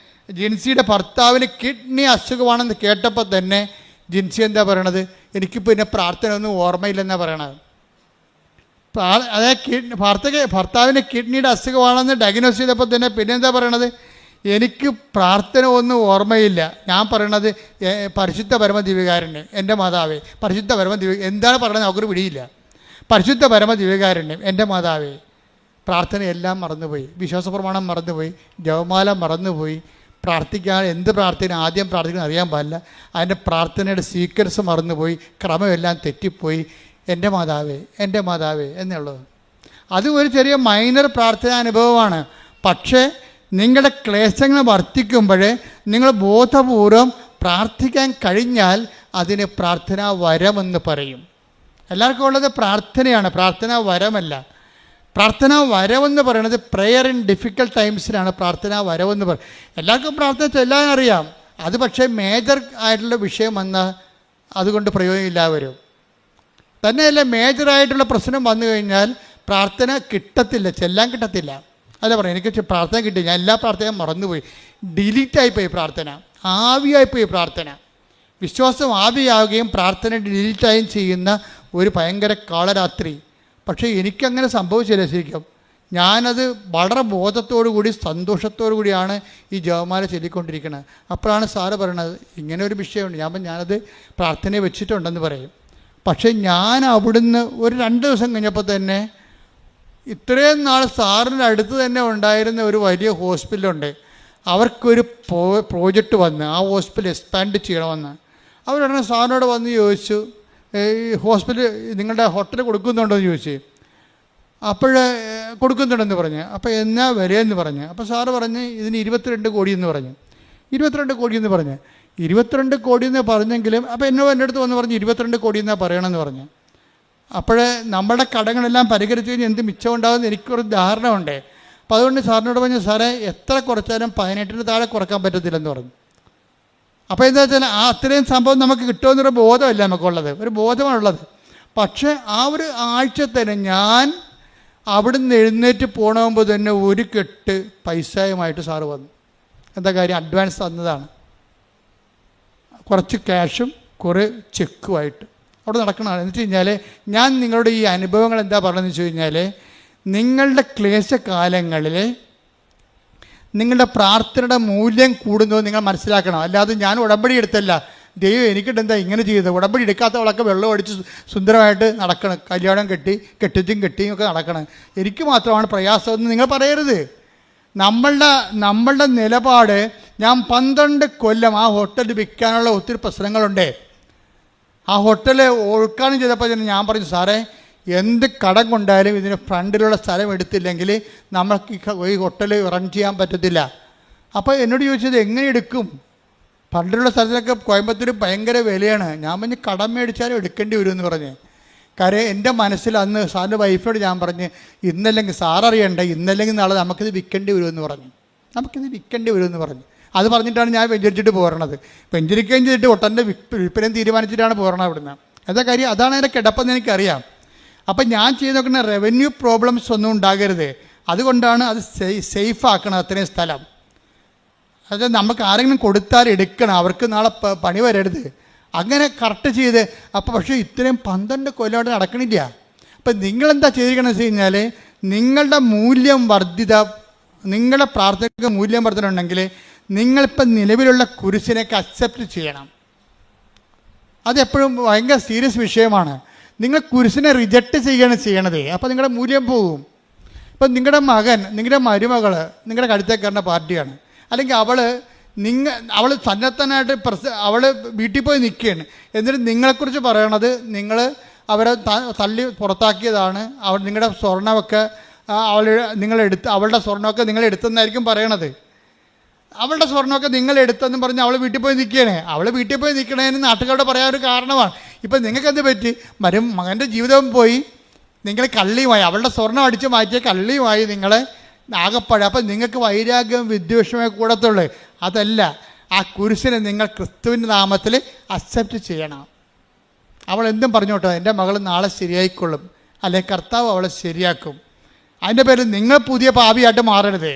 ജിൻസിയുടെ ഭർത്താവിന് കിഡ്നി അസുഖമാണെന്ന് കേട്ടപ്പോൾ തന്നെ ജിൻസി എന്താ പറയണത്, എനിക്കിപ്പോൾ പിന്നെ പ്രാർത്ഥന ഒന്നും ഓർമ്മയില്ലെന്നാണ് പറയണത്. അതായത് ഭർത്താവിന് കിഡ്നിയുടെ അസുഖമാണെന്ന് ഡയഗ്നോസ് ചെയ്തപ്പോൾ തന്നെ പിന്നെ എന്താ പറയണത്, എനിക്ക് പ്രാർത്ഥന ഒന്നും ഓർമ്മയില്ല. ഞാൻ പറയണത് പരിശുദ്ധ പരമദിവ്യകാരുണ്യം എൻ്റെ മാതാവേ, പരിശുദ്ധ എന്താണ് പറയണത് നമുക്കൊരു പിടിയില്ല. പരിശുദ്ധ പരമദിവ്യകാരുണ്യം എൻ്റെ മാതാവേ. പ്രാർത്ഥനയെല്ലാം മറന്നുപോയി, വിശ്വാസപ്രമാണം മറന്നുപോയി, ജപമാല മറന്നുപോയി, പ്രാർത്ഥിക്കാൻ എന്ത് പ്രാർത്ഥന ആദ്യം പ്രാർത്ഥിക്കണം അറിയാൻ പാടില്ല, അതിൻ്റെ പ്രാർത്ഥനയുടെ സീക്വൻസ് മറന്നുപോയി, ക്രമമെല്ലാം തെറ്റിപ്പോയി. എൻ്റെ മാതാവേ എന്നുള്ളത് അത് ഒരു ചെറിയ മൈനർ പ്രാർത്ഥനാ അനുഭവമാണ്. പക്ഷേ നിങ്ങളുടെ ക്ലേശങ്ങൾ വർദ്ധിക്കുമ്പോൾ നിങ്ങൾ ബോധപൂർവം പ്രാർത്ഥിക്കാൻ കഴിഞ്ഞാൽ അതിന് പ്രാർത്ഥനാ വരമെന്ന് പറയും. എല്ലാവർക്കും ഉള്ളത് പ്രാർത്ഥനയാണ്, പ്രാർത്ഥനാ വരമല്ല. പ്രാർത്ഥനാ വരവെന്ന് പറയുന്നത് പ്രെയർ ഇൻ ഡിഫിക്കൽട്ട് ടൈംസിലാണ് പ്രാർത്ഥനാ വരവെന്ന് പറയും. എല്ലാവർക്കും പ്രാർത്ഥന ചൊല്ലാനറിയാം, അത് പക്ഷേ മേജർ ആയിട്ടുള്ള വിഷയം വന്നാൽ അതുകൊണ്ട് പ്രയോജനമില്ലാതെ വരും. തന്നെയല്ല, മേജറായിട്ടുള്ള പ്രശ്നം വന്നു കഴിഞ്ഞാൽ പ്രാർത്ഥന കിട്ടത്തില്ല, ചെല്ലാൻ കിട്ടത്തില്ല. അല്ല പറയാം, എനിക്ക് പ്രാർത്ഥന കിട്ടി, ഞാൻ എല്ലാ പ്രാർത്ഥനയും മറന്നുപോയി, ഡിലീറ്റായിപ്പോയി പ്രാർത്ഥന, ആവിയായിപ്പോയി പ്രാർത്ഥന. വിശ്വാസം ആവിയാവുകയും പ്രാർത്ഥന ഡിലീറ്റായും ചെയ്യുന്ന ഒരു ഭയങ്കര കാളരാത്രി. പക്ഷേ എനിക്കങ്ങനെ സംഭവിച്ചില്ല ശരിക്കും. ഞാനത് വളരെ ബോധത്തോടു കൂടി സന്തോഷത്തോടു കൂടിയാണ് ഈ ജപമാല ചൊല്ലിക്കൊണ്ടിരിക്കുന്നത്. അപ്പോഴാണ് സാറ് പറയണത് ഇങ്ങനെ ഒരു വിഷയമുണ്ട്. ഞാനത് പ്രാർത്ഥനയെ വെച്ചിട്ടുണ്ടെന്ന് പറയും. പക്ഷേ ഞാൻ അവിടുന്ന് ഒരു 2 ദിവസം കഴിഞ്ഞപ്പോൾ തന്നെ ഇത്രയും നാൾ സാറിൻ്റെ അടുത്ത് തന്നെ ഉണ്ടായിരുന്ന ഒരു വലിയ ഹോസ്പിറ്റലുണ്ട്, അവർക്കൊരു പ്രോജക്റ്റ് വന്ന് ആ ഹോസ്പിറ്റൽ എക്സ്പാൻഡ് ചെയ്യണമെന്ന്. അവരുടനെ സാറിനോട് വന്ന് ചോദിച്ചു, ഈ ഹോസ്പിറ്റൽ നിങ്ങളുടെ ഹോട്ടൽ കൊടുക്കുന്നുണ്ടോ എന്ന് ചോദിച്ചു. അപ്പോൾ കൊടുക്കുന്നുണ്ടെന്ന് പറഞ്ഞ്. അപ്പോൾ എന്നാ വരെയെന്ന് പറഞ്ഞ്. അപ്പോൾ സാറ് പറഞ്ഞ് ഇതിന് 22 കോടി എന്ന് പറഞ്ഞു. 22 കോടി എന്ന് പറഞ്ഞ് 22 കോടി എന്ന് പറഞ്ഞെങ്കിലും അപ്പോൾ എൻ്റെ അടുത്ത് വന്ന് പറഞ്ഞ് 22 കോടി എന്നാണ് പറയണമെന്ന് പറഞ്ഞു. അപ്പോൾ നമ്മുടെ കടങ്ങളെല്ലാം പരിഹരിച്ച് കഴിഞ്ഞാൽ എന്ത് മിച്ചം ഉണ്ടാകുമെന്ന് എനിക്കൊരു ധാരണ ഉണ്ട്. അപ്പോൾ അതുകൊണ്ട് സാറിനോട് പറഞ്ഞു, സാറേ എത്ര കുറച്ചാലും 18-ന് താഴെ കുറക്കാൻ പറ്റത്തില്ലെന്ന് പറഞ്ഞു. അപ്പോൾ എന്താ വെച്ചാൽ അത്രയും സംഭവം നമുക്ക് കിട്ടുമെന്നൊരു ബോധമല്ല നമുക്കുള്ളത്, ഒരു ബോധമാണുള്ളത്. പക്ഷേ ആ ഒരു ആഴ്ച തന്നെ ഞാൻ അവിടുന്ന് എഴുന്നേറ്റ് പോകണമെമ്പോൾ തന്നെ ഒരു കെട്ട് പൈസയുമായിട്ട് സാറ് വന്നു. എന്താ കാര്യം? അഡ്വാൻസ് തന്നതാണ്. കുറച്ച് ക്യാഷും കുറേ ചെക്കുമായിട്ട് അവിടെ നടക്കണതാണ്. എന്ന് വെച്ച് കഴിഞ്ഞാൽ ഞാൻ നിങ്ങളുടെ ഈ അനുഭവങ്ങൾ എന്താ പറഞ്ഞതെന്ന് വെച്ച് കഴിഞ്ഞാൽ, നിങ്ങളുടെ ക്ലേശകാലങ്ങളിൽ നിങ്ങളുടെ പ്രാർത്ഥനയുടെ മൂല്യം കൂടുന്നത് നിങ്ങൾ മനസ്സിലാക്കണം. അല്ലാതെ ഞാൻ ഉടമ്പടി എടുത്തല്ല, ദൈവം എനിക്കിട്ടെന്താ ഇങ്ങനെ ചെയ്തത്, ഉടമ്പടി എടുക്കാത്തവളൊക്കെ വെള്ളം അടിച്ച് സുന്ദരമായിട്ട് നടക്കണം, കല്യാണം കെട്ടിയും ഒക്കെ നടക്കണം, എനിക്ക് മാത്രമാണ് പ്രയാസമെന്ന് നിങ്ങൾ പറയരുത്. നമ്മളുടെ നിലപാട്, ഞാൻ 12 കൊല്ലം ആ ഹോട്ടൽ വിൽക്കാനുള്ള ഒത്തിരി പ്രശ്നങ്ങളുണ്ട്. ആ ഹോട്ടൽ ഉദ്ഘാടനം ചെയ്തപ്പോൾ ഞാൻ പറഞ്ഞു, സാറേ എന്ത് കടം കൊണ്ടായാലും ഇതിന് ഫ്രണ്ടിലുള്ള സ്ഥലം എടുത്തില്ലെങ്കിൽ നമുക്ക് ഈ ഹോട്ടൽ റൺ ചെയ്യാൻ പറ്റത്തില്ല. അപ്പോൾ എന്നോട് ചോദിച്ചത് എങ്ങനെ എടുക്കും, ഫ്രണ്ടിലുള്ള സ്ഥലത്തൊക്കെ കോയമ്പത്തൂർ ഭയങ്കര വിലയാണ്. ഞാൻ പറഞ്ഞ് കടം മേടിച്ചാലും എടുക്കേണ്ടി വരുമെന്ന് പറഞ്ഞ്. കാര്യം എൻ്റെ മനസ്സിൽ അന്ന് സാറിൻ്റെ വൈഫിനോട് ഞാൻ പറഞ്ഞ്, ഇന്നല്ലെങ്കിൽ സാററിയണ്ട, ഇന്നല്ലെങ്കിൽ നാളെ നമുക്കിത് വിൽക്കേണ്ടി വരുമെന്ന് പറഞ്ഞു. അത് പറഞ്ഞിട്ടാണ് ഞാൻ വെഞ്ചരിച്ചിട്ട് പോരണത്. വെഞ്ചരിക്കുകയും ചെയ്തിട്ട് ഒട്ടൻ്റെ വിൽപ്പനയും തീരുമാനിച്ചിട്ടാണ് പോരണത് അവിടുന്ന്. എന്താ കാര്യം? അതാണ് എൻ്റെ കിടപ്പെന്ന് എനിക്കറിയാം. അപ്പം ഞാൻ ചെയ്ത് നോക്കുന്ന റവന്യൂ പ്രോബ്ലംസ് ഒന്നും ഉണ്ടാകരുത്, അതുകൊണ്ടാണ് അത് സേഫ് ആക്കണം അത്രയും സ്ഥലം. അത് നമുക്ക് ആരെങ്കിലും കൊടുത്താൽ എടുക്കണം, അവർക്ക് നാളെ പണി വരരുത്, അങ്ങനെ കറക്റ്റ് ചെയ്ത്. അപ്പോൾ പക്ഷേ ഇത്രയും 12 കൊല്ലമായിട്ട് നടക്കണില്ല. അപ്പം നിങ്ങളെന്താ ചെയ്തിരിക്കണമെന്ന് വെച്ച് കഴിഞ്ഞാൽ, നിങ്ങളുടെ മൂല്യം നിങ്ങളുടെ പ്രാർത്ഥനയ്ക്ക് മൂല്യം വർധന ഉണ്ടെങ്കിൽ നിങ്ങളിപ്പം നിലവിലുള്ള കുരിശിനെയൊക്കെ അക്സെപ്റ്റ് ചെയ്യണം. അതെപ്പോഴും ഭയങ്കര സീരിയസ് വിഷയമാണ്. നിങ്ങൾ കുരിശിനെ റിജക്റ്റ് ചെയ്യണത്, അപ്പോൾ നിങ്ങളുടെ മൂല്യം പോകും. ഇപ്പം നിങ്ങളുടെ മകൻ, നിങ്ങളുടെ മരുമകൾ നിങ്ങളുടെ കഴുത്തേ കയറുന്ന പാർട്ടിയാണ്, അല്ലെങ്കിൽ അവൾ തന്നെത്താനായിട്ട് അവൾ വീട്ടിൽ പോയി നിൽക്കുകയാണ്, എന്നിട്ട് നിങ്ങളെക്കുറിച്ച് പറയണത് നിങ്ങൾ അവരെ തള്ളി പുറത്താക്കിയതാണ്, നിങ്ങളുടെ സ്വർണ്ണമൊക്കെ അവളുടെ സ്വർണ്ണമൊക്കെ നിങ്ങളെടുത്തെന്നായിരിക്കും പറയണത്. അവളുടെ സ്വർണ്ണമൊക്കെ നിങ്ങളെടുത്തെന്നും പറഞ്ഞ് അവൾ വീട്ടിൽ പോയി നിൽക്കുകയാണ്. അവൾ വീട്ടിൽ പോയി നിൽക്കണതിന് നാട്ടുകാരോട് പറയാൻ ഒരു കാരണമാണ്. ഇപ്പം നിങ്ങൾക്കെന്ത് പറ്റി? മകൻ്റെ ജീവിതം പോയി, നിങ്ങൾ കള്ളിയുമായി, അവളുടെ സ്വർണ്ണം അടിച്ച് മാറ്റിയ കള്ളിയുമായി നിങ്ങൾ ആകപ്പാട്. അപ്പം നിങ്ങൾക്ക് വൈരാഗ്യവും വിദ്വേഷമേ കൂടത്തുള്ളൂ. അതല്ല, ആ കുരിശിനെ നിങ്ങൾ ക്രിസ്തുവിൻ്റെ നാമത്തിൽ അക്സെപ്റ്റ് ചെയ്യണം. അവൾ എന്തും പറഞ്ഞോട്ടോ, എൻ്റെ മകൾ നാളെ ശരിയായിക്കൊള്ളും, അല്ലെങ്കിൽ കർത്താവ് അവളെ ശരിയാക്കും. അതിൻ്റെ പേരിൽ നിങ്ങൾ പുതിയ പാപിയായിട്ട് മാറരുത്.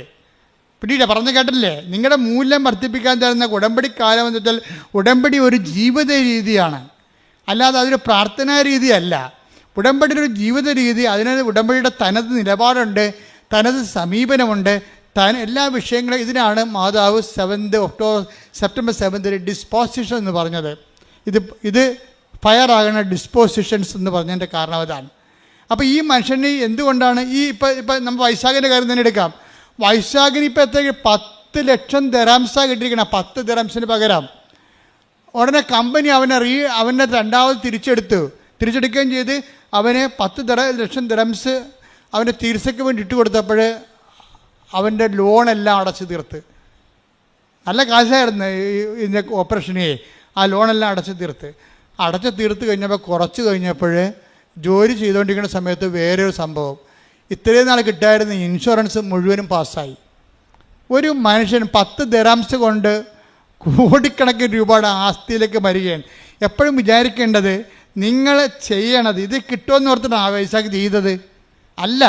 പിന്നീട് പറഞ്ഞു കേട്ടില്ലേ? നിങ്ങളുടെ മൂല്യം വർദ്ധിപ്പിക്കാൻ തരുന്ന ഉടമ്പടി കാലം എന്ന് വെച്ചാൽ ഉടമ്പടി ഒരു ജീവിത രീതിയാണ്, അല്ലാതെ അതൊരു പ്രാർത്ഥനാ രീതിയല്ല. ഉടമ്പടിയുടെ ഒരു ജീവിത രീതി, അതിന് ഉടമ്പടിയുടെ തനത് നിലപാടുണ്ട്, തനത് സമീപനമുണ്ട്, എല്ലാ വിഷയങ്ങളും. ഇതിനാണ് മാതാവ് സെപ്റ്റംബർ 7 ഡിസ്പോസിഷൻ എന്ന് പറഞ്ഞത്. ഇത് ഫയറാകുന്ന ഡിസ്പോസിഷൻസ് എന്ന് പറഞ്ഞതിൻ്റെ കാരണം അതാണ്. അപ്പോൾ ഈ മനുഷ്യന് എന്തുകൊണ്ടാണ് ഇപ്പം നമ്മൾ വൈശാഖിൻ്റെ കാര്യം തന്നെ എടുക്കാം. വൈശാഖിന് ഇപ്പം എത്രയ്ക്ക് 10 ലക്ഷം ദിർഹംസാണ് കിട്ടിയിരിക്കണം. 10 ദിർഹംസിന് പകരം ഉടനെ കമ്പനി അവനെ രണ്ടാമത് തിരിച്ചെടുക്കുകയും ചെയ്ത് അവന് 10 ലക്ഷം ദിർഹംസ് അവൻ്റെ ചികിത്സയ്ക്ക് വേണ്ടി ഇട്ട് കൊടുത്തപ്പോൾ അവൻ്റെ ലോണെല്ലാം അടച്ചു തീർത്ത്. നല്ല കാശായിരുന്നു ഇതിൻ്റെ ഓപ്പറേഷനെ. ആ ലോണെല്ലാം അടച്ചു തീർത്ത് കഴിഞ്ഞപ്പോൾ കുറച്ച് കഴിഞ്ഞപ്പോൾ ജോലി ചെയ്തുകൊണ്ടിരിക്കുന്ന സമയത്ത് വേറൊരു സംഭവം, ഇത്രയും നാൾ കിട്ടായിരുന്ന ഇൻഷുറൻസ് മുഴുവനും പാസ്സായി. ഒരു മനുഷ്യൻ 10 ദിർഹംസ് കൊണ്ട് കോടിക്കണക്കിന് രൂപയുടെ ആസ്തിയിലേക്ക് വരികയാണ്. എപ്പോഴും വിചാരിക്കേണ്ടത്, നിങ്ങൾ ചെയ്യണത് ഇത് കിട്ടുമെന്ന് ഓർത്തിട്ടാണ് വൈശാഖ് ചെയ്തത് അല്ല.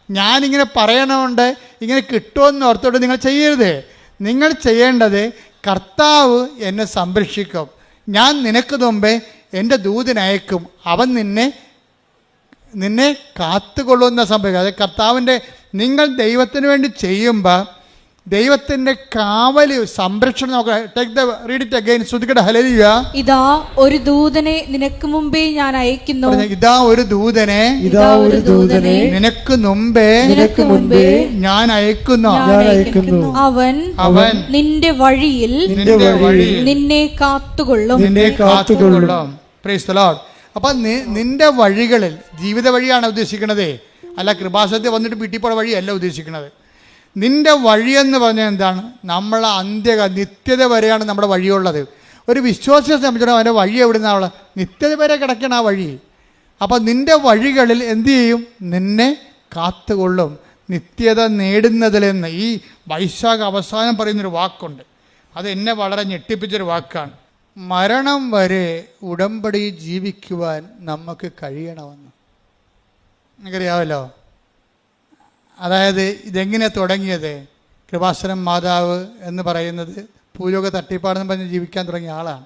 ഞാനിങ്ങനെ പറയണമുണ്ട്, ഇങ്ങനെ കിട്ടുമെന്ന് ഓർത്തോട്ട് നിങ്ങൾ ചെയ്യരുത്. നിങ്ങൾ ചെയ്യേണ്ടത്, കർത്താവ് എന്നെ സംരക്ഷിക്കും, ഞാൻ നിനക്ക് മുമ്പേ എൻ്റെ ദൂതനയക്കും, അവൻ നിന്നെ കാത്തുകൊള്ളുന്ന സംഭവിക്കുക. അതായത് കർത്താവിൻ്റെ, നിങ്ങൾ ദൈവത്തിന് വേണ്ടി ചെയ്യുമ്പോൾ ദൈവത്തിൻ്റെ കാവല്, സംരക്ഷണം നോക്കുക. Take the read it again. ശ്രുതിക്കട്ടെ ഹല്ലേലൂയ. ഇതാ ഒരു ദൂതനെ നിനക്ക് മുമ്പേ ഞാൻ അയക്കുന്നു. ഇതാ ഒരു ദൂതനെ നിനക്ക് മുമ്പേ ഞാൻ അയക്കുന്നു. അവൻ നിന്റെ വഴിയിൽ നിന്നെ കാത്തുകൊള്ളും. Praise the Lord. അപ്പൊ നിന്റെ വഴികളിൽ, ജീവിത വഴിയാണ് ഉദ്ദേശിക്കുന്നത്, അല്ല കൃപാസനത്തിൽ വന്നിട്ട് വീട്ടിൽ പോയ വഴിയല്ല ഉദ്ദേശിക്കുന്നത്. നിന്റെ വഴിയെന്ന് പറഞ്ഞാൽ എന്താണ്? നമ്മളെ നിത്യത വരെയാണ് നമ്മുടെ വഴിയുള്ളത്. ഒരു വിശ്വാസിയെ സംബന്ധിച്ചിടത്തോളം അവൻ്റെ വഴി എവിടെ നിന്നാണ്? നിത്യത വരെ കിടക്കണം ആ വഴി. അപ്പോൾ നിന്റെ വഴികളിൽ എന്തു ചെയ്യും? നിന്നെ കാത്തുകൊള്ളും, നിത്യത നേടുന്നതിലെന്ന്. ഈ വൈശാഖ അവസാനം പറയുന്നൊരു വാക്കുണ്ട്, അത് എന്നെ വളരെ ഞെട്ടിപ്പിച്ചൊരു വാക്കാണ്. മരണം വരെ ഉടമ്പടി ജീവിക്കുവാൻ നമുക്ക് കഴിയണമെന്ന്. നിങ്ങൾക്കറിയാമല്ലോ. അതായത് ഇതെങ്ങനെ തുടങ്ങിയത്? കൃപാസനം മാതാവ് എന്ന് പറയുന്നത് ഭൂലോക തട്ടിപ്പാടെന്ന് പറഞ്ഞ് ജീവിക്കാൻ തുടങ്ങിയ ആളാണ്.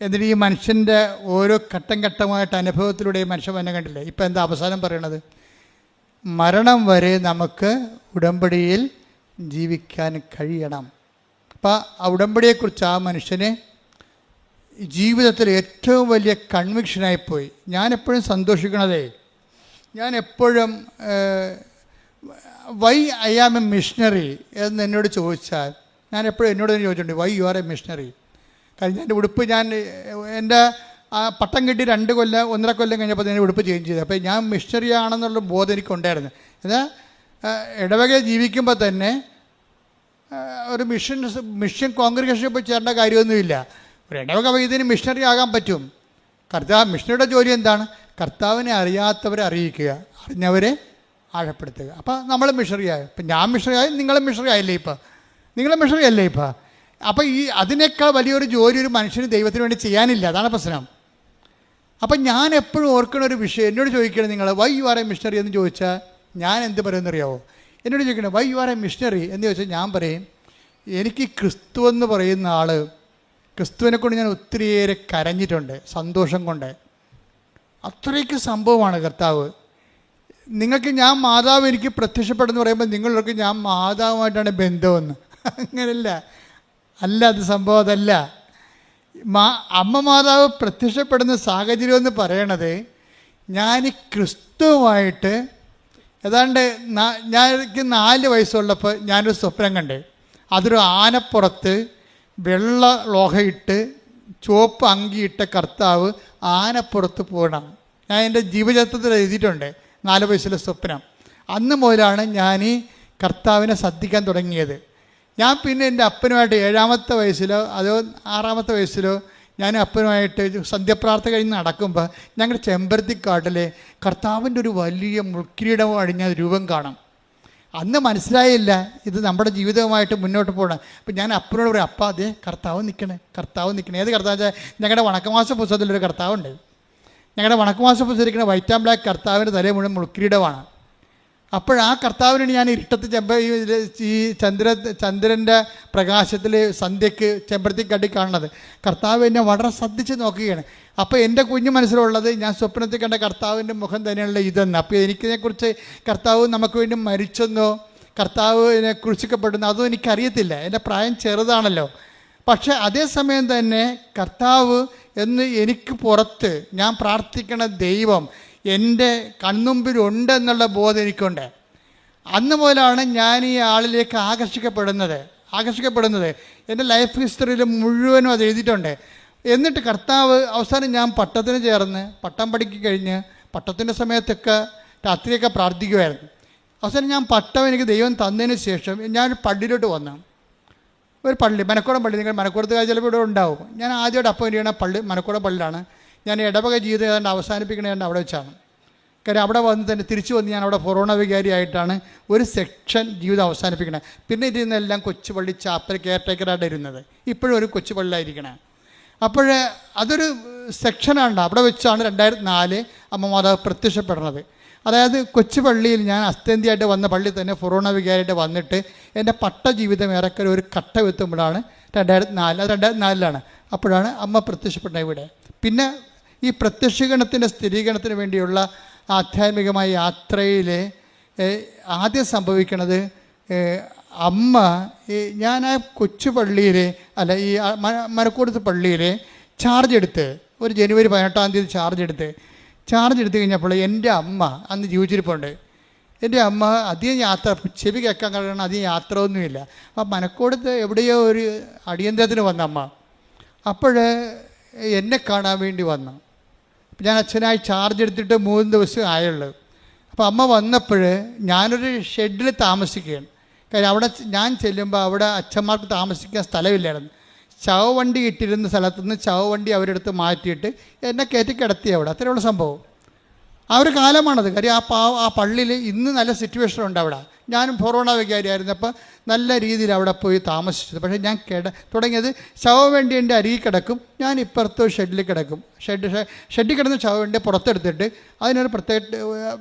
എന്നിട്ട് ഈ മനുഷ്യൻ്റെ ഓരോ ഘട്ടം ഘട്ടമായിട്ട് അനുഭവത്തിലൂടെ മനുഷ്യൻ തന്നെ കണ്ടില്ലേ. ഇപ്പം എന്താ അവസാനം പറയണത്? മരണം വരെ നമുക്ക് ഉടമ്പടിയിൽ ജീവിക്കാൻ കഴിയണം. അപ്പം ആ ഉടമ്പടിയെക്കുറിച്ച് ആ മനുഷ്യന് ജീവിതത്തിൽ ഏറ്റവും വലിയ കൺവിക്ഷനായിപ്പോയി. ഞാനെപ്പോഴും സന്തോഷിക്കണതേ, ഞാനെപ്പോഴും why I am a missionary എന്ന് എന്നോട് ചോദിച്ചാൽ, ഞാൻ എപ്പോഴും എന്നോട് തന്നെ ചോദിച്ചിട്ടുണ്ട്, why you are a missionary. കഴിഞ്ഞ എൻ്റെ ഉടുപ്പ് എൻ്റെ പട്ടം കിട്ടി 2 കൊല്ലം 1.5 കൊല്ലം കഴിഞ്ഞപ്പോൾ ഞാൻ ഉടുപ്പ് ചേഞ്ച് ചെയ്തു. അപ്പോൾ ഞാൻ മിഷണറി ആണെന്നുള്ള ബോധം എനിക്കുണ്ടായിരുന്നു. എന്നാൽ ഇടവക ജീവിക്കുമ്പോൾ തന്നെ ഒരു മിഷൻ കോൺഗ്രിഗേഷനിൽ പോയി ചേരേണ്ട കാര്യമൊന്നുമില്ല. ഒരു ഇടവക വൈദ്യന് മിഷണറി ആകാൻ പറ്റും. മിഷണറിയുടെ ജോലി എന്താണ്? കർത്താവിനെ അറിയാത്തവരെ അറിയിക്കുക, അറിഞ്ഞവരെ ആഴപ്പെടുത്തുക. അപ്പോൾ നമ്മൾ മിഷണറിയായി. ഇപ്പം ഞാൻ മിഷണറിയായി, നിങ്ങളും മിഷണറി ആയില്ലേ? നിങ്ങളും മിഷണറി അല്ലേ ഇപ്പം? അപ്പോൾ അതിനേക്കാൾ വലിയൊരു ജോലി ഒരു മനുഷ്യന് ദൈവത്തിന് വേണ്ടി ചെയ്യാനില്ല. അതാണ് പ്രശ്നം. അപ്പം ഞാൻ എപ്പോഴും ഓർക്കുന്ന ഒരു വിഷയം, എന്നോട് ചോദിക്കണം നിങ്ങൾ why you are a missionary എന്ന് ചോദിച്ചാൽ ഞാൻ എന്ത് പറയുമെന്നറിയാവോ? എന്നോട് ചോദിക്കണം why you are a missionary എന്ന് ചോദിച്ചാൽ ഞാൻ പറയും, എനിക്ക് ക്രിസ്തു എന്ന് പറയുന്ന ആൾ, ക്രിസ്തുവിനെ കൊണ്ട് ഞാൻ ഒത്തിരിയേറെ കരഞ്ഞിട്ടുണ്ട് സന്തോഷം കൊണ്ട്. അത്രയ്ക്ക് സംഭവമാണ് കർത്താവ്. നിങ്ങൾക്ക് ഞാൻ മാതാവ് എനിക്ക് പ്രത്യക്ഷപ്പെടുന്നു പറയുമ്പോൾ നിങ്ങളൊക്കെ ഞാൻ മാതാവുമായിട്ടാണ് ബന്ധമെന്ന്. അങ്ങനെയല്ല, അത് സംഭവം അതല്ല. അമ്മ മാതാവ് പ്രത്യക്ഷപ്പെടുന്ന സാഹചര്യം എന്ന് പറയണത്, ഞാൻ ക്രിസ്തുവുമായിട്ട് ഏതാണ്ട് എനിക്ക് 4 വയസ്സുള്ളപ്പോൾ ഞാനൊരു സ്വപ്നം കണ്ടേ. അതൊരു ആനപ്പുറത്ത് വെള്ള ലോഹയിട്ട് ചുവപ്പ് അങ്കിയിട്ട കർത്താവ് ആനപ്പുറത്ത് പോകണം. ഞാൻ എൻ്റെ ജീവചരിത്രത്തിൽ എഴുതിയിട്ടുണ്ട് 4 വയസ്സിലെ സ്വപ്നം. അന്ന് മുതലാണ് ഞാൻ ഈ കർത്താവിനെ ശ്രദ്ധിക്കാൻ തുടങ്ങിയത്. ഞാൻ പിന്നെ എൻ്റെ അപ്പനുമായിട്ട് 7ാമത്തെ വയസ്സിലോ അതോ 6ാമത്തെ വയസ്സിലോ ഞാൻ അപ്പനുമായിട്ട് സന്ധ്യപ്രാർത്ഥന കഴിഞ്ഞ് നടക്കുമ്പോൾ ഞങ്ങളുടെ ചെമ്പരത്തിക്കാട്ടിലെ കർത്താവിൻ്റെ ഒരു വലിയ മുൾക്കിരീടം അണിഞ്ഞ രൂപം കാണാം. അന്ന് മനസ്സിലായില്ല ഇത് നമ്മുടെ ജീവിതവുമായിട്ട് മുന്നോട്ട് പോകണം. അപ്പം ഞാൻ അപ്പനോട് പറയും, അപ്പ അതേ കർത്താവ് നിൽക്കണേ. ഏത് കർത്താവ് വെച്ചാൽ ഞങ്ങളുടെ വണക്കമാസ പുസ്തകത്തിലൊരു കർത്താവുണ്ട്. ഞങ്ങളുടെ വണക്കമാസ പുസ്തകത്തിരിക്കുന്ന വൈറ്റ് ആൻഡ് ബ്ലാക്ക് കർത്താവിൻ്റെ തലേ മുഴുവൻ മുൾക്കിരീടമാണ്. അപ്പോഴാ കർത്താവിനാണ് ഞാൻ ഇരുട്ടത്ത് ഈ ചന്ദ്രൻ്റെ പ്രകാശത്തിൽ സന്ധ്യയ്ക്ക് ചെമ്പരത്തിക്കടി കാണുന്നത്. കർത്താവ് എന്നെ വളരെ ശ്രദ്ധിച്ച് നോക്കുകയാണ്. അപ്പോൾ എൻ്റെ കുഞ്ഞു മനസ്സിലുള്ളത് ഞാൻ സ്വപ്നത്തിൽ കണ്ട കർത്താവിൻ്റെ മുഖം തന്നെയുള്ള ഇതെന്ന്. അപ്പോൾ എനിക്കിതിനെക്കുറിച്ച് കർത്താവ് നമുക്ക് വേണ്ടി മരിച്ചെന്നോ കർത്താവിനെ കുറിച്ചിക്കപ്പെടുന്നോ അതും എനിക്കറിയത്തില്ല. എൻ്റെ പ്രായം ചെറുതാണല്ലോ. പക്ഷേ അതേസമയം തന്നെ കർത്താവ് എന്ന് എനിക്ക് പുറത്ത് ഞാൻ പ്രാർത്ഥിക്കണ ദൈവം എൻ്റെ കൺമുമ്പിലുണ്ടെന്നുള്ള ബോധം എനിക്കുണ്ട്. അന്ന് മുതലാണ് ഞാൻ ഈ ആളിലേക്ക് ആകർഷിക്കപ്പെടുന്നത്. എൻ്റെ ലൈഫ് ഹിസ്റ്ററിയിൽ മുഴുവനും അത് എഴുതിയിട്ടുണ്ട്. എന്നിട്ട് കർത്താവ് അവസാനം ഞാൻ പട്ടത്തിന് ചേർന്ന് പട്ടം പഠിക്കി കഴിഞ്ഞ് പട്ടത്തിൻ്റെ സമയത്തൊക്കെ രാത്രിയൊക്കെ പ്രാർത്ഥിക്കുമായിരുന്നു. അവസാനം ഞാൻ പട്ടം എനിക്ക് ദൈവം തന്നതിന് ശേഷം ഞാൻ പള്ളിയിലോട്ട് വന്നു. ഒരു പള്ളി, മനക്കോടം പള്ളി. നിങ്ങൾ മനക്കോടത്ത് ചിലപ്പോൾ ഇവിടെ ഉണ്ടാവും. ഞാൻ ആദ്യമായിട്ട് അപ്പം ചെയ്യണ പള്ളി മനക്കോടം പള്ളിയിലാണ്. ഞാൻ ഇടവക ജീവിതം ഏതാണ്ട് അവസാനിപ്പിക്കണേണ്ട അവിടെ വെച്ചാണ്. കാര്യം അവിടെ വന്ന് തന്നെ തിരിച്ചു വന്ന് ഞാൻ അവിടെ കൊറോണ വികാരിയായിട്ടാണ് ഒരു സെക്ഷൻ ജീവിതം അവസാനിപ്പിക്കണേ. പിന്നെ ഇതിന്നെല്ലാം കൊച്ചുപള്ളി ചാപ്പൽ കെയർടേക്കറായിട്ട് ഇരുന്നത്. ഇപ്പോഴും ഒരു കൊച്ചുപള്ളിയായിരിക്കണേ. അപ്പോൾ അതൊരു സെക്ഷനാണ്. അവിടെ വെച്ചാണ് 2004 അമ്മ മാതാവ് പ്രത്യക്ഷപ്പെടുന്നത്. അതായത് കൊച്ചുപള്ളിയിൽ ഞാൻ അസ്തന്തിയായിട്ട് വന്ന പള്ളി തന്നെ കൊറോണ വികാരിയായിട്ട് വന്നിട്ട് എൻ്റെ പട്ട ജീവിതം ഏറെക്കുറെ ഒരു കട്ട എത്തുമ്പോഴാണ് 2004. അത് 2004 അപ്പോഴാണ് അമ്മ പ്രത്യക്ഷപ്പെട്ടത് ഇവിടെ. പിന്നെ ഈ പ്രത്യക്ഷീകരണത്തിൻ്റെ സ്ഥിരീകരണത്തിന് വേണ്ടിയുള്ള ആധ്യാത്മികമായ യാത്രയിൽ ആദ്യം സംഭവിക്കണത്, അമ്മ ഞാൻ ആ കൊച്ചു പള്ളിയിൽ അല്ല ഈ മരക്കൂടത്ത് പള്ളിയിൽ ചാർജ് എടുത്ത് ഒരു ജനുവരി 18-ാം തീയതി ചാർജ് എടുത്ത് കഴിഞ്ഞപ്പോൾ എൻ്റെ അമ്മ അന്ന് ജീവിച്ചിരിപ്പുണ്ട്. എൻ്റെ അമ്മ അധികം യാത്ര ചെവി കേൾക്കാൻ കാരണം അധികം യാത്ര ഒന്നുമില്ല. അപ്പം മനക്കോടത്ത് എവിടെയോ ഒരു അടിയന്തരത്തിന് വന്ന അമ്മ അപ്പോൾ എന്നെ കാണാൻ വേണ്ടി വന്നു. ഞാൻ അച്ഛനായി ചാർജ് എടുത്തിട്ട് 3 ദിവസം ആയുള്ളൂ. അപ്പോൾ അമ്മ വന്നപ്പോൾ ഞാനൊരു ഷെഡിൽ താമസിക്കുകയാണ്. കാര്യം അവിടെ ഞാൻ ചെല്ലുമ്പോൾ അവിടെ അച്ഛന്മാർക്ക് താമസിക്കാൻ സ്ഥലമില്ലായിരുന്നു. ചവവണ്ടി ഇട്ടിരുന്ന സ്ഥലത്തുനിന്ന് ചവവണ്ടി അവരെടുത്ത് മാറ്റിയിട്ട് എന്നെ കയറ്റി കിടത്തി അവിടെ. അത്രയുള്ള സംഭവം. ആ ഒരു കാലമാണത്. കാര്യം ആ പള്ളിയിൽ ഇന്ന് നല്ല സിറ്റുവേഷൻ ഉണ്ട് അവിടെ. ഞാനും കൊറോണ വികാരിയായിരുന്നു. അപ്പോൾ നല്ല രീതിയിൽ അവിടെ പോയി താമസിച്ചത്. പക്ഷേ ഞാൻ തുടങ്ങിയത് ചവവണ്ടി എൻ്റെ അരികിൽ കിടക്കും, ഞാൻ ഇപ്പുറത്ത് ഷെഡിൽ കിടക്കും. ഷെഡിൽ കിടന്ന് ചവവണ്ടി പുറത്തെടുത്തിട്ട് അതിനൊരു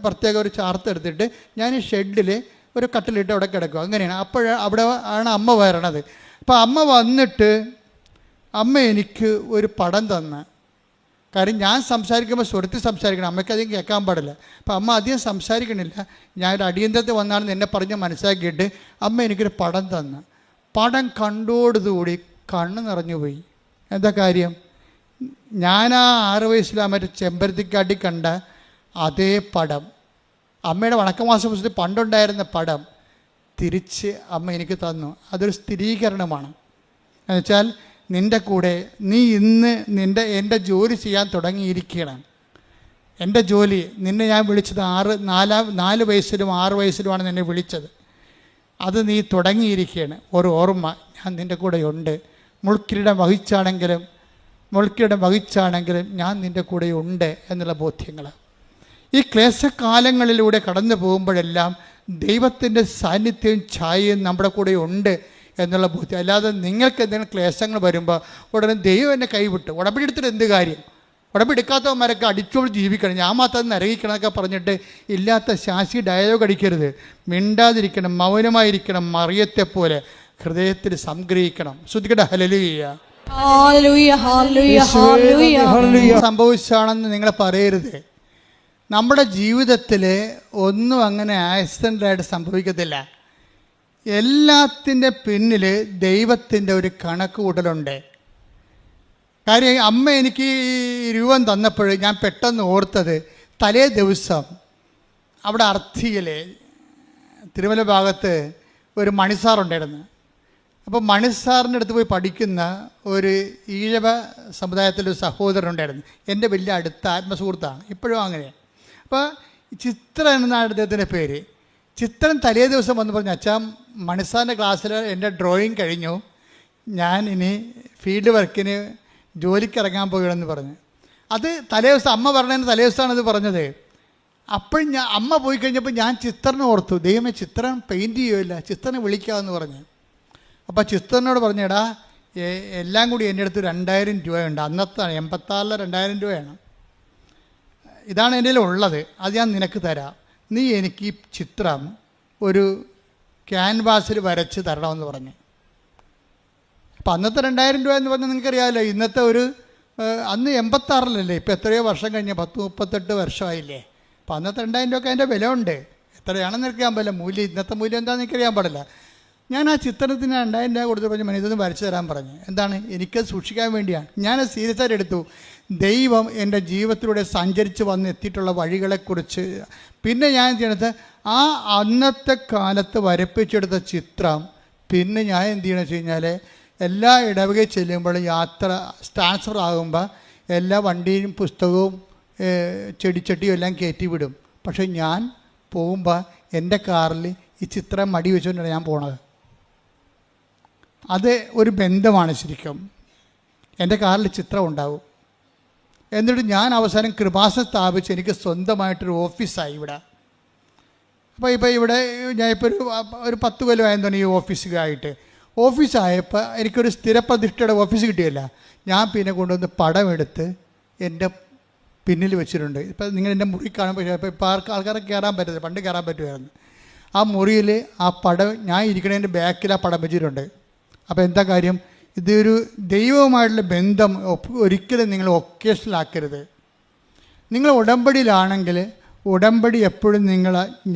പ്രത്യേക ഒരു ചാർത്തെടുത്തിട്ട് ഞാൻ ഈ ഷെഡിൽ ഒരു കട്ടിലിട്ട് അവിടെ കിടക്കും. അങ്ങനെയാണ്. അവിടെ ആണ് അമ്മ വരണത്. അപ്പോൾ അമ്മ വന്നിട്ട് അമ്മ എനിക്ക് ഒരു പടം തന്ന്. കാര്യം ഞാൻ സംസാരിക്കുമ്പോൾ സ്വരത്തിൽ സംസാരിക്കണം, അമ്മയ്ക്ക് അധികം കേൾക്കാൻ പാടില്ല. അപ്പോൾ അമ്മ അധികം സംസാരിക്കണില്ല. ഞാനൊരു അടിയന്തരത്തിൽ വന്നാണെന്ന് എന്നെ പറഞ്ഞ് മനസ്സിലാക്കിയിട്ട് അമ്മ എനിക്കൊരു പടം തന്ന്. പടം കണ്ടോടുകൂടി കണ്ണ് നിറഞ്ഞു പോയി. എന്താ കാര്യം? ഞാൻ ആ 6 വയസ്സിൽ മറ്റേ ചെമ്പരത്തിക്കാട്ടി കണ്ട അതേ പടം, അമ്മയുടെ വണക്കമാസ പുസ്തകത്തിൽ പണ്ടുണ്ടായിരുന്ന പടം തിരിച്ച് അമ്മ എനിക്ക് തന്നു. അതൊരു സ്ഥിരീകരണമാണ്. എന്നുവെച്ചാൽ നിൻ്റെ കൂടെ നീ ഇന്ന് എൻ്റെ ജോലി ചെയ്യാൻ തുടങ്ങിയിരിക്കുകയാണ്. എൻ്റെ ജോലി നിന്നെ ഞാൻ വിളിച്ചത് 4 വയസ്സിലും 6 വയസ്സിലുമാണ് നിന്നെ വിളിച്ചത്. അത് നീ തുടങ്ങിയിരിക്കുകയാണ്. ഒരു ഓർമ്മ, ഞാൻ നിൻ്റെ കൂടെ ഉണ്ട്. മുൾക്കിരീടം വഹിച്ചാണെങ്കിലും ഞാൻ നിൻ്റെ കൂടെ ഉണ്ട് എന്നുള്ള ബോധ്യങ്ങൾ. ഈ ക്ലേശകാലങ്ങളിലൂടെ കടന്നു പോകുമ്പോഴെല്ലാം ദൈവത്തിൻ്റെ സാന്നിധ്യവും ഛായയും നമ്മുടെ കൂടെ ഉണ്ട് എന്നുള്ള ബോധ്യം. അല്ലാതെ നിങ്ങൾക്ക് എന്തെങ്കിലും ക്ലേശങ്ങൾ വരുമ്പോൾ ഉടനെ ദൈവം എന്നെ കൈവിട്ടു, ഉടമ്പടി എടുത്തിട്ട് എന്ത് കാര്യം? ഉടമ്പടി എടുക്കാത്തവന്മാരൊക്കെ അടിച്ചോട് ജീവിക്കണം, ഞാൻ മാത്രം നരകിക്കണം എന്നൊക്കെ പറഞ്ഞിട്ട് ഇല്ലാത്ത ശാസി ഡയലോഗ് അടിക്കരുത്. മിണ്ടാതിരിക്കണം, മൗനമായിരിക്കണം, മറിയത്തെ പോലെ ഹൃദയത്തിൽ സംഗ്രഹിക്കണം. ശ്രദ്ധിക്കട്ടെ. ഹല്ലേലൂയ. സംഭവിച്ചാണെന്ന് നിങ്ങൾ പറയരുത്. നമ്മുടെ ജീവിതത്തിൽ ഒന്നും അങ്ങനെ ആക്സിഡൻ്റായിട്ട് സംഭവിക്കത്തില്ല. എല്ലാത്തിൻ്റെ പിന്നിൽ ദൈവത്തിൻ്റെ ഒരു കണക്ക് കൂട്ടലുണ്ട്. കാര്യം അമ്മ എനിക്ക് ഈ രൂപം തന്നപ്പോൾ ഞാൻ പെട്ടെന്ന് ഓർത്തത്, തലേ ദിവസം അവിടെ അർത്ഥിയിൽ തിരുമല ഭാഗത്ത് ഒരു മണിസാറുണ്ടായിരുന്നു. അപ്പോൾ മണിസാറിൻ്റെ അടുത്ത് പോയി പഠിക്കുന്ന ഒരു ഈഴവ സമുദായത്തിലൊരു സഹോദരനുണ്ടായിരുന്നു. എൻ്റെ വലിയ അടുത്ത ആത്മസുഹൃത്താണ്, ഇപ്പോഴും അങ്ങനെയാണ്. അപ്പോൾ ചിത്രം എന്നാണ് അദ്ദേഹത്തിൻ്റെ പേര്. ചിത്രം തലേ ദിവസം വന്ന് പറഞ്ഞു, അച്ഛാ മണിസാറിൻ്റെ ക്ലാസ്സിൽ എൻ്റെ ഡ്രോയിങ് കഴിഞ്ഞു, ഞാൻ ഇനി ഫീൽഡ് വർക്കിന് ജോലിക്ക് ഇറങ്ങാൻ പോകണമെന്ന് പറഞ്ഞു. അത് തലേ ദിവസം അമ്മ പറഞ്ഞതിന് തലേ ദിവസമാണ് ഇത് പറഞ്ഞത്. അപ്പോൾ അമ്മ പോയി കഴിഞ്ഞപ്പോൾ ഞാൻ ചിത്രനെ ഓർത്തു, ദൈവമേ ചിത്രം പെയിൻറ്റ് ചെയ്യുമല്ല, ചിത്രനെ വിളിക്കാമെന്ന് പറഞ്ഞു. അപ്പോൾ ചിത്രനോട് പറഞ്ഞു, എടാ എല്ലാം കൂടി എൻ്റെ അടുത്ത് 2000 രൂപയുണ്ട്. അന്നത്തെ 86 2000 രൂപയാണ്. ഇതാണ് എൻ്റെ ഉള്ളത്, അത് ഞാൻ നിനക്ക് തരാം. നീ എനിക്ക് ഈ ചിത്രം ഒരു ക്യാൻവാസിൽ വരച്ച് തരണമെന്ന് പറഞ്ഞു. അപ്പം അന്നത്തെ 2000 രൂപ എന്ന് പറഞ്ഞാൽ നിങ്ങൾക്കറിയാമല്ലോ, ഇന്നത്തെ ഒരു അന്ന് 86-ലല്ലേ, ഇപ്പം എത്രയോ വർഷം കഴിഞ്ഞ് 38 വർഷമായില്ലേ. അപ്പം അന്നത്തെ 2000 രൂപയ്ക്ക് അതിൻ്റെ വില ഉണ്ട്. എത്രയാണെന്ന് എനിക്കറിയാൻ പാടില്ല, മൂല്യം ഇന്നത്തെ മൂല്യം എന്താണെന്ന് എനിക്കറിയാൻ പാടില്ല. ഞാൻ ആ ചിത്രത്തിന് 2000 രൂപ കൊടുത്ത് പറഞ്ഞു, ഇതൊന്ന് വരച്ച് തരാൻ പറഞ്ഞു. എന്താണ്? എനിക്കത് സൂക്ഷിക്കാൻ വേണ്ടിയാണ്. ഞാനത് സീരിയസ് ആയിട്ട് എടുത്തു. ദൈവം എൻ്റെ ജീവിതത്തിലൂടെ സഞ്ചരിച്ച് വന്ന് എത്തിയിട്ടുള്ള വഴികളെക്കുറിച്ച്. പിന്നെ ഞാൻ ചെയ്യണത്, ആ അന്നത്തെ കാലത്ത് വരപ്പിച്ചെടുത്ത ചിത്രം പിന്നെ ഞാൻ എന്ത് ചെയ്യണമെന്ന് വെച്ച് കഴിഞ്ഞാൽ, എല്ലാ ഇടവകയിൽ ചെല്ലുമ്പോഴും യാത്ര ട്രാൻസ്ഫർ ആകുമ്പോൾ എല്ലാ വണ്ടിയും പുസ്തകവും ചെടിച്ചട്ടിയും എല്ലാം കയറ്റി വിടും. പക്ഷെ ഞാൻ പോകുമ്പോൾ എൻ്റെ കാറിൽ ഈ ചിത്രം മടി വെച്ചുകൊണ്ടാണ് ഞാൻ പോണത്. അത് ഒരു ബന്ധമാണ് ശരിക്കും. എൻ്റെ കാറിൽ ചിത്രം ഉണ്ടാവും. എന്നിട്ട് ഞാൻ അവസാനം കൃപാസനം സ്ഥാപിച്ച് എനിക്ക് സ്വന്തമായിട്ടൊരു ഓഫീസായി ഇവിടെ. അപ്പോൾ ഇവിടെ ഞാൻ ഇപ്പോൾ ഒരു 10 കൊല്ലമായെന്ന് ഈ ഓഫീസുകായിട്ട്. ഓഫീസായപ്പോൾ എനിക്കൊരു സ്ഥിരപ്രതിഷ്ഠയുടെ ഓഫീസ് കിട്ടിയില്ല. ഞാൻ പിന്നെ കൊണ്ടുവന്ന് പടമെടുത്ത് എൻ്റെ പിന്നിൽ വെച്ചിട്ടുണ്ട്. ഇപ്പം നിങ്ങൾ എൻ്റെ മുറി കാണുമ്പോൾ ഇപ്പോൾ ആൾക്കാർക്ക് കയറാൻ പറ്റത്തില്ല, പണ്ട് കയറാൻ പറ്റുമായിരുന്നു. ആ മുറിയിൽ ആ പടം ഞാൻ ഇരിക്കണതിൻ്റെ ബാക്കിൽ ആ പടം വെച്ചിട്ടുണ്ട്. അപ്പോൾ എന്താ കാര്യം? ഇതൊരു ദൈവവുമായിട്ടുള്ള ബന്ധം ഒരിക്കലും നിങ്ങൾ ഒക്കേഷണൽ ആക്കരുത്. നിങ്ങൾ ഉടമ്പടിയിലാണെങ്കിൽ ഉടമ്പടി എപ്പോഴും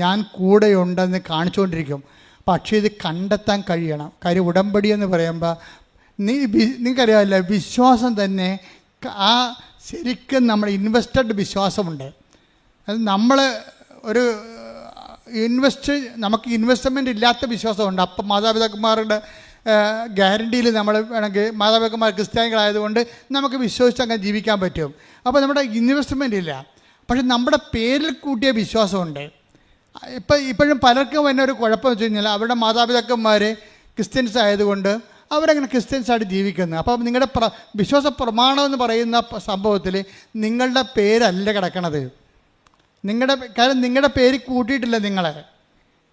ഞാൻ കൂടെയുണ്ടെന്ന് കാണിച്ചുകൊണ്ടിരിക്കും. പക്ഷേ ഇത് കണ്ടെത്താൻ കഴിയണം. കാര്യം ഉടമ്പടി എന്ന് പറയുമ്പോൾ നിങ്ങൾക്കറിയാമല്ലോ, വിശ്വാസം തന്നെ ശരിക്കും നമ്മൾ ഇൻവെസ്റ്റഡ് വിശ്വാസമുണ്ട്. അത് നമ്മൾ ഒരു നമുക്ക് ഇൻവെസ്റ്റ്മെൻ്റ് ഇല്ലാത്ത വിശ്വാസമുണ്ട്. അപ്പം മാതാപിതാക്കന്മാരുടെ ഗ്യാരണ്ടിയിൽ നമ്മൾ വേണമെങ്കിൽ മാതാപിതാക്കന്മാർ ക്രിസ്ത്യാനികളായതുകൊണ്ട് നമുക്ക് വിശ്വസിച്ച് അങ്ങനെ ജീവിക്കാൻ പറ്റും. അപ്പോൾ നമ്മുടെ ഇൻവെസ്റ്റ്മെൻ്റ് ഇല്ല. പക്ഷെ നമ്മുടെ പേരിൽ കൂട്ടിയ വിശ്വാസമുണ്ട്. ഇപ്പോഴും പലർക്കും തന്നെ ഒരു കുഴപ്പം വെച്ച് കഴിഞ്ഞാൽ അവരുടെ മാതാപിതാക്കന്മാർ ക്രിസ്ത്യൻസ് ആയതുകൊണ്ട് അവരങ്ങനെ ക്രിസ്ത്യൻസായിട്ട് ജീവിക്കുന്നു. അപ്പോൾ നിങ്ങളുടെ വിശ്വാസ പ്രമാണം എന്ന് പറയുന്ന സംഭവത്തിൽ നിങ്ങളുടെ പേരല്ല കിടക്കണത്. കാര്യം നിങ്ങളുടെ പേര് കൂട്ടിയിട്ടില്ല.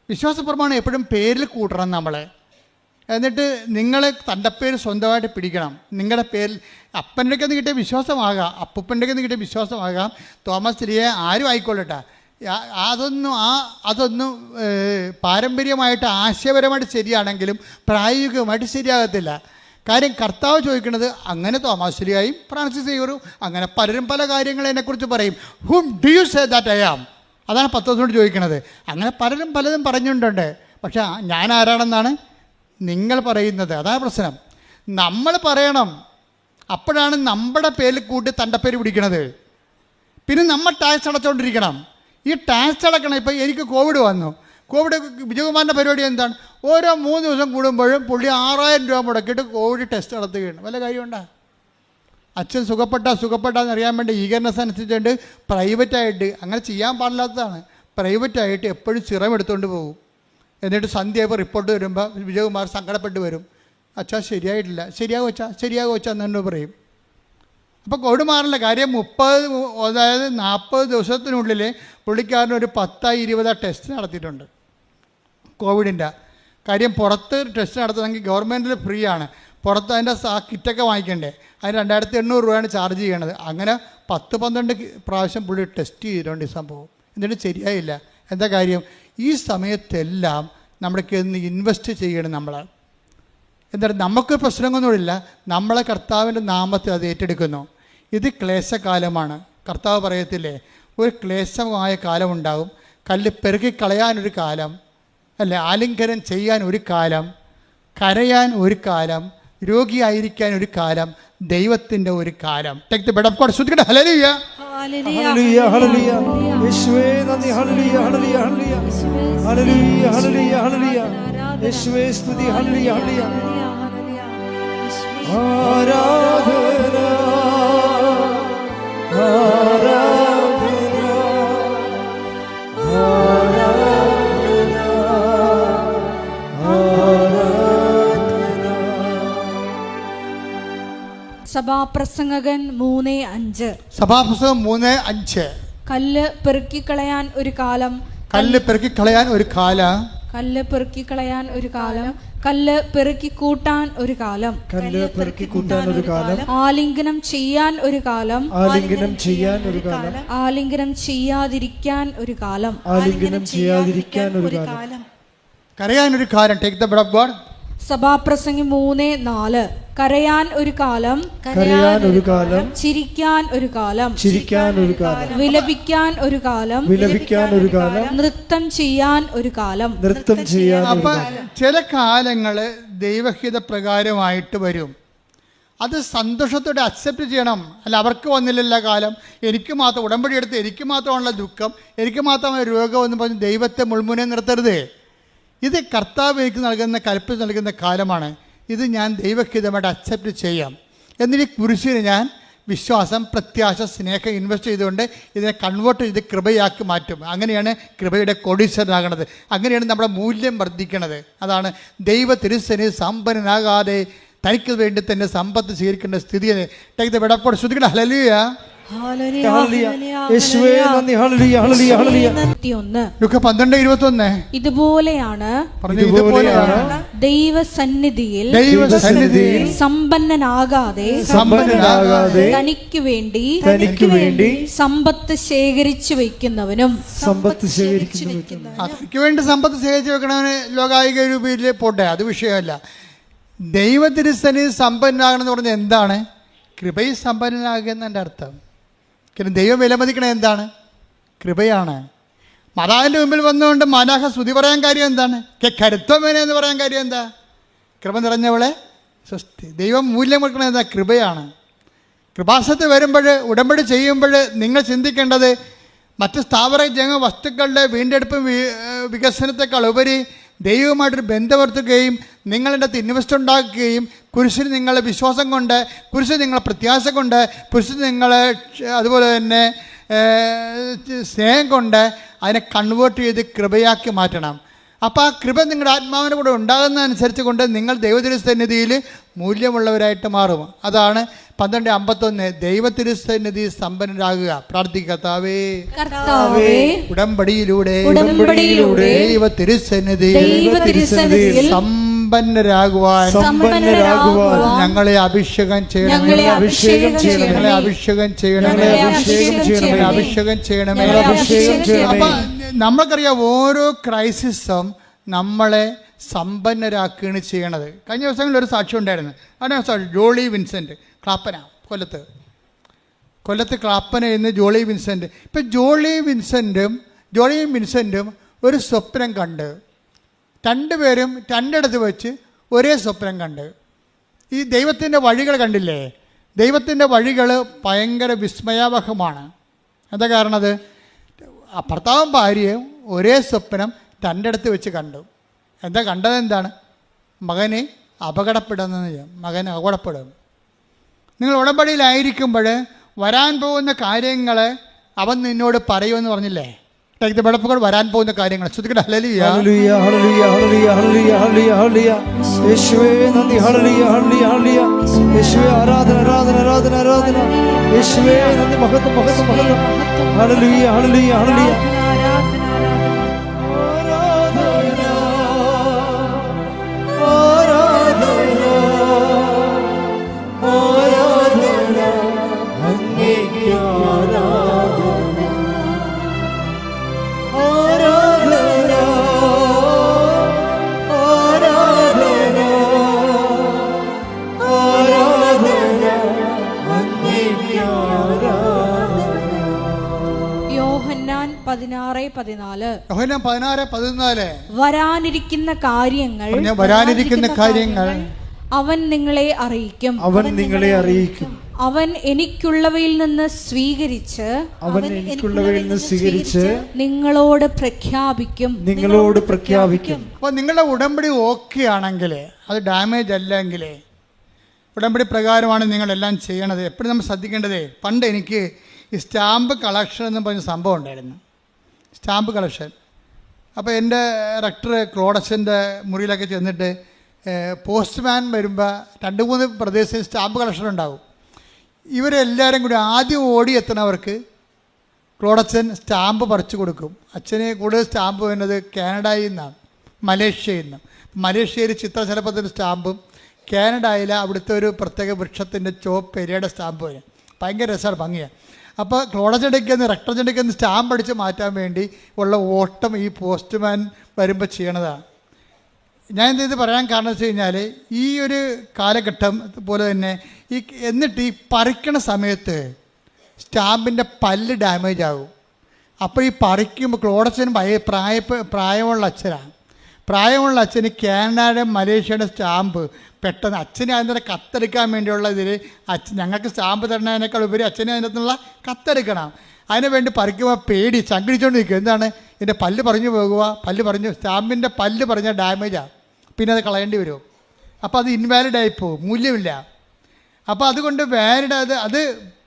വിശ്വാസ പ്രമാണം എപ്പോഴും പേരിൽ കൂട്ടണം നമ്മൾ. എന്നിട്ട് നിങ്ങൾ തൻ്റെ പേര് സ്വന്തമായിട്ട് പിടിക്കണം. നിങ്ങളുടെ പേരിൽ അപ്പൻ്റെ നിന്ന് കിട്ടിയ വിശ്വാസമാകാം, അപ്പൂപ്പൻ്റെ നിന്ന് കിട്ടിയ വിശ്വാസമാകാം, തോമസ് ലിയെ ആരും ആയിക്കൊള്ളട്ടെ. അതൊന്നും പാരമ്പര്യമായിട്ട് ആശയപരമായിട്ട് ശരിയാണെങ്കിലും പ്രായോഗികമായിട്ട് ശരിയാകത്തില്ല. കാര്യം കർത്താവ് ചോദിക്കുന്നത് അങ്ങനെ തോമസ് ലിയായും ഫ്രാൻസിസ് സേവ്യറും അങ്ങനെ പലരും പല കാര്യങ്ങൾ എന്നെക്കുറിച്ച് പറയും. Whom do you say that I am? അതാണ് പത്രോസിനോട് ചോദിക്കുന്നത്. അങ്ങനെ പലതും പറഞ്ഞിട്ടുണ്ട്. പക്ഷെ ഞാൻ ആരാണെന്നാണ് നിങ്ങൾ പറയുന്നത്. അതാണ് പ്രശ്നം. നമ്മൾ പറയണം. അപ്പോഴാണ് നമ്മുടെ പേരിൽ കൂട്ടി തൻ്റെ പേര് പിടിക്കണത്. പിന്നെ നമ്മൾ ടാക്സ് അടച്ചുകൊണ്ടിരിക്കണം. ഈ ടാക്സ് അടക്കണം. ഇപ്പോൾ എനിക്ക് കോവിഡ് വന്നു. കോവിഡ് വിജയകുമാറിൻ്റെ പരിപാടി എന്താണ്? ഓരോ 3 ദിവസം കൂടുമ്പോഴും പുള്ളി 6000 രൂപ മുടക്കിയിട്ട് കോവിഡ് ടെസ്റ്റ് നടത്തുകയാണ്. വല്ല കാര്യമുണ്ടോ? അച്ഛൻ സുഖപ്പെട്ടാന്ന് അറിയാൻ വേണ്ടി ഈഗർനെസ് അനുസരിച്ചുകൊണ്ട് പ്രൈവറ്റായിട്ട് അങ്ങനെ ചെയ്യാൻ പാടില്ലാത്തതാണ്. പ്രൈവറ്റായിട്ട് എപ്പോഴും സിറം എടുത്തുകൊണ്ട് പോകും. എന്നിട്ട് സന്ധ്യയായപ്പോൾ റിപ്പോർട്ട് വരുമ്പോൾ വിജയകുമാർ സങ്കടപ്പെട്ട് വരും. അച്ഛാ ശരിയായിട്ടില്ല. ശരിയാകും അച്ഛാ എന്നു പറയും. അപ്പോൾ കോവിഡ് മാറില്ല. കാര്യം 40 ദിവസത്തിനുള്ളിൽ പുള്ളിക്കാരന് ഒരു 10-20 ടെസ്റ്റ് നടത്തിയിട്ടുണ്ട് കോവിഡിൻ്റെ. കാര്യം പുറത്ത് ടെസ്റ്റ് നടത്തണമെങ്കിൽ ഗവൺമെൻറ്റിൽ ഫ്രീ ആണ്. പുറത്ത് അതിൻ്റെ കിറ്റൊക്കെ വാങ്ങിക്കണ്ടേ. അതിന് 2800 രൂപയാണ് ചാർജ് ചെയ്യണത്. അങ്ങനെ 10-12 പ്രാവശ്യം പുള്ളി ടെസ്റ്റ് ചെയ്തിട്ടുണ്ട് ഈ സംഭവം. എന്നിട്ട് ശരിയായില്ല. എന്താ കാര്യം? ഈ സമയത്തെല്ലാം നമ്മൾക്ക് ഇൻവെസ്റ്റ് ചെയ്യണം. എന്താ നമുക്ക് പ്രശ്നങ്ങളൊന്നുമില്ല. നമ്മളെ കർത്താവിൻ്റെ നാമത്തിൽ അത് ഏറ്റെടുക്കുന്നു. ഇത് ക്ലേശകാലമാണ്. കർത്താവ് പറയത്തില്ലേ, ഒരു ക്ലേശമായ കാലമുണ്ടാകും. കല്ല് പെറുക്കി കളയാനൊരു കാലം, അല്ലേ, ആലിംഗനം ചെയ്യാൻ ഒരു കാലം, കരയാൻ ഒരു കാലം, രോഗിയായിരിക്കാൻ ഒരു കാലം, ദൈവത്തിൻ്റെ ഒരു കാലം. Take the bed of God. ശ്രുതിക്കട്ടെ ഹല്ലേലൂയ. ഹല്ലേലൂയ ഹല്ലേലൂയ. യേശുവേ നന്ദി. ഹല്ലേലൂയ ഹല്ലേലൂയ ഹല്ലേലൂയ ഹല്ലേലൂയ ഹല്ലേലൂയ ഹല്ലേലൂയ. യേശുവേ സ്തുതി. ഹല്ലേലൂയ ഹല്ലേലൂയ. ആരാധന ആരാധന ആരാധന ആരാധന. സഭാപ്രസംഗകൻ 3:5. സഭാപ്രസംഗം 3:5. കല്ല് പെറുക്കിക്കളയാൻ ഒരു കാലം, കല്ല് പെറുക്കിക്കളയാൻ ഒരു കാലം, കല്ല് പെറുക്കിക്കളയാൻ ഒരു കാലം, കല്ല് പെറുക്കി കൂട്ടാൻ ഒരു കാലം, കല്ല് പെറുക്കി കൂട്ടാൻ ഒരു കാലം, ആലിംഗനം ചെയ്യാൻ ഒരു കാലം, ആലിംഗനം ചെയ്യാൻ ഒരു കാലം, ആലിംഗനം ചെയ്യാതിരിക്കാൻ ഒരു കാലം, ആലിംഗനം ചെയ്യാതിരിക്കാൻ ഒരു കാലം, കരയാൻ ഒരു കാലം. Take the bed of God. സഭാപ്രസംഗി 3:4. കരയാൻ ഒരു കാലം, കരയാൻ ഒരു കാലം, ചിരിക്കാൻ ഒരു കാലം, ചിരിക്കാൻ ഒരു കാലം, വിലപിക്കാൻ ഒരു കാലം, വിലപിക്കാൻ ഒരു കാലം, നൃത്തം ചെയ്യാൻ ഒരു കാലം, നൃത്തം ചെയ്യാൻ ഒരു അപ്പം കാലം. ചില കാലങ്ങൾ ദൈവഹിത പ്രകാരമായിട്ട് വരും. അത് സന്തോഷത്തോടെ അക്സെപ്റ്റ് ചെയ്യണം. അല്ല അവർക്ക് വന്നില്ലല്ല കാലം, എനിക്ക് മാത്രം ഉടമ്പടി എടുത്ത് എനിക്ക് മാത്രമാണുള്ള ദുഃഖം, എനിക്ക് മാത്രമാണ് രോഗം എന്ന് പറഞ്ഞ് ദൈവത്തെ മുൾമുനെ നിർത്തരുത്. ഇത് കർത്താവ് എനിക്ക് നൽകുന്ന കൽപ്പന നൽകുന്ന കാലമാണ്. ഇത് ഞാൻ ദൈവഹിതമായിട്ട് അക്സെപ്റ്റ് ചെയ്യാം. എന്നിട്ട് ഈ കുരിശിന് ഞാൻ വിശ്വാസം, പ്രത്യാശ, സ്നേഹം ഇൻവെസ്റ്റ് ചെയ്തുകൊണ്ട് ഇതിനെ കൺവേർട്ട് ചെയ്ത് കൃപയാക്കി മാറ്റും. അങ്ങനെയാണ് കൃപയുടെ കോടീശ്വരനാകണത്. അങ്ങനെയാണ് നമ്മുടെ മൂല്യം വർദ്ധിക്കണത്. അതാണ് ദൈവ തിരുസന് സമ്പന്നനാകാതെ തനിക്ക് വേണ്ടി തന്നെ സമ്പത്ത് സ്വീകരിക്കേണ്ട സ്ഥിതിയെ take the bed of God. ശ്രുതിക്കട്ടെ ഹല്ലേലൂയ. യേശുവേ നന്ദി. ഹല്ലേലൂയ ഹല്ലേലൂയ ഹല്ലേലൂയ. ലൂക്ക 12:21. ഇതുപോലെയാണ് ദൈവസന്നിധിയിൽ സമ്പന്നനാകാതെ തനിക്ക് വേണ്ടി സമ്പത്ത് ശേഖരിച്ചു വെക്കുന്നവനും സമ്പത്ത് ശേഖരിക്കുന്നവനും തനിക്ക് വേണ്ടി സമ്പത്ത് ശേഖരിച്ചു വെക്കണവന് ലോകായിക രൂപയിൽ പോട്ടെ, അത് വിഷയമല്ല. ദൈവത്തിരുസന്നിധി സമ്പന്നനാകണം എന്ന് പറഞ്ഞാൽ എന്താണ്? കൃപയിൽ സമ്പന്നനാകുക എന്നതിൻ്റെ അർത്ഥം. കാരണം ദൈവം വിലമതിക്കണത് എന്താണ്? കൃപയാണ്. മാതാവിൻ്റെ മുമ്പിൽ വന്നുകൊണ്ട് മാലാഖ സ്തുതി പറയാൻ കാര്യം എന്താണ്? കരുത്വമേന എന്ന് പറയാൻ കാര്യം എന്താ? കൃപ നിറഞ്ഞവളെ സ്വസ്തി. ദൈവം മൂല്യം കൊടുക്കുന്നത് എന്താ? കൃപയാണ്. കൃപാസനത്തിൽ വരുമ്പോൾ, ഉടമ്പടി ചെയ്യുമ്പോൾ നിങ്ങൾ ചിന്തിക്കേണ്ടത് മറ്റ് സ്ഥാവര ജംഗ വസ്തുക്കളുടെ വീണ്ടെടുപ്പും വികസനത്തെക്കാൾ ഉപരി ദൈവവുമായിട്ടൊരു ബന്ധപ്പെടുത്തുകയും നിങ്ങളുടെ ഇൻവെസ്റ്റ് ഉണ്ടാക്കുകയും കുരിശിൽ നിങ്ങളെ വിശ്വാസം കൊണ്ട്, കുരിശിൽ നിങ്ങളെ പ്രത്യാശ കൊണ്ട്, കുരിശിൽ നിങ്ങളെ അതുപോലെ തന്നെ സ്നേഹം കൊണ്ട് അതിനെ കൺവേർട്ട് ചെയ്ത് കൃപയാക്കി മാറ്റണം. അപ്പോൾ ആ കൃപ നിങ്ങളുടെ ആത്മാവിൻ്റെ കൂടെ ഉണ്ടാകുന്നതനുസരിച്ച് കൊണ്ട് നിങ്ങൾ ദൈവത്തിരുസന്നിധിയിൽ മൂല്യമുള്ളവരായിട്ട് മാറും. അതാണ് 12:51 ദൈവത്തിരുസന്നിധി സമ്പന്നരാകുക. പ്രാർത്ഥിക്കത്താവേ, ഉടമ്പടിയിലൂടെ ദൈവത്തിരുസന്നിധിയിൽ സമ്പന്നരാകുവാൻ ഞങ്ങളെ അഭിഷേകം ചെയ്യണമേ. ഞങ്ങളെ അഭിഷേകം ചെയ്യണമേ. അഭിഷേകം ചെയ്യണമേ. അപ്പം നമ്മൾക്കറിയാം ഓരോ ക്രൈസിസും നമ്മളെ സമ്പന്നരാക്കുകയാണ് ചെയ്യണത്. കഴിഞ്ഞ ദിവസങ്ങളിൽ ഒരു സാക്ഷ്യം ഉണ്ടായിരുന്നു. അതാണ് സാക്ഷി ജോളി വിൻസെൻ്റ്, ക്ലാപ്പന, കൊല്ലത്ത് ക്ലാപ്പന എന്ന് ജോളി വിൻസെൻ്റ്. ഇപ്പം ജോളിയും വിൻസെൻറ്റും ഒരു സ്വപ്നം കണ്ട്, രണ്ടുപേരും രണ്ടിടത്ത് വെച്ച് ഒരേ സ്വപ്നം കണ്ട്. ഈ ദൈവത്തിൻ്റെ വഴികൾ കണ്ടില്ലേ? ദൈവത്തിൻ്റെ വഴികൾ ഭയങ്കര വിസ്മയാവഹമാണ്. എന്താ കാരണത്? ഭർത്താവും ഭാര്യയും ഒരേ സ്വപ്നം രണ്ടിടത്ത് വെച്ച് കണ്ടു. എന്താ കണ്ടത്? എന്താണ്? മകനെ അപകടപ്പെടുന്നത്. മകൻ അപകടപ്പെടും. നിങ്ങൾ ഉടമ്പടിയിലായിരിക്കുമ്പോൾ വരാൻ പോകുന്ന കാര്യങ്ങൾ അവൻ നിന്നോട് പറയുമെന്ന് പറഞ്ഞില്ലേ? ബെടപ്പുകൾ വരാൻ പോകുന്ന കാര്യങ്ങൾ ശ്രദ്ധിക്കട്ടെ. ഹല്ലേലൂയ, ഹല്ലേലൂയ, ഹല്ലേലൂയ, ഹല്ലേലൂയ, ഹല്ലേലൂയ, ഹല്ലേലൂയ. യേശുവേ നന്ദി. ഹല്ലേലൂയ, ഹല്ലേലൂയ, ഹല്ലേലൂയ. യേശുവേ ആരാധന, ആരാധന, ആരാധന, ആരാധന. യേശുവേ നന്ദി. മഹത്വം, മഹത്വം, മഹത്വം. ഹല്ലേലൂയ, ഹല്ലേലൂയ, ഹല്ലേലൂയ. യോഹന്നാൻ 16:14 വരാനിരിക്കുന്ന കാര്യങ്ങൾ അവൻ നിങ്ങളെ അറിയിക്കും. അവൻ എനിക്കുള്ളവയിൽ നിന്ന് സ്വീകരിച്ച് നിങ്ങളോട് പ്രഖ്യാപിക്കും. അപ്പോൾ നിങ്ങളുടെ ഉടമ്പടി ഓക്കെ ആണെങ്കിൽ, അത് ഡാമേജ് അല്ലെങ്കിൽ, ഉടമ്പടി പ്രകാരമാണ് നിങ്ങളെല്ലാം ചെയ്യണത്. എപ്പോഴും നമ്മൾ ശ്രദ്ധിക്കേണ്ടത്, പണ്ട് എനിക്ക് ഈ സ്റ്റാമ്പ് കളക്ഷൻ എന്ന് പറഞ്ഞ സംഭവം ഉണ്ടായിരുന്നു. Stamp collection. അപ്പോൾ എൻ്റെ റെക്ടർ ക്ലോഡസിൻ്റെ മുറിയിലൊക്കെ ചെന്നിട്ട് പോസ്റ്റ്മാൻ വരുമ്പോൾ 2-3 പ്രദേശത്ത് സ്റ്റാമ്പ് കളക്ഷൻ ഉണ്ടാവും. ഇവരെല്ലാവരും കൂടി ആദ്യം ഓടി എത്തണവർക്ക് ക്ലോഡച്ചൻ സ്റ്റാമ്പ് പറിച്ചു കൊടുക്കും. അച്ഛന് കൂടുതൽ സ്റ്റാമ്പ് വരുന്നത് കാനഡയിൽ നിന്നാണ്, മലേഷ്യയിൽ നിന്ന്. മലേഷ്യയിൽ ചിത്രശലഭത്തിൻ്റെ സ്റ്റാമ്പും കാനഡയിൽ അവിടുത്തെ ഒരു പ്രത്യേക വൃക്ഷത്തിൻ്റെ ചോപ്പ് പെരിയുടെ സ്റ്റാമ്പ് വരും. ഭയങ്കര രസമാണ്, ഭംഗിയാണ്. അപ്പോൾ ക്ലോഡച്ചെടുക്കുന്ന റെക്ടർച്ചെടുക്കുന്ന സ്റ്റാമ്പ് അടിച്ച് മാറ്റാൻ വേണ്ടി ഉള്ള ഓട്ടം ഈ പോസ്റ്റ്മാൻ വരുമ്പോൾ ചെയ്യണതാണ്. ഞാൻ ഇത് പറയാൻ കാരണം വെച്ച് കഴിഞ്ഞാൽ, ഈ ഒരു കാലഘട്ടം പോലെ തന്നെ എന്നിട്ട് ഈ പറിക്കണ സമയത്ത് സ്റ്റാമ്പിൻ്റെ പല്ല് ഡാമേജ് ആകും. അപ്പോൾ ഈ പറിക്കുമ്പോൾ ക്ലോഡച്ചന് പ്രായമുള്ള അച്ഛനാണ്. പ്രായമുള്ള അച്ഛന് കാനഡയുടെ മലേഷ്യയുടെ സ്റ്റാമ്പ് പെട്ടെന്ന് അച്ഛനെ അതിൻ്റെ കത്തെടുക്കാൻ വേണ്ടിയുള്ള ഇതിൽ ഞങ്ങൾക്ക് സ്റ്റാമ്പ് തരണതിനേക്കാൾ ഉപരി അച്ഛനെ അതിനകത്തുള്ള കത്തെടുക്കണം. അതിന് വേണ്ടി പറിക്കുമ്പോൾ പേടി ചങ്കിടിച്ചുകൊണ്ട് നിൽക്കും. എന്താണ്? എൻ്റെ പല്ല് പറഞ്ഞു പോകുക, സ്റ്റാമ്പിൻ്റെ പല്ല് പറഞ്ഞാൽ ഡാമേജാണ്, പിന്നെ അത് കളയേണ്ടി വരും. അപ്പോൾ അത് ഇൻവാലിഡായി പോകും, മൂല്യമില്ല. അപ്പോൾ അതുകൊണ്ട് വാലിഡ് അത്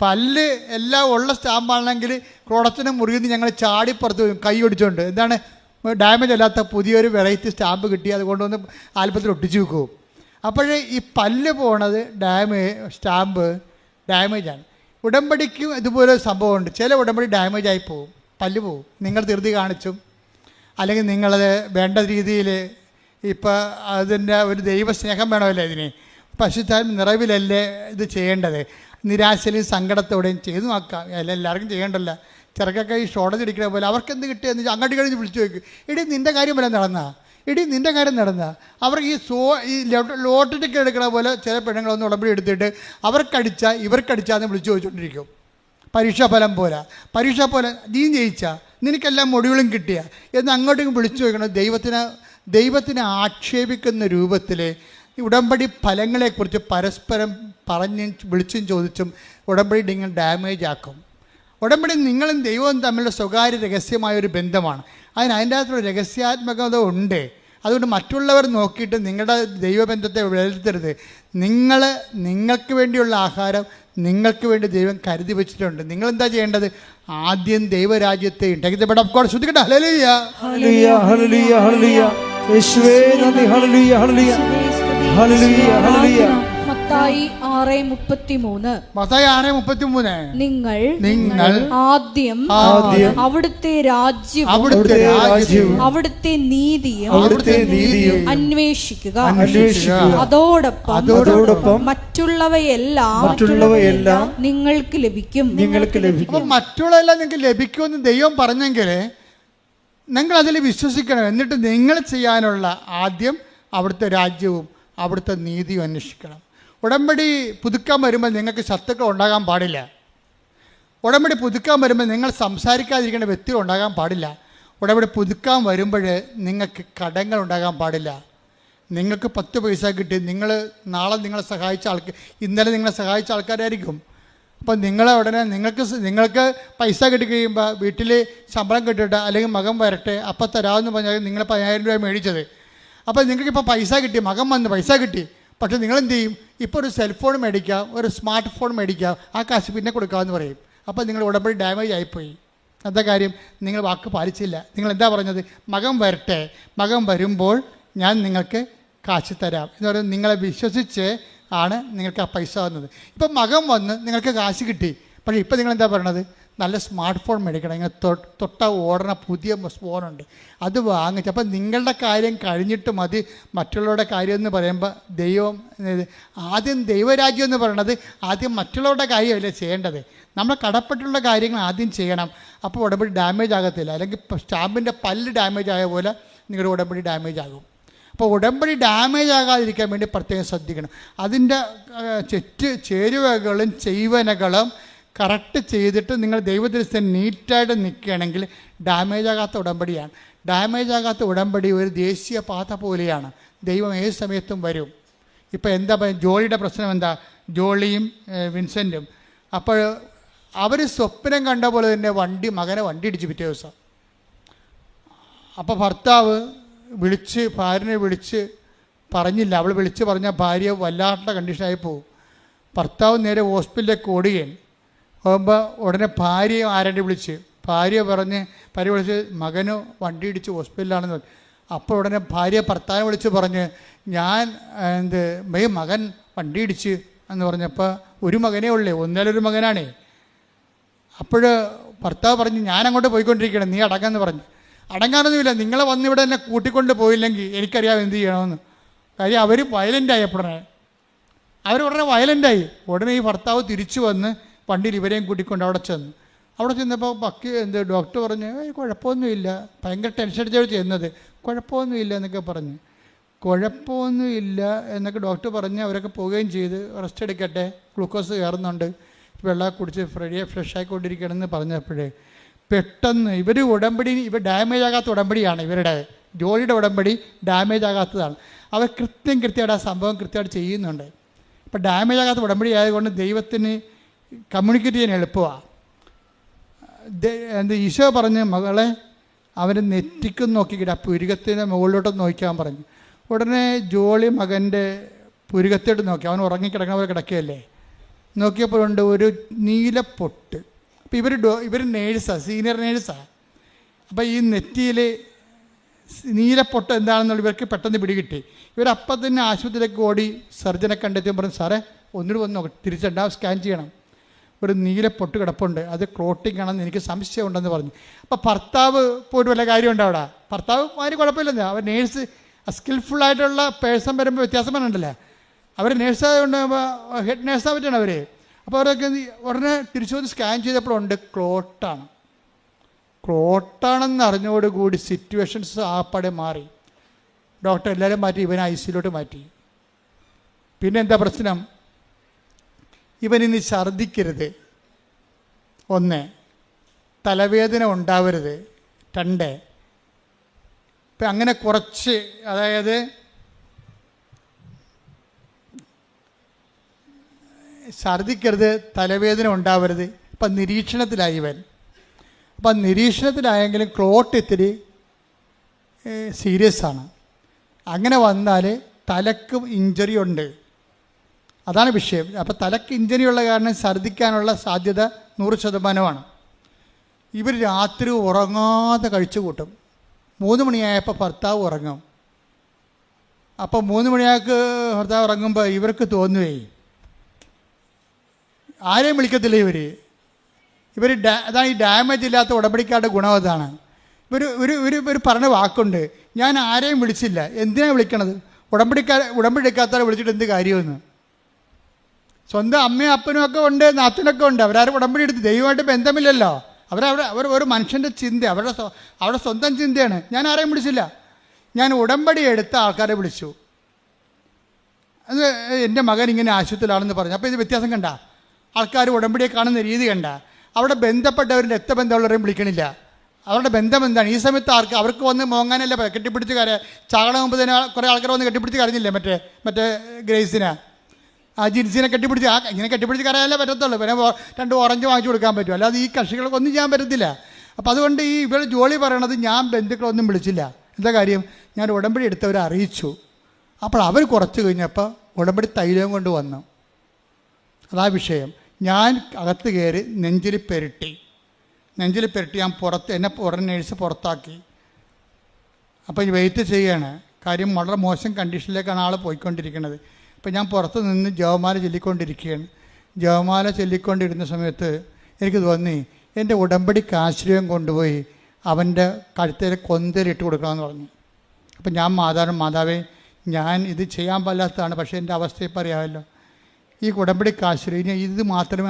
പല്ല് എല്ലാം ഉള്ള സ്റ്റാമ്പാണെങ്കിൽ ക്രോഡച്ചനെ മുറിയുന്ന ഞങ്ങൾ ചാടിപ്പുറത്ത് വരും കൈ ഒടിച്ചുകൊണ്ട്. എന്താണ്? ഡാമേജ് അല്ലാത്ത പുതിയൊരു വെറൈറ്റി സ്റ്റാമ്പ് കിട്ടി, അതുകൊണ്ടൊന്ന് ആൽബത്തിൽ ഒട്ടിച്ചു വെക്കും. അപ്പോൾ ഈ പല്ല് പോണത് സ്റ്റാമ്പ് ഡാമേജാണ്. ഉടമ്പടിക്കും ഇതുപോലെ സംഭവമുണ്ട്. ചില ഉടമ്പടി ഡാമേജ് ആയി പോവും, പല്ല് പോവും. നിങ്ങൾ ധൃതി കാണിച്ചും അല്ലെങ്കിൽ നിങ്ങളത് വേണ്ട രീതിയിൽ, ഇപ്പോൾ അതിൻ്റെ ഒരു ദൈവസ്നേഹം വേണമല്ലേ ഇതിന്, പശുത്താൻ നിറവിലല്ലേ ഇത് ചെയ്യേണ്ടത്. നിരാശയിലും സങ്കടത്തോടെയും ചെയ്തു നോക്കാം. എല്ലാവർക്കും ചെയ്യേണ്ടല്ലോ. ചെറുക്കൊക്കെ ഈ ഷോർട്ടേജ് അടിക്കുന്ന പോലെ അവർക്ക് എന്ത് കിട്ടിയെന്ന് അങ്ങോട്ട് കഴിഞ്ഞ് വിളിച്ചു ചോദിക്കും, എടി നിൻ്റെ കാര്യം വല്ല നടന്നാ, ഇടി നിൻ്റെ കാര്യം നടന്ന അവർ ഈ ലോട്ടറി ടിക്കറ്റ് എടുക്കണ പോലെ ചില പെണ്ണുങ്ങളൊന്നും ഉടമ്പടി എടുത്തിട്ട് ഇവർക്കടിച്ചാന്ന് വിളിച്ചു ചോദിച്ചുകൊണ്ടിരിക്കും. പരീക്ഷാഫലം പോലെ നീ ജയിച്ച, നിനക്കെല്ലാം മൊഡ്യൂളും കിട്ടിയ എന്ന് അങ്ങോട്ടും വിളിച്ചു ചോദിക്കണം. ദൈവത്തിനെ ആക്ഷേപിക്കുന്ന രൂപത്തിൽ ഉടമ്പടി ഫലങ്ങളെക്കുറിച്ച് പരസ്പരം പറഞ്ഞും വിളിച്ചും ചോദിച്ചും ഉടമ്പടി നിങ്ങൾ ഡാമേജ് ആക്കും. ഉടമ്പടി നിങ്ങളും ദൈവവും തമ്മിലുള്ള സ്വകാര്യ രഹസ്യമായൊരു ബന്ധമാണ്. അതിൻ്റെ അകത്തൊരു രഹസ്യാത്മകത ഉണ്ട്. അതുകൊണ്ട് മറ്റുള്ളവർ നോക്കിയിട്ട് നിങ്ങളുടെ ദൈവബന്ധത്തെ വിലയിരുത്തരുത്. നിങ്ങൾക്ക് വേണ്ടിയുള്ള ആഹാരം നിങ്ങൾക്ക് വേണ്ടി ദൈവം കരുതി വെച്ചിട്ടുണ്ട്. നിങ്ങളെന്താ ചെയ്യേണ്ടത്? ആദ്യം ദൈവരാജ്യത്തെ ശ്രദ്ധിക്കട്ടെ. ഹല്ലേലൂയ, ഹല്ലേലൂയ, ഹല്ലേലൂയ, ഹല്ലേലൂയ. യേശുവേ നന്ദി. ഹല്ലേലൂയ, ഹല്ലേലൂയ, ഹല്ലേലൂയ, ഹല്ലേലൂയ. മത്തായി 6:33 നിങ്ങൾ ആദ്യം അവിടുത്തെ രാജ്യവും അവിടുത്തെ നീതിയും അന്വേഷിക്കുക, അതോടൊപ്പം മറ്റുള്ളവയെല്ലാം നിങ്ങൾക്ക് ലഭിക്കും. മറ്റുള്ളതെല്ലാം നിങ്ങൾക്ക് ലഭിക്കുമെന്ന് ദൈവം പറഞ്ഞെങ്കിൽ നിങ്ങൾ അതിൽ വിശ്വസിക്കണം. എന്നിട്ട് നിങ്ങൾ ചെയ്യാനുള്ള ആദ്യം അവിടുത്തെ രാജ്യവും അവിടുത്തെ നീതിയും അന്വേഷിക്കണം. ഉടമ്പടി പുതുക്കാൻ വരുമ്പോൾ നിങ്ങൾക്ക് ശത്രുക്കൾ ഉണ്ടാകാൻ പാടില്ല. ഉടമ്പടി പുതുക്കാൻ വരുമ്പോൾ നിങ്ങൾ സംസാരിക്കാതിരിക്കേണ്ട വ്യക്തികൾ ഉണ്ടാകാൻ പാടില്ല. ഉടമ്പടി പുതുക്കാൻ വരുമ്പോൾ നിങ്ങൾക്ക് കടങ്ങൾ ഉണ്ടാകാൻ പാടില്ല. നിങ്ങൾക്ക് 10 പൈസ കിട്ടി, നാളെ നിങ്ങളെ സഹായിച്ച ഇന്നലെ നിങ്ങളെ സഹായിച്ച ആൾക്കാരായിരിക്കും. അപ്പം ഉടനെ നിങ്ങൾക്ക് പൈസ കിട്ടി കഴിയുമ്പോൾ വീട്ടിൽ ശമ്പളം കിട്ടിയിട്ട് അല്ലെങ്കിൽ മകൻ വരട്ടെ അപ്പം തരാമെന്ന് പറഞ്ഞാൽ നിങ്ങൾ 10,000 രൂപ മേടിച്ചത്. അപ്പോൾ നിങ്ങൾക്കിപ്പോൾ പൈസ കിട്ടി, മകൻ വന്ന് പൈസ കിട്ടി. പക്ഷേ നിങ്ങളെന്ത് ചെയ്യും? ഇപ്പോൾ ഒരു സെൽഫോൺ മേടിക്കാം, ഒരു സ്മാർട്ട് ഫോൺ മേടിക്കാം, ആ കാശ് പിന്നെ കൊടുക്കാമെന്ന് പറയും. അപ്പോൾ നിങ്ങൾ ഉടമ്പടി ഡാമേജ് ആയിപ്പോയി. എന്താ കാര്യം? നിങ്ങൾ വാക്ക് പാലിച്ചില്ല. നിങ്ങൾ എന്താ പറഞ്ഞത്? മകൻ വരട്ടെ, മകൻ വരുമ്പോൾ ഞാൻ നിങ്ങൾക്ക് കാശ് തരാം എന്ന് പറയുന്നത് നിങ്ങളെ വിശ്വസിച്ച് ആണ് നിങ്ങൾക്ക് ആ പൈസ വന്നത്. ഇപ്പം മകൻ വന്ന് നിങ്ങൾക്ക് കാശ് കിട്ടി. പക്ഷേ ഇപ്പം നിങ്ങളെന്താ പറയണത്? നല്ല സ്മാർട്ട് ഫോൺ മേടിക്കണം, ഇങ്ങനെ ഓടണ പുതിയ ഫോണുണ്ട്, അത് വാങ്ങിച്ച്. അപ്പം നിങ്ങളുടെ കാര്യം കഴിഞ്ഞിട്ട് മതി മറ്റുള്ളവരുടെ കാര്യം എന്ന് പറയുമ്പോൾ ആദ്യം ദൈവരാജ്യം എന്ന് പറയണത് ആദ്യം മറ്റുള്ളവരുടെ കാര്യമല്ല ചെയ്യേണ്ടത്. നമ്മൾ കടപ്പെട്ടുള്ള കാര്യങ്ങൾ ആദ്യം ചെയ്യണം. അപ്പോൾ ഉടമ്പടി ഡാമേജ് ആകത്തില്ല. അല്ലെങ്കിൽ സ്റ്റാമ്പിൻ്റെ പല്ല് ഡാമേജ് ആയ പോലെ നിങ്ങളുടെ ഉടമ്പടി ഡാമേജ് ആകും. അപ്പോൾ ഉടമ്പടി ഡാമേജ് ആകാതിരിക്കാൻ വേണ്ടി പ്രത്യേകം ശ്രദ്ധിക്കണം. അതിൻ്റെ ചേരുവകളും ചെയ്വനകളും കറക്റ്റ് ചെയ്തിട്ട് നിങ്ങൾ ദൈവദൃശ്യം നീറ്റായിട്ട് നിൽക്കുകയാണെങ്കിൽ ഡാമേജ് ആകാത്ത ഉടമ്പടിയാണ്. ഡാമേജ് ആകാത്ത ഉടമ്പടി ഒരു ദേശീയ പാത പോലെയാണ്. ദൈവം ഏത് സമയത്തും വരും. ഇപ്പോൾ എന്താ പറയുക, ജോളിയുടെ പ്രശ്നം എന്താ? ജോളിയും വിൻസെൻറ്റും അപ്പോൾ അവർ സ്വപ്നം കണ്ട പോലെ തന്നെ മകനെ വണ്ടി ഇടിച്ച് പിറ്റേ ദിവസം. അപ്പോൾ ഭർത്താവ് ഭാര്യനെ വിളിച്ച് പറഞ്ഞില്ല. അവൾ വിളിച്ച് പറഞ്ഞാൽ ഭാര്യ വല്ലാത്ത കണ്ടീഷനായി പോകും. ഭർത്താവ് നേരെ ഹോസ്പിറ്റലിലേക്ക് ഓടുകയാണ്. പോകുമ്പോൾ ഉടനെ ഭാര്യയെ വിളിച്ച് മകന് വണ്ടി ഇടിച്ച് ഹോസ്പിറ്റലിലാണെന്ന് പറഞ്ഞു. അപ്പോൾ ഉടനെ ഭാര്യ ഭർത്താവിനെ വിളിച്ച് പറഞ്ഞ് മകൻ വണ്ടി ഇടിച്ച് എന്ന് പറഞ്ഞപ്പോൾ ഒരു മകനേ ഉള്ളേ, ഒന്നിലൊരു മകനാണേ. അപ്പോൾ ഭർത്താവ് പറഞ്ഞു ഞാൻ അങ്ങോട്ട് പോയിക്കൊണ്ടിരിക്കണം, നീ അടങ്ങാമെന്ന് പറഞ്ഞു. അടങ്ങാനൊന്നുമില്ല, നിങ്ങളെ വന്നിവിടെ എന്നെ കൂട്ടിക്കൊണ്ട് പോയില്ലെങ്കിൽ എനിക്കറിയാം എന്ത് ചെയ്യണമെന്ന്. കാര്യം അവർ വയലൻ്റായി. ഉടനെ വയലൻ്റായി. ഉടനെ ഈ ഭർത്താവ് തിരിച്ചു വന്ന് വണ്ടിയിൽ ഇവരെയും കൂട്ടിക്കൊണ്ട് അവിടെ ചെന്നപ്പോൾ ഡോക്ടർ പറഞ്ഞു കുഴപ്പമൊന്നുമില്ല, ഭയങ്കര ടെൻഷൻ അടിച്ചാണ് ചെയ്യുന്നത്, കുഴപ്പമൊന്നുമില്ല എന്നൊക്കെ പറഞ്ഞ്. കുഴപ്പമൊന്നുമില്ല എന്നൊക്കെ ഡോക്ടർ പറഞ്ഞ് അവരൊക്കെ പോവുകയും ചെയ്ത് റെസ്റ്റ് എടുക്കട്ടെ, ഗ്ലൂക്കോസ് കയറുന്നുണ്ട്, വെള്ളം കുടിച്ച് ഫ്രഷ് ആയിക്കൊണ്ടിരിക്കണമെന്ന് പറഞ്ഞപ്പോഴേ പെട്ടെന്ന് ഇവർ ഡാമേജ് ആകാത്ത ഉടമ്പടിയാണ്. ഇവരുടെ ജോലിയുടെ ഉടമ്പടി ഡാമേജ് ആകാത്തതാണ്. അവർ കൃത്യമായിട്ട് ആ സംഭവം കൃത്യമായിട്ട് ചെയ്യുന്നുണ്ട്. ഇപ്പോൾ ഡാമേജ് ആകാത്ത ഉടമ്പടി ആയതുകൊണ്ട് ദൈവത്തിന് കമ്മ്യൂണിക്കേറ്റ് ചെയ്യാൻ എളുപ്പമാണ്. ഈശോ പറഞ്ഞ് മകളെ അവന് നെറ്റിക്കും നോക്കിക്കിട്ട് ആ പുരുകത്തിൻ്റെ മുകളിലോട്ട് നോക്കാൻ പറഞ്ഞു. ഉടനെ ജോളി മകൻ്റെ പുരുകത്തോട്ട് നോക്കി. അവൻ ഉറങ്ങിക്കിടക്കണ പോലെ കിടക്കുകയല്ലേ. നോക്കിയപ്പോഴുണ്ട് ഒരു നീലപ്പൊട്ട്. അപ്പോൾ ഇവർ നേഴ്സാണ്, സീനിയർ നേഴ്സാണ്. അപ്പോൾ ഈ നെറ്റിയിൽ നീലപ്പൊട്ട് എന്താണെന്നുള്ള ഇവർക്ക് പെട്ടെന്ന് പിടികിട്ടി. ഇവരപ്പം തന്നെ ആശുപത്രിയിലേക്ക് ഓടി സർജനെ കണ്ടെത്തിയും പറഞ്ഞു സാറേ ഒന്നുകൂടി വന്ന് നോക്കി, തിരിച്ചുണ്ടാവും, സ്കാൻ ചെയ്യണം, ഒരു നീലപ്പൊട്ട് കിടപ്പുണ്ട്, അത് ക്ലോട്ടിങ് ആണെന്ന് എനിക്ക് സംശയമുണ്ടെന്ന് പറഞ്ഞു. അപ്പോൾ ഭർത്താവ് പോയിട്ട് വല്ല കാര്യമുണ്ടോ അവിടെ? ഭർത്താവ് അതിന് കുഴപ്പമില്ലെന്ന്. അവർ നേഴ്സ് സ്കിൽഫുള്ളായിട്ടുള്ള പേഴ്സൺ വരുമ്പോൾ വ്യത്യാസം പറഞ്ഞിട്ടുണ്ടല്ലേ. അവർ നേഴ്സായതുകൊണ്ട് ഹെഡ് നേഴ്സാൻ പറ്റുകയാണ് അവർ. അപ്പോൾ അവരൊക്കെ ഉടനെ തിരിച്ചു വന്ന് സ്കാൻ ചെയ്തപ്പോഴുണ്ട് ക്ലോട്ടാണെന്ന് അറിഞ്ഞോടുകൂടി സിറ്റുവേഷൻസ് ആപ്പടെ മാറി. ഡോക്ടർ എല്ലാവരും മാറ്റി, ഇവനെ ICUലോട്ട് മാറ്റി. പിന്നെ എന്താ പ്രശ്നം? ഇവനിന്ന് ഛർദ്ദിക്കരുത്, 1, തലവേദന ഉണ്ടാവരുത്, 2. ഇപ്പം അങ്ങനെ കുറച്ച്, അതായത് ഛർദ്ദിക്കരുത്, തലവേദന ഉണ്ടാവരുത്. ഇപ്പം നിരീക്ഷണത്തിലായി ഇവൻ. അപ്പം നിരീക്ഷണത്തിലായെങ്കിലും ക്ലോട്ട് ഇത്തിരി സീരിയസ് ആണ്. അങ്ങനെ വന്നാൽ തലക്ക് ഇഞ്ചറി ഉണ്ട്, അതാണ് വിഷയം. അപ്പോൾ തലക്ക് ഇഞ്ചറി ഉള്ള കാരണം ഛർദ്ദിക്കാനുള്ള സാധ്യത 100%. ഇവർ രാത്രി ഉറങ്ങാതെ കഴിച്ചു കൂട്ടും. 3 മണിയായപ്പോൾ ഭർത്താവ് ഉറങ്ങും. അപ്പോൾ 3 മണിയാൾക്ക് ഭർത്താവ് ഉറങ്ങുമ്പോൾ ഇവർക്ക് തോന്നുകയെ, ആരെയും വിളിക്കത്തില്ല ഇവർ അതാണ് ഈ ഡാമേജ് ഇല്ലാത്ത ഉടമ്പടിക്കാരുടെ ഗുണം. അതാണ് ഇവർ പറഞ്ഞ വാക്കുണ്ട്, ഞാൻ ആരെയും വിളിച്ചില്ല, എന്തിനാണ് വിളിക്കണത്? ഉടമ്പടി എടുക്കാത്തവരെ വിളിച്ചിട്ട് എന്ത് കാര്യമെന്ന്. സ്വന്തം അമ്മയും അപ്പനും ഒക്കെ ഉണ്ട്, നാത്തനൊക്കെ ഉണ്ട്, അവരാരും ഉടമ്പടി എടുത്ത് ദൈവമായിട്ട് ബന്ധമില്ലല്ലോ. അവർ ഒരു മനുഷ്യൻ്റെ ചിന്ത, അവരുടെ സ്വന്തം ചിന്തയാണ്. ഞാൻ ആരെയും വിളിച്ചില്ല, ഞാൻ ഉടമ്പടി എടുത്ത ആൾക്കാരെ വിളിച്ചു. അത് എൻ്റെ മകൻ ഇങ്ങനെ ആശുപത്രിയിലാണെന്ന് പറഞ്ഞു. അപ്പോൾ ഇത് വ്യത്യാസം കണ്ട, ആൾക്കാർ ഉടമ്പടിയെ കാണുന്ന രീതി കണ്ട. അവിടെ ബന്ധപ്പെട്ടവരുടെ രക്തബന്ധമുള്ളവരെയും വിളിക്കണില്ല. അവരുടെ ബന്ധം എന്താണ്? ഈ സമയത്ത് അവർക്ക് വന്ന് മോങ്ങാനല്ല, കെട്ടിപ്പിടിച്ച് ചാകണ മുമ്പ് തന്നെ കുറേ ആൾക്കാർ വന്ന് കെട്ടിപ്പിടിച്ച് കരഞ്ഞില്ലേ മറ്റേ ഗ്രേസിനെ, ആ ജിൻസിനെ കെട്ടിപ്പിടിച്ച്, ഇങ്ങനെ കെട്ടിപ്പിടിച്ച് കരയാനല്ലേ പറ്റത്തുള്ളൂ. പിന്നെ 2 ഓറഞ്ച് വാങ്ങിച്ചു കൊടുക്കാൻ പറ്റും, അല്ലാതെ ഈ കക്ഷികൾക്ക് ഒന്നും ചെയ്യാൻ പറ്റത്തില്ല. അപ്പോൾ അതുകൊണ്ട് ഈ ഇവർ ജോലി പറയണത്, ഞാൻ ബന്ധുക്കളൊന്നും വിളിച്ചില്ല. എന്താ കാര്യം? ഞാൻ ഉടമ്പടി എടുത്തവരെ അറിയിച്ചു. അപ്പോൾ അവർ കുറച്ച് കഴിഞ്ഞപ്പോൾ ഉടമ്പടി തൈലം കൊണ്ട് വന്നു. അതാ വിഷയം. ഞാൻ അകത്ത് കയറി നെഞ്ചിൽ പെരട്ടി ഞാൻ എന്നെ ഉടനെ നേഴ്സ് പുറത്താക്കി. അപ്പോൾ വെയിറ്റ് ചെയ്യാണ്. കാര്യം വളരെ മോശം കണ്ടീഷനിലേക്കാണ് ആൾ പോയിക്കൊണ്ടിരിക്കുന്നത്. അപ്പോൾ ഞാൻ പുറത്ത് നിന്ന് ജപമാല ചൊല്ലിക്കൊണ്ടിരിക്കുകയാണ്. ജപമാല ചൊല്ലിക്കൊണ്ടിരുന്ന സമയത്ത് എനിക്ക് തോന്നി, എൻ്റെ ഉടമ്പടിക്ക് ആശ്രയം കൊണ്ടുപോയി അവൻ്റെ കഴുത്തേൽ കൊന്തലിട്ട് കൊടുക്കണമെന്ന് പറഞ്ഞു. അപ്പം ഞാൻ മാതാവേ, ഞാൻ ഇത് ചെയ്യാൻ പാടില്ലാത്തതാണ്, പക്ഷേ എൻ്റെ അവസ്ഥ ഇപ്പം അറിയാമല്ലോ. ഈ ഉടമ്പടിക്ക് ആശ്രയം ഇത് മാത്രമേ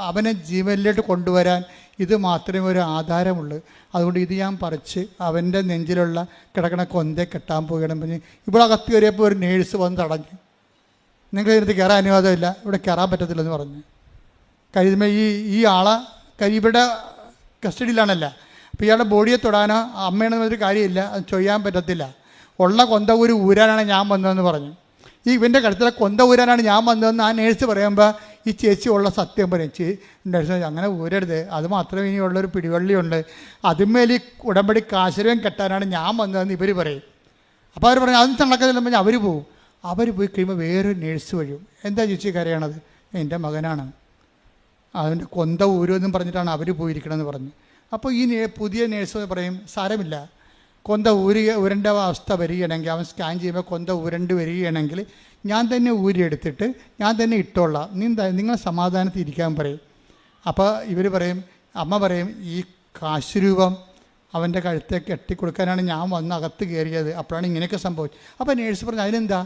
അവനെ ജീവനിലോട്ട് കൊണ്ടുവരാൻ ഇത് മാത്രമേ ഒരു ആധാരമുള്ളൂ. അതുകൊണ്ട് ഇത് ഞാൻ പറിച്ച് അവൻ്റെ നെഞ്ചിലുള്ള കിടക്കണ കൊന്തയെ കെട്ടാൻ പോകണം പറഞ്ഞ് ഇവിടെ അകത്ത് കയറിയപ്പോൾ ഒരു നേഴ്സ് വന്ന് തടഞ്ഞു. നിങ്ങൾക്ക് ഇതിനകത്ത് കയറാൻ അനുവാദമില്ല, ഇവിടെ കയറാൻ പറ്റത്തില്ലെന്ന് പറഞ്ഞു. കഴിയുമ്പോൾ ഈ ആളെ ഇവിടെ കസ്റ്റഡിയിലാണല്ല. അപ്പോൾ ഇയാളുടെ ബോഡിയെ തൊടാനോ അമ്മയാണെന്നൊരു കാര്യമില്ല, അത് ചെയ്യാൻ പറ്റത്തില്ല. ഉള്ള കൊന്ത ഊരാനാണ് ഞാൻ വന്നതെന്ന് പറഞ്ഞു. ഇവൻ്റെ കഴുത്തിലെ കൊന്ത ഊരാനാണ് ഞാൻ വന്നതെന്ന് ആ നേഴ്സ് പറയുമ്പോൾ ഈ ചേച്ചി ഉള്ള സത്യം പറയും. നേഴ്സ് അങ്ങനെ ഊരരുത്, അത് മാത്രമേ ഇനിയുള്ളൊരു പിടിവള്ളിയുണ്ട്, അതുമേൽ ഉടമ്പടിക്ക് ആശ്രയം കെട്ടാനാണ് ഞാൻ വന്നതെന്ന് ഇവർ പറയും. അപ്പോൾ അവർ പറഞ്ഞു അതും നടക്കത്തില്ലെന്ന് പറഞ്ഞാൽ അവർ പോവും. അവർ പോയി കഴിയുമ്പോൾ വേറൊരു നേഴ്സ് വരും. എന്താ ചേച്ചി കരയണത്? എൻ്റെ മകനാണ്, അതിൻ്റെ കൊന്ത ഊരുമെന്നും പറഞ്ഞിട്ടാണ് അവർ പോയിരിക്കണമെന്ന് പറഞ്ഞു. അപ്പോൾ ഈ പുതിയ നേഴ്സ് പറയും സാരമില്ല, കൊന്ത ഉരണ്ട അവസ്ഥ വരികയാണെങ്കിൽ, അവൻ സ്കാൻ ചെയ്യുമ്പോൾ കൊന്ത ഉരണ്ട് വരികയാണെങ്കിൽ ഞാൻ തന്നെ ഊരിയെടുത്തിട്ട് ഞാൻ തന്നെ ഇട്ടോളാം, നിങ്ങൾ സമാധാനത്തിൽ ഇരിക്കാൻ പറയും. അപ്പോൾ ഇവർ പറയും, അമ്മ പറയും, ഈ കാശുരൂപം അവൻ്റെ കഴുത്തെ കെട്ടിക്കൊടുക്കാനാണ് ഞാൻ വന്ന് അകത്ത് കയറിയത്, അപ്പോഴാണ് ഇങ്ങനെയൊക്കെ സംഭവിച്ചത്. അപ്പോൾ നേഴ്സ് പറഞ്ഞു അതിനെന്താ,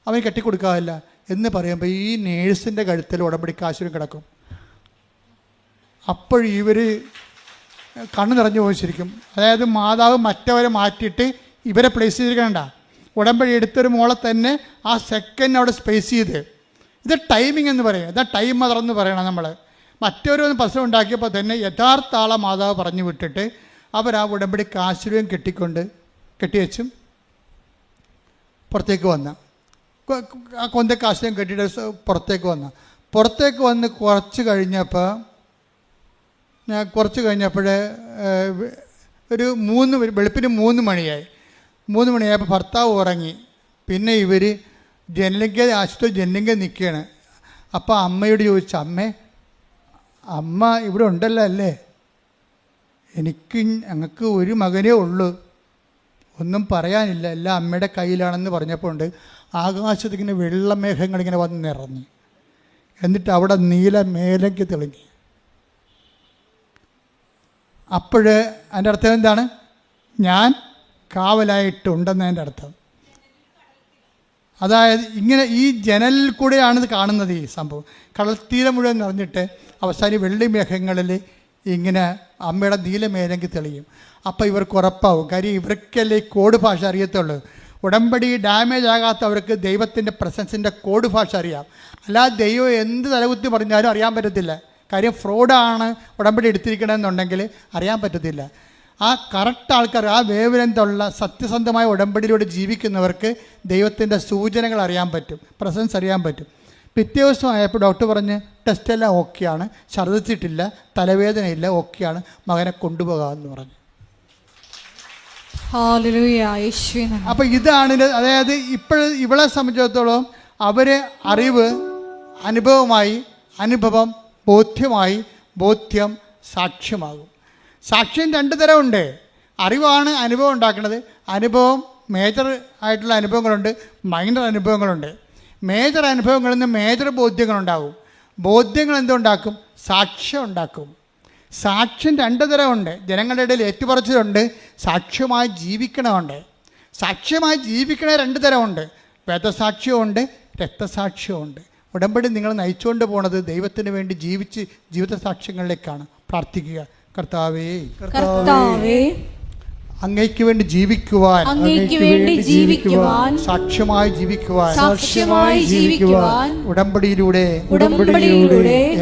അവൻ കെട്ടിക്കൊടുക്കാറില്ല എന്ന് പറയുമ്പോൾ ഈ നേഴ്സിൻ്റെ കഴുത്തിൽ ഉടമ്പടി കാശുരം കിടക്കും. അപ്പോൾ ഇവർ കണ്ണ് നിറഞ്ഞു പോയി ശരിക്കും. അതായത് മാതാവ് മറ്റവരെ മാറ്റിയിട്ട് ഇവരെ പ്ലേസ് ചെയ്തിരിക്കണ്ട, ഉടമ്പടി എടുത്തൊരു മോളെ തന്നെ ആ സെക്കൻഡ് അവിടെ സ്പേസ് ചെയ്ത്. ഇത് ടൈമിംഗ് എന്ന് പറയും, ഇതാ ടൈം മദർ എന്ന് പറയണം നമ്മൾ. മറ്റൊരു പ്രശ്നം ഉണ്ടാക്കിയപ്പോൾ തന്നെ യഥാർത്ഥ ആളെ മാതാവ് പറഞ്ഞു വിട്ടിട്ട് അവർ ആ ഉടമ്പടി കാശുരൂപം കെട്ടിവെച്ചും പുറത്തേക്ക് വന്ന ആ കൊന്ത കാശുരൂപം കെട്ടിയിട്ട് പുറത്തേക്ക് വന്ന് കുറച്ച് കഴിഞ്ഞപ്പോൾ ഒരു വെളുപ്പിന് 3 മണിയായി. 3 മണിയായപ്പോൾ ഭർത്താവ് ഉറങ്ങി. പിന്നെ ഇവർ ആശുപത്രി ജനലിംഗ നിൽക്കുകയാണ്. അപ്പോൾ അമ്മയോട് ചോദിച്ചു, അമ്മ ഇവിടെ ഉണ്ടല്ലോ അല്ലേ? ഞങ്ങൾക്ക് ഒരു മകനേ ഉള്ളൂ, ഒന്നും പറയാനില്ല, എല്ലാം അമ്മയുടെ കയ്യിലാണെന്ന് പറഞ്ഞപ്പോൾ ഉണ്ട് ആകാശത്ത് ഇങ്ങനെ വെള്ളമേഘങ്ങളിങ്ങനെ വന്ന് നിറഞ്ഞു. എന്നിട്ട് അവിടെ നീല മേലേക്ക് തെളിഞ്ഞു. അപ്പോൾ അതിൻ്റെ അർത്ഥം എന്താണ്? ഞാൻ കാവലായിട്ടുണ്ടെന്നതിൻ്റെ അർത്ഥം. അതായത് ഇങ്ങനെ ഈ ജനലിൽ കൂടെയാണ് ഇത് കാണുന്നത്. ഈ സംഭവം കടൽത്തീരം മുഴുവൻ നിറഞ്ഞിട്ട് അവസാനം വെള്ളി മേഘങ്ങളിൽ ഇങ്ങനെ അമ്മയുടെ നീലമേലെങ്കിൽ തെളിയും. അപ്പോൾ ഇവർക്ക് ഉറപ്പാവും. കാര്യം ഇവർക്കല്ലേ ഈ കോഡ് ഭാഷ അറിയത്തുള്ളൂ. ഉടമ്പടി ഡാമേജ് ആകാത്തവർക്ക് ദൈവത്തിൻ്റെ പ്രസൻസിൻ്റെ കോഡ് ഭാഷ അറിയാം. അല്ലാതെ ദൈവം എന്ത് തലകുത്തി പറഞ്ഞാലും അറിയാൻ പറ്റത്തില്ല. കാര്യം ഫ്രോഡാണ് ഉടമ്പടി എടുത്തിരിക്കണമെന്നുണ്ടെങ്കിൽ അറിയാൻ പറ്റത്തില്ല. ആ കറക്റ്റ് ആൾക്കാർ, ആ വേവലെന്തുള്ള സത്യസന്ധമായ ഉടമ്പടിയിലൂടെ ജീവിക്കുന്നവർക്ക് ദൈവത്തിൻ്റെ സൂചനകൾ അറിയാൻ പറ്റും, പ്രസൻസ് അറിയാൻ പറ്റും. പിറ്റേ ദിവസം ആയപ്പോൾ ഡോക്ടർ പറഞ്ഞ് ടെസ്റ്റെല്ലാം ഓക്കെയാണ്, ഛർദ്ദിച്ചിട്ടില്ല, തലവേദനയില്ല, ഓക്കെയാണ്, മകനെ കൊണ്ടുപോകാമെന്ന് പറഞ്ഞു. അപ്പം ഇതാണ്, അതായത് ഇവളെ സംബന്ധിച്ചിടത്തോളം അവരെ അറിവ് അനുഭവമായി, അനുഭവം ബോധ്യമായി, ബോധ്യം സാക്ഷ്യമാകും. സാക്ഷ്യം രണ്ട് തരമുണ്ട്. അറിവാണ് അനുഭവം ഉണ്ടാക്കുന്നത്. അനുഭവം മേജർ ആയിട്ടുള്ള അനുഭവങ്ങളുണ്ട്, മൈനർ അനുഭവങ്ങളുണ്ട്. മേജർ അനുഭവങ്ങളിൽ നിന്ന് മേജർ ബോധ്യങ്ങളുണ്ടാകും. ബോധ്യങ്ങൾ എന്തുണ്ടാക്കും? സാക്ഷ്യം ഉണ്ടാക്കും. സാക്ഷ്യം രണ്ട് തരമുണ്ട്. ജനങ്ങളുടെ ഇടയിൽ ഏറ്റുപറച്ചിലുണ്ട്, സാക്ഷ്യമായി ജീവിക്കണമുണ്ട്. സാക്ഷ്യമായി ജീവിക്കണ രണ്ട് തരമുണ്ട്. വേദസാക്ഷ്യമുണ്ട്, രക്തസാക്ഷ്യമുണ്ട്. ഉടമ്പടി നിങ്ങൾ നയിച്ചുകൊണ്ട് പോണത് ദൈവത്തിന് വേണ്ടി ജീവിച്ച് ജീവിത സാക്ഷ്യങ്ങളിലേക്കാണ്. പ്രാർത്ഥിക്കുക, കർത്താവേ അങ്ങയ്ക്ക് വേണ്ടി ജീവിക്കുവാൻ, സാക്ഷ്യമായി ജീവിക്കുവാൻ ഉടമ്പടിയിലൂടെ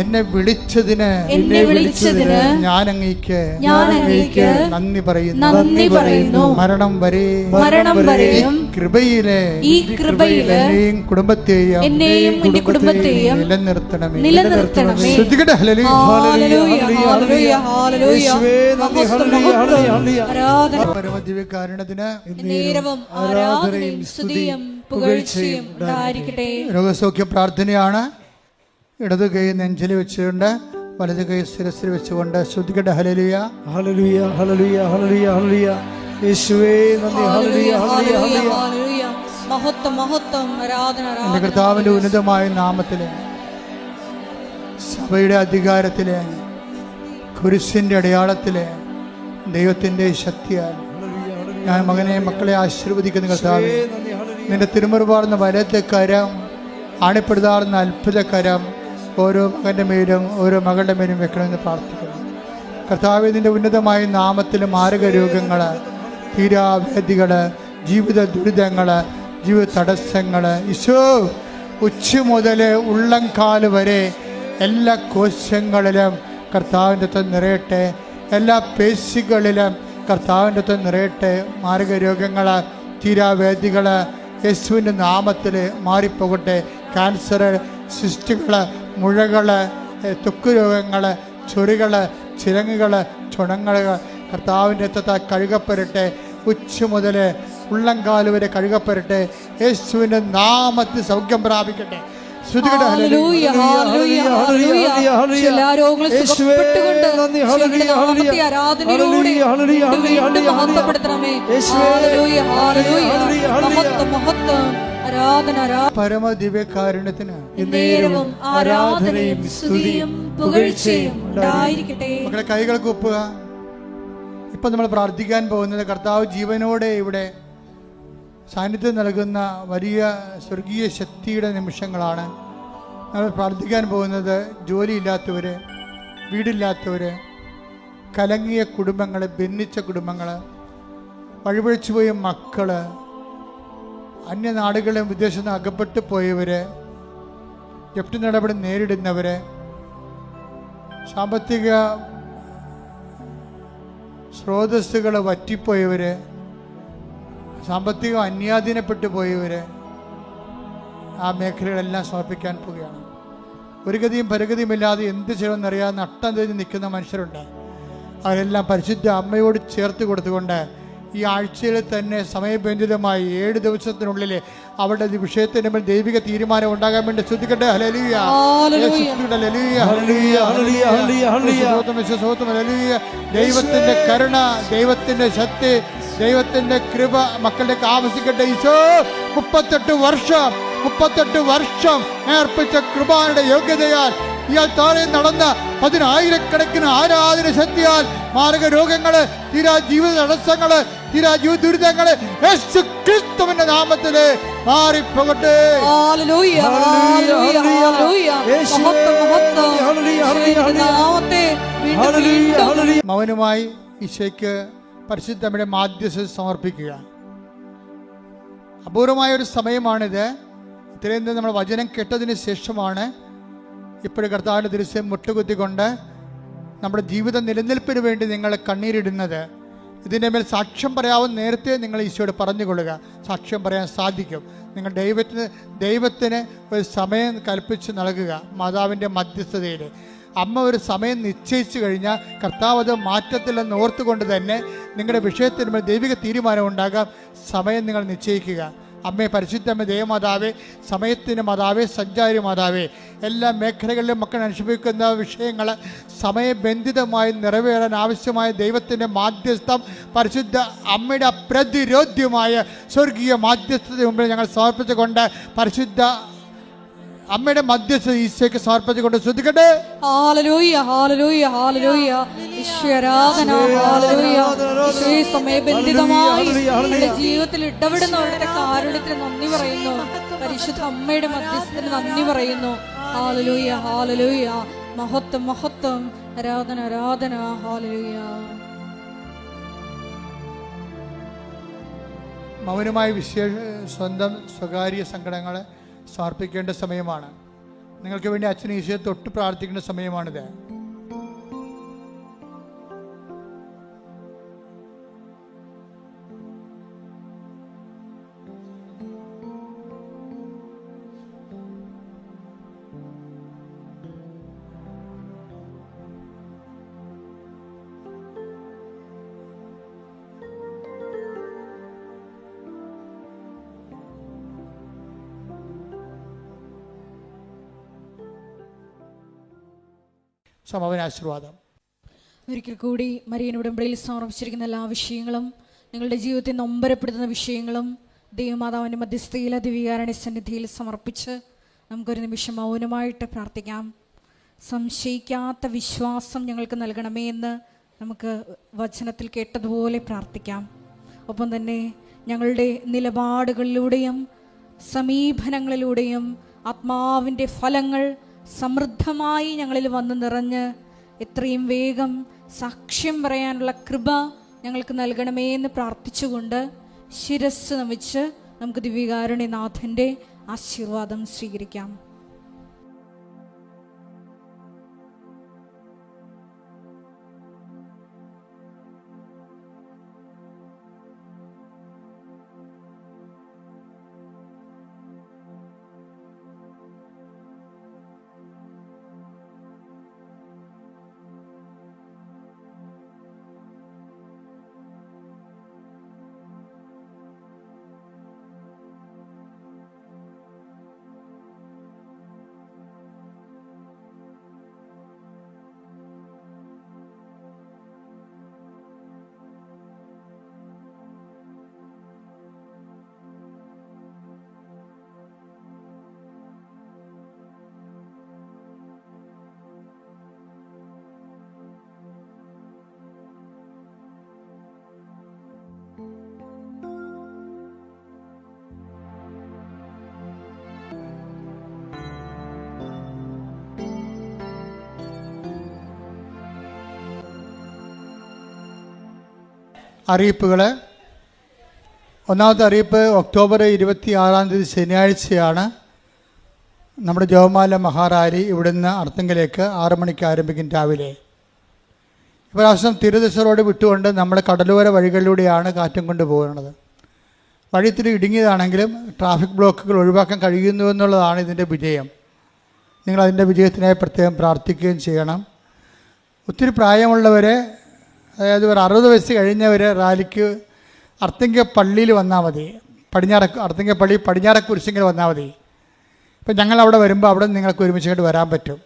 എന്നെ വിളിച്ചതിന് ഞാൻ അങ്ങയ്ക്ക് നന്ദി പറയുന്നു. മരണം വരെ കൃപയിലെ എന്നെയും കുടുംബത്തെയും നിലനിർത്തണമേ. ശ്രദ്ധിക്കട്ടെ. പരമദിവ്യകാരുണ്യത്തിന് രോഗസൗഖ്യ പ്രാർത്ഥനയാണ്. ഇടതു കൈ നെഞ്ചിൽ വെച്ചുകൊണ്ട് വലതു കൈ ശിരസിൽ വെച്ചുകൊണ്ട് ശ്രദ്ധിക്കട്ടെ. ഹല്ലേലൂയ, ഹല്ലേലൂയ, ഹല്ലേലൂയ, ഹല്ലേലൂയ, ഹല്ലേലൂയ. യേശുവേ നന്ദി. ഹല്ലേലൂയ, ഹല്ലേലൂയ, ഹല്ലേലൂയ. മഹത്വം, മഹത്വം, ആരാധന. എൻ്റെ കർത്താവിൻ്റെ ഉന്നതമായ നാമത്തിലെ, സഭയുടെ അധികാരത്തിലെ, കുരിശിൻ്റെ അടയാളത്തിലെ, ദൈവത്തിൻ്റെ ശക്തിയാൽ ഞാൻ മക്കളെ ആശീർവദിക്കുന്ന കർത്താവേ, നിന്റെ തിരുമുറുപാർന്ന വലത്തെ കരം, ആണിപ്പെടുതാർന്ന അത്ഭുത കരം ഓരോ മകൻ്റെ മേലും ഓരോ മകളുടെ മേലും വെക്കണമെന്ന് പ്രാർത്ഥിക്കുന്നു. കർത്താവേ, നിന്റെ ഉന്നതമായ നാമത്തിൽ മാരക രോഗങ്ങൾ, തീരാവ്യാധികൾ, ജീവിത ദുരിതങ്ങൾ, ജീവിത തടസ്സങ്ങൾ, ഈശോ ഉച്ച മുതൽ ഉള്ളംകാല് വരെ എല്ലാ കോശങ്ങളിലും കർത്താവിൻ്റെ അകത്ത് നിറയട്ടെ. എല്ലാ പേശികളിലും കർത്താവിൻ്റെ അകത്ത് നിറയട്ടെ. മാരക രോഗങ്ങൾ, തീരാവേദികൾ യേശുവിൻ്റെ നാമത്തിൽ മാറിപ്പോകട്ടെ. ക്യാൻസർ, സിസ്റ്റുകൾ, മുഴകൾ, ത്വക്ക് രോഗങ്ങൾ, ചൊറികൾ, ചിരങ്ങുകൾ, ചുണങ്ങൾ കർത്താവിൻ്റെ അകത്ത് കഴുകപ്പെടട്ടെ. ഉച്ച മുതൽ ഉള്ളംകാല് വരെ കഴുകപ്പെടട്ടെ. യേശുവിൻ്റെ നാമത്തിൽ സൗഖ്യം പ്രാപിക്കട്ടെ. പരമദിവ്യകാരുണ്യത്തിന് ആരാധനയും സ്തുതിയും പുകഴ്ചയും ഉണ്ടായിരിക്കട്ടെ. മക്കളെ കൈകൾക്ക് ഒപ്പുക. ഇപ്പം നമ്മൾ പ്രാർത്ഥിക്കാൻ പോകുന്നത് കർത്താവ് ജീവനോടെ ഇവിടെ സാന്നിധ്യം നൽകുന്ന വലിയ സ്വർഗീയ ശക്തിയുടെ നിമിഷങ്ങളാണ്. നമ്മൾ പ്രാർത്ഥിക്കാൻ പോകുന്നത് ജോലിയില്ലാത്തവർ, വീടില്ലാത്തവർ, കലങ്ങിയ കുടുംബങ്ങൾ, ഭിന്നിച്ച കുടുംബങ്ങൾ, വഴിപഴിച്ചു പോയ മക്കൾ, അന്യനാടുകളിലും വിദേശത്ത് നിന്ന് അകപ്പെട്ടു പോയവർ, ജപ്തി നടപടി നേരിടുന്നവർ, സാമ്പത്തിക സ്രോതസ്സുകൾ വറ്റിപ്പോയവർ, സാമ്പത്തികം അന്യാധീനപ്പെട്ടു പോയവർ, ആ മേഖലകളെല്ലാം സമർപ്പിക്കാൻ പോവുകയാണ്. ഒരു ഗതിയും പരഗതിയുമില്ലാതെ എന്ത് ചെയ്യണമെന്നറിയാതെ നട്ടം തിരിഞ്ഞ് നിൽക്കുന്ന മനുഷ്യരുണ്ട്. അവരെല്ലാം പരിശുദ്ധ അമ്മയോട് ചേർത്ത് കൊടുത്തുകൊണ്ട് ഈ ആഴ്ചയിൽ തന്നെ സമയബന്ധിതമായി 7 ദിവസത്തിനുള്ളിൽ അവരുടെ വിഷയത്തിന് മേൽ ദൈവിക തീരുമാനം ഉണ്ടാകാൻ വേണ്ടി ശ്രദ്ധിക്കട്ടെ. ഹല്ലേലൂയ, ദൈവത്തിന്റെ കരുണ, ദൈവത്തിന്റെ ശക്തി, ദൈവത്തിന്റെ കൃപ മക്കളുടെ ആവശ്യിക്കട്ടെ. ഈശോ 38 വർഷം ഏർപ്പിച്ച കൃപയുടെ യോഗ്യതയാൽ ഇയാൾ താഴെ നടന്ന 10,000കണക്കിന് ആരാധന ശക്തിയാൽ മാരക രോഗങ്ങള്, തീരാ ജീവിത തടസ്സങ്ങള്, തീരാ ജീവിത ദുരിതങ്ങള് യേശു ക്രിസ്തുവിന്റെ നാമത്തില് മാറിപ്പോകട്ടെ. മൗനമായി ഈശോയ്ക്ക് പരിശുദ്ധമ്മയുടെ മാധ്യസ്ഥ സമർപ്പിക്കുക. അപൂർവമായൊരു സമയമാണിത്. ഇത്രയും നമ്മൾ വചനം കേട്ടതിന് ശേഷമാണ് ഇപ്പോഴും കർത്താവിൻ്റെ ദൃശ്യം മുട്ടുകുത്തിക്കൊണ്ട് നമ്മുടെ ജീവിത നിലനിൽപ്പിന് വേണ്ടി നിങ്ങൾ കണ്ണീരിടുന്നത്. ഇതിൻ്റെ മേൽ സാക്ഷ്യം പറയാവുന്ന നേരത്തെ നിങ്ങൾ ഈശോയോട് പറഞ്ഞുകൊള്ളുക. സാക്ഷ്യം പറയാൻ സാധിക്കും. നിങ്ങൾ ദൈവത്തിന് ഒരു സമയം കൽപ്പിച്ച് നൽകുക. മാതാവിൻ്റെ മധ്യസ്ഥതയിൽ അമ്മ ഒരു സമയം നിശ്ചയിച്ചു കഴിഞ്ഞാൽ കർത്താവ് അത് മാറ്റത്തില്ലെന്ന് ഓർത്തുകൊണ്ട് തന്നെ നിങ്ങളുടെ വിഷയത്തിന് മേൽ ദൈവിക തീരുമാനം ഉണ്ടാകാം. സമയം നിങ്ങൾ നിശ്ചയിക്കുക. അമ്മേ, പരിശുദ്ധമ്മ, ദേവമാതാവേ, സമയത്തിന് മാതാവേ, സഞ്ചാരി മാതാവേ, എല്ലാ മേഖലകളിലും മക്കൾ അനുഭവിക്കുന്ന വിഷയങ്ങൾ സമയബന്ധിതമായി നിറവേറാൻ ആവശ്യമായ ദൈവത്തിൻ്റെ മാധ്യസ്ഥം പരിശുദ്ധ അമ്മയുടെ അപ്രതിരോധ്യമായ സ്വർഗീയ മാധ്യസ്ഥത മുമ്പിൽ ഞങ്ങൾ സമർപ്പിച്ചുകൊണ്ട് പരിശുദ്ധ അമ്മയുടെ മധ്യസ്ഥ ഈശോയ്ക്ക് സമർപ്പിച്ചുകൊണ്ട് ശ്രദ്ധിക്കട്ടെ. ഹല്ലേലൂയ, ഹല്ലേലൂയ, ഹല്ലേലൂയ. ഈശ്വരാധന, ഹല്ലേലൂയ. ഈശോയെ സമയബന്ധിതമായി നമ്മുടെ ജീവിതത്തിൽ ഇടപെടുന്നവരുടെ കാരുണ്യത്തിന് നന്ദി പറയുന്നു. പരിശുദ്ധ അമ്മയുടെ മധ്യസ്ഥത്തിന് നന്ദി പറയുന്നു. ഹല്ലേലൂയ, ഹല്ലേലൂയ. മഹത്വം, മഹത്വം, ആരാധന, ആരാധന. ഹല്ലേലൂയ. മൗനമായി സ്വന്തം സ്വകാര്യ സങ്കടങ്ങളെ സമർപ്പിക്കേണ്ട സമയമാണ്. നിങ്ങൾക്ക് വേണ്ടി അച്ഛൻ ഈശോയെ തൊട്ട് പ്രാർത്ഥിക്കേണ്ട സമയമാണിത്. സമാപനാശീർവാദം. ഒരിക്കൽ കൂടി മരിയൻ ഉടമ്പടിയിൽ സമർപ്പിച്ചിരിക്കുന്ന എല്ലാ വിഷയങ്ങളും, നിങ്ങളുടെ ജീവിതത്തെ നൊമ്പരപ്പെടുത്തുന്ന വിഷയങ്ങളും ദൈവമാതാവിൻ്റെ മധ്യസ്ഥയിലെ ദിവ്യകാരുണ്യ സന്നിധിയിൽ സമർപ്പിച്ച് നമുക്കൊരു നിമിഷം മൗനമായിട്ട് പ്രാർത്ഥിക്കാം. സംശയിക്കാത്ത വിശ്വാസം ഞങ്ങൾക്ക് നൽകണമേ എന്ന് നമുക്ക് വചനത്തിൽ കേട്ടതുപോലെ പ്രാർത്ഥിക്കാം. ഒപ്പം തന്നെ ഞങ്ങളുടെ നിലപാടുകളിലൂടെയും സമീപനങ്ങളിലൂടെയും ആത്മാവിൻ്റെ ഫലങ്ങൾ സമൃദ്ധമായി ഞങ്ങളിൽ വന്ന് നിറഞ്ഞ് എത്രയും വേഗം സാക്ഷ്യം പറയാനുള്ള കൃപ ഞങ്ങൾക്ക് നൽകണമേ എന്ന് പ്രാർത്ഥിച്ചുകൊണ്ട് ശിരസ് നമിച്ച് നമുക്ക് ദിവ്യകാരുണ്യനാഥൻ്റെ ആശീർവാദം സ്വീകരിക്കാം. അറിയിപ്പുകൾ. ഒന്നാമത്തെ അറിയിപ്പ്, ഒക്ടോബർ 26 ശനിയാഴ്ചയാണ് നമ്മുടെ ജപമാല മഹാറാലി ഇവിടുന്ന് അർത്തുങ്കലേക്ക് 6 മണിക്ക് ആരംഭിക്കും രാവിലെ. ഇപ്രാവശ്യം തിരുദിശ റോഡ് വിട്ടുകൊണ്ട് നമ്മൾ കടലോര വഴികളിലൂടെയാണ് കാറ്റും കൊണ്ട് പോകുന്നത്. വഴി ഇത്തിരി ഇടുങ്ങിയതാണെങ്കിലും ട്രാഫിക് ബ്ലോക്കുകൾ ഒഴിവാക്കാൻ കഴിയുന്നു എന്നുള്ളതാണ് ഇതിൻ്റെ വിജയം. നിങ്ങളതിൻ്റെ വിജയത്തിനായി പ്രത്യേകം പ്രാർത്ഥിക്കുകയും ചെയ്യണം. ഒത്തിരി പ്രായമുള്ളവരെ, അതായത് ഒരു 60 വയസ്സ് കഴിഞ്ഞവർ റാലിക്ക് അർത്തിങ്ക പള്ളിയിൽ വന്നാൽ മതി. അർത്തിങ്ക പള്ളി പടിഞ്ഞാറക്കുരിശെങ്കിൽ വന്നാൽ മതി. ഇപ്പം ഞങ്ങൾ അവിടെ വരുമ്പോൾ അവിടെ നിങ്ങൾക്ക് ഒരുമിച്ചായിട്ട് വരാൻ പറ്റും.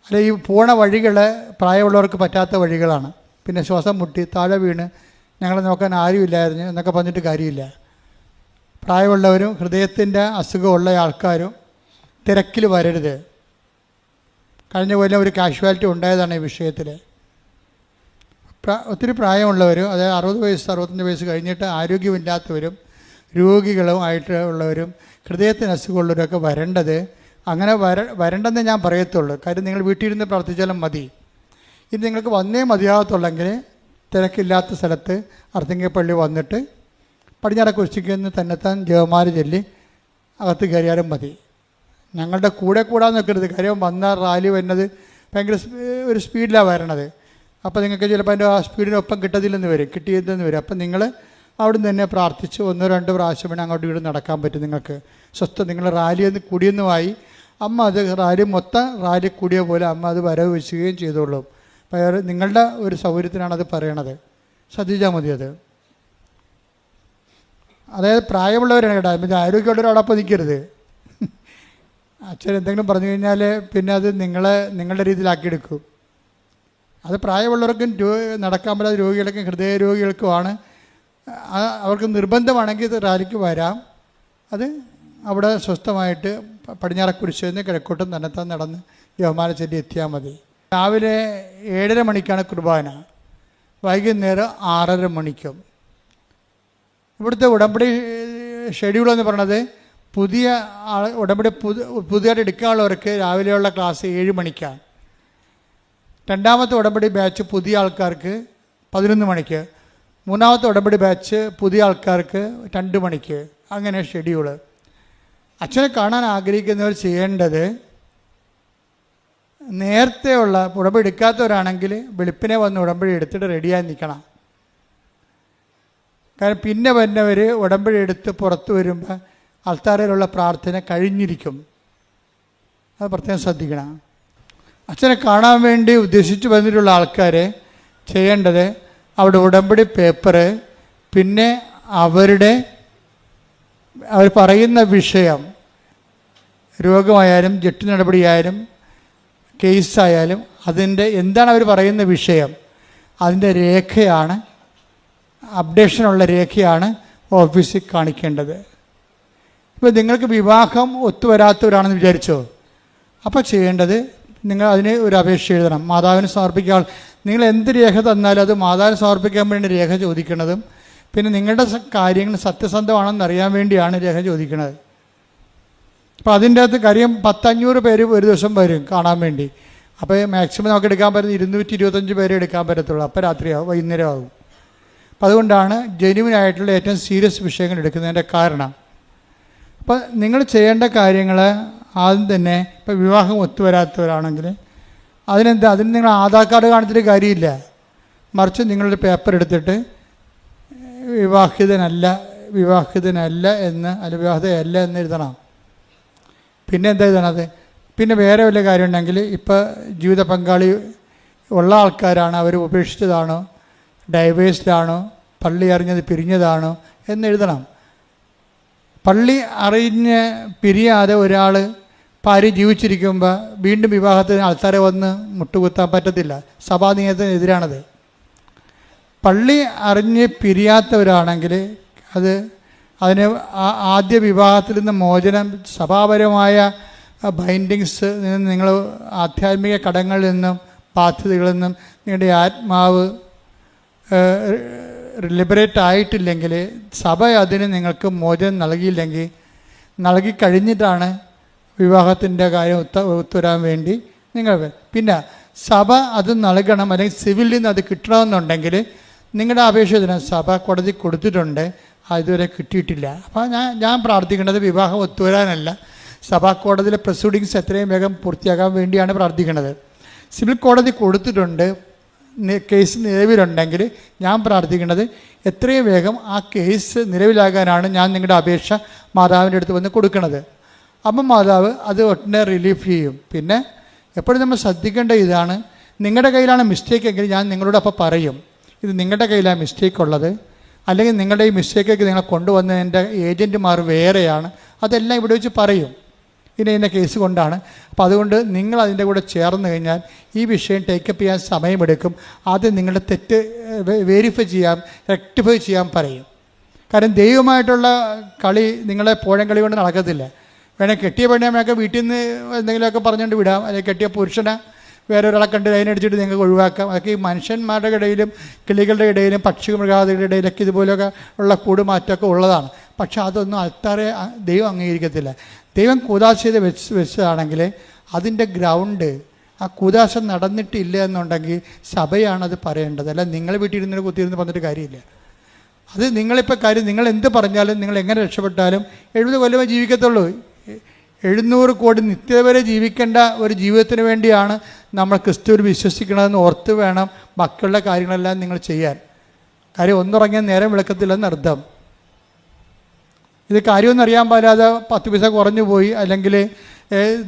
അല്ല, ഈ പോണ വഴികൾ പ്രായമുള്ളവർക്ക് പറ്റാത്ത വഴികളാണ്. പിന്നെ ശ്വാസം മുട്ടി താഴെ വീണ് ഞങ്ങളെ നോക്കാൻ ആരുമില്ലായിരുന്നു എന്നൊക്കെ പറഞ്ഞിട്ട് കാര്യമില്ല. പ്രായമുള്ളവരും ഹൃദയത്തിൻ്റെ അസുഖമുള്ള ആൾക്കാരും തിരക്കിൽ വരരുത്. കഴിഞ്ഞ കൊല്ലം ഒരു കാഷ്വാലിറ്റി ഉണ്ടായതാണ് ഈ വിഷയത്തിൽ. ഒത്തിരി പ്രായമുള്ളവരും, അതായത് 60 വയസ്സ് 65 വയസ്സ് കഴിഞ്ഞിട്ട് ആരോഗ്യമില്ലാത്തവരും രോഗികളും ആയിട്ടുള്ളവരും ഹൃദയത്തിന് അസുഖമുള്ളവരൊക്കെ വരേണ്ടത്. അങ്ങനെ വരണ്ടെന്ന് ഞാൻ പറയത്തുള്ളൂ. കാര്യം നിങ്ങൾ വീട്ടിലിരുന്ന് പ്രാർത്ഥിച്ചാലും മതി. ഇത് നിങ്ങൾക്ക് വന്നേ മതിയാകത്തുള്ളെങ്കിൽ തിരക്കില്ലാത്ത സ്ഥലത്ത് അർത്തിങ്കപ്പള്ളി വന്നിട്ട് പടിഞ്ഞാറ കുരിശിക്ക് തന്നെത്താൻ ജവമാല ചൊല്ലി അകത്ത് കയറിയാലും മതി. ഞങ്ങളുടെ കൂടെ കൂടാന്ന് വെക്കരുത്. കാര്യം വന്ന റാലി വരുന്നത് ഭയങ്കര ഒരു സ്പീഡിലാണ് വരണത്. അപ്പോൾ നിങ്ങൾക്ക് ചിലപ്പോൾ അതിൻ്റെ ആ സ്പീഡിനൊപ്പം കിട്ടത്തില്ലെന്ന് വരും, കിട്ടിയതെന്ന് വരും. അപ്പം നിങ്ങൾ അവിടെ നിന്ന് തന്നെ പ്രാർത്ഥിച്ച് 1-2 പ്രാവശ്യം വേണം അങ്ങോട്ട് വീട് നടക്കാൻ പറ്റും. നിങ്ങൾക്ക് സ്വസ്ഥ നിങ്ങൾ റാലിയൊന്ന് കൂടിയൊന്നുമായി അമ്മ അത് റാലി മൊത്തം റാലി കൂടിയ പോലെ അമ്മ അത് വരവ് വെച്ചുകയും ചെയ്തോളും. അപ്പോൾ നിങ്ങളുടെ ഒരു സൗകര്യത്തിനാണ് അത് പറയണത്. ശ്രദ്ധിച്ചാൽ മതി അത്. അതായത് പ്രായമുള്ളവരാണ് കേട്ടോ. പിന്നെ ആരോഗ്യമുള്ളവരോടൊപ്പം നിൽക്കരുത്. അച്ഛൻ എന്തെങ്കിലും പറഞ്ഞു കഴിഞ്ഞാൽ പിന്നെ അത് നിങ്ങളുടെ രീതിയിലാക്കിയെടുക്കും. അത് പ്രായമുള്ളവർക്കും നടക്കാൻ പറ്റാത്ത രോഗികൾക്കും ഹൃദയ രോഗികൾക്കുമാണ്. അവർക്ക് നിർബന്ധമാണെങ്കിൽ ഇത് റാലിക്ക് വരാം. അത് അവിടെ സ്വസ്ഥമായിട്ട് പടിഞ്ഞാറക്കുരിശിൽ നിന്ന് കിഴക്കോട്ടും തന്നെത്താൻ നടന്ന് ജപമാല ചൊല്ലി എത്തിയാൽ മതി. രാവിലെ 7:30 മണിക്കാണ് കുർബാന, വൈകുന്നേരം 6:30 മണിക്കും. ഇവിടുത്തെ ഉടമ്പടി ഷെഡ്യൂൾ എന്ന് പറയണത് പുതിയ ഉടമ്പടി പുതിയതായിട്ട് എടുക്കാനുള്ളവർക്ക് രാവിലെയുള്ള ക്ലാസ് 7 മണിക്കാണ്. രണ്ടാമത്തെ ഉടമ്പടി ബാച്ച് പുതിയ ആൾക്കാർക്ക് 11 മണിക്ക്. മൂന്നാമത്തെ ഉടമ്പടി ബാച്ച് പുതിയ ആൾക്കാർക്ക് 2 മണിക്ക്. അങ്ങനെ ഷെഡ്യൂള്. അച്ഛനെ കാണാൻ ആഗ്രഹിക്കുന്നവർ ചെയ്യേണ്ടത് നേരത്തെയുള്ള ഉടമ്പടി എടുക്കാത്തവരാണെങ്കിൽ വെളുപ്പിനെ വന്ന് ഉടമ്പടി എടുത്തിട്ട് റെഡിയായി നിൽക്കണം. കാരണം പിന്നെ വരുന്നവർ ഉടമ്പടി എടുത്ത് പുറത്ത് വരുമ്പോൾ അൾത്താരയിലുള്ള പ്രാർത്ഥന കഴിഞ്ഞിരിക്കും. അത് പ്രത്യേകം ശ്രദ്ധിക്കണം. അച്ഛനെ കാണാൻ വേണ്ടി ഉദ്ദേശിച്ച് വന്നിട്ടുള്ള ആൾക്കാർ ചെയ്യേണ്ടത് അവിടെ ഉടമ്പടി പേപ്പറ്, പിന്നെ അവർ പറയുന്ന വിഷയം, രോഗമായാലും ജെട്ട് നടപടിയായാലും കേസായാലും അതിൻ്റെ എന്താണ് അവർ പറയുന്ന വിഷയം, അതിൻ്റെ രേഖയാണ്, അപ്ഡേഷനുള്ള രേഖയാണ് ഓഫീസിൽ കാണിക്കേണ്ടത്. ഇപ്പോൾ നിങ്ങൾക്ക് വിവാഹം ഒത്തുവരാത്തവരാണെന്ന് വിചാരിച്ചോ, അപ്പോൾ ചെയ്യേണ്ടത് നിങ്ങൾ അതിന് ഒരു അപേക്ഷ എഴുതണം. മാതാവിന് സമർപ്പിക്കാൻ നിങ്ങൾ എന്ത് രേഖ തന്നാലും അത് മാതാവിന് സമർപ്പിക്കാൻ വേണ്ടി രേഖ ചോദിക്കുന്നതും, പിന്നെ നിങ്ങളുടെ കാര്യങ്ങൾ സത്യസന്ധമാണെന്ന് അറിയാൻ വേണ്ടിയാണ് രേഖ ചോദിക്കുന്നത്. അപ്പോൾ അതിൻ്റെ അകത്ത് കാര്യം 100-500 പേര് ഒരു ദിവസം വരും കാണാൻ വേണ്ടി. അപ്പോൾ മാക്സിമം നമുക്ക് എടുക്കാൻ പറ്റുന്നത് 225 പേരെ എടുക്കാൻ പറ്റത്തുള്ളൂ. അപ്പോൾ രാത്രിയാവും, വൈകുന്നേരം ആകും. അപ്പം അതുകൊണ്ടാണ് ജെന്യുവിനായിട്ടുള്ള ഏറ്റവും സീരിയസ് വിഷയങ്ങൾ എടുക്കുന്നതിൻ്റെ കാരണം. അപ്പം നിങ്ങൾ ചെയ്യേണ്ട കാര്യങ്ങൾ ആദ്യം തന്നെ, ഇപ്പോൾ വിവാഹം ഒത്തുവരാത്തവരാണെങ്കിൽ അതിന് നിങ്ങൾ ആധാർ കാർഡ് കാണിച്ചിട്ട് കാര്യമില്ല. മറിച്ച് നിങ്ങളൊരു പേപ്പർ എടുത്തിട്ട് വിവാഹിതനല്ല എന്ന് അല്ലെങ്കിൽ വിവാഹിതയല്ല എന്ന് എഴുതണം. പിന്നെ എന്താ എഴുതണത്? പിന്നെ വേറെ വല്ല കാര്യം ഉണ്ടെങ്കിൽ ഇപ്പോൾ ജീവിത പങ്കാളി ഉള്ള ആൾക്കാരാണ്, അവർ ഉപേക്ഷിച്ചതാണോ, ഡൈവേഴ്സ്ഡാണോ, പള്ളി അറിഞ്ഞത് പിരിഞ്ഞതാണോ എന്ന് എഴുതണം. പള്ളി അറിഞ്ഞ് പിരിയാതെ ഒരാൾ ഭാര്യ ജീവിച്ചിരിക്കുമ്പോൾ വീണ്ടും വിവാഹത്തിന് ആൾക്കാരെ വന്ന് മുട്ടുകുത്താൻ പറ്റത്തില്ല. സഭാനിയമത്തിനെതിരാണത്. പള്ളി അറിഞ്ഞ് പിരിയാത്തവരാണെങ്കിൽ അതിന് ആദ്യ വിവാഹത്തിൽ നിന്ന് മോചനം, സഭാപരമായ ബൈൻഡിങ്സ് നിന്ന്, നിങ്ങൾ ആധ്യാത്മിക കടങ്ങളിൽ നിന്നും ബാധ്യതകളിൽ നിന്നും നിങ്ങളുടെ ആത്മാവ് ലിബറേറ്റ് ആയിട്ടില്ലെങ്കിൽ, സഭ അതിന് നിങ്ങൾക്ക് മോചനം നൽകിക്കഴിഞ്ഞിട്ടാണ് വിവാഹത്തിൻ്റെ കാര്യം ഒത്തുവരാൻ വേണ്ടി നിങ്ങൾ. പിന്നെ സഭ അത് നൽകണം, അല്ലെങ്കിൽ സിവിലിൽ നിന്ന് അത് കിട്ടണമെന്നുണ്ടെങ്കിൽ നിങ്ങളുടെ അപേക്ഷ സഭ കോടതി കൊടുത്തിട്ടുണ്ട്, അതുവരെ കിട്ടിയിട്ടില്ല. അപ്പോൾ ഞാൻ പ്രാർത്ഥിക്കുന്നത് വിവാഹം ഒത്തുവരാനല്ല, സഭാ കോടതിയിലെ പ്രൊസീഡിങ്സ് എത്രയും വേഗം പൂർത്തിയാക്കാൻ വേണ്ടിയാണ് പ്രാർത്ഥിക്കുന്നത്. സിവിൽ കോടതി കൊടുത്തിട്ടുണ്ട്, കേസ് നിലവിലുണ്ടെങ്കിൽ ഞാൻ പ്രാർത്ഥിക്കുന്നത് എത്രയും വേഗം ആ കേസ് നിലവിലാകാനാണ് ഞാൻ നിങ്ങളുടെ അപേക്ഷ മാതാവിൻ്റെ അടുത്ത് വന്ന് കൊടുക്കുന്നത്. അപ്പം മാതാവ് അത് ഒട്ടനെ റിലീഫ് ചെയ്യും. പിന്നെ എപ്പോഴും നമ്മൾ ശ്രദ്ധിക്കേണ്ട ഇതാണ്, നിങ്ങളുടെ കയ്യിലാണ് മിസ്റ്റേക്ക് എങ്കിൽ ഞാൻ നിങ്ങളോട് അപ്പോൾ പറയും ഇത് നിങ്ങളുടെ കയ്യിലാണ് മിസ്റ്റേക്ക് ഉള്ളത്, അല്ലെങ്കിൽ നിങ്ങളുടെ ഈ മിസ്റ്റേക്കൊക്കെ നിങ്ങളെ കൊണ്ടുവന്നതിൻ്റെ ഏജൻറ്റുമാർ വേറെയാണ്, അതെല്ലാം ഇവിടെ വെച്ച് പറയും. ഇന്ന കേസ് കൊണ്ടാണ്. അപ്പോൾ അതുകൊണ്ട് നിങ്ങൾ അതിൻ്റെ കൂടെ ചേർന്ന് കഴിഞ്ഞാൽ ഈ വിഷയം ടേക്കപ്പ് ചെയ്യാൻ സമയമെടുക്കും. ആദ്യം നിങ്ങളുടെ തെറ്റ് വെരിഫൈ ചെയ്യാൻ, റെക്ടിഫൈ ചെയ്യാൻ പറയും. കാരണം ദൈവമായിട്ടുള്ള കളി നിങ്ങളെ പോഴം കളി കൊണ്ട് നടക്കത്തില്ല. വേണേൽ കെട്ടിയ പെണ്ണമ്മയൊക്കെ വീട്ടിൽ നിന്ന് എന്തെങ്കിലുമൊക്കെ പറഞ്ഞുകൊണ്ട് വിടാം, അല്ലെങ്കിൽ കെട്ടിയ പുരുഷനെ വേറെ ഒരാളെ കണ്ട് അതിനടിച്ചിട്ട് നിങ്ങൾക്ക് ഒഴിവാക്കാം. അതൊക്കെ ഈ മനുഷ്യന്മാരുടെ ഇടയിലും കിളികളുടെ ഇടയിലും പക്ഷി മൃഗാദികളുടെ ഇടയിലൊക്കെ ഇതുപോലെയൊക്കെ ഉള്ള കൂടുമാറ്റമൊക്കെ ഉള്ളതാണ്. പക്ഷെ അതൊന്നും അൾത്താരെ ദൈവം അംഗീകരിക്കത്തില്ല. ദൈവം കൂദാശ ചെയ്ത് വെച്ചതാണെങ്കിൽ അതിൻ്റെ ഗ്രൗണ്ട്, ആ കൂദാശ നടന്നിട്ടില്ല എന്നുണ്ടെങ്കിൽ സഭയാണത് പറയേണ്ടത്. അല്ല നിങ്ങൾ വീട്ടിൽ ഇരുന്ന് കുത്തിയിരുന്ന് പറഞ്ഞിട്ട് കാര്യമില്ല. അത് നിങ്ങളിപ്പോൾ കാര്യം, നിങ്ങൾ എന്ത് പറഞ്ഞാലും നിങ്ങൾ എങ്ങനെ രക്ഷപ്പെട്ടാലും 70 കൊല്ലമേ ജീവിക്കത്തുള്ളൂ. 700 കോടി നിത്യത വരെ ജീവിക്കേണ്ട ഒരു ജീവിതത്തിന് വേണ്ടിയാണ് നമ്മൾ ക്രിസ്തുവിൽ വിശ്വസിക്കണമെന്ന് ഓർത്ത് വേണം മക്കളുടെ കാര്യങ്ങളെല്ലാം നിങ്ങൾ ചെയ്യാൻ. കാര്യം ഒന്നുറങ്ങിയാൽ നേരം വിളക്കത്തില്ലെന്നർത്ഥം. ഇത് കാര്യമൊന്നും അറിയാൻ പാടില്ലാതെ 10 പൈസ കുറഞ്ഞു പോയി, അല്ലെങ്കിൽ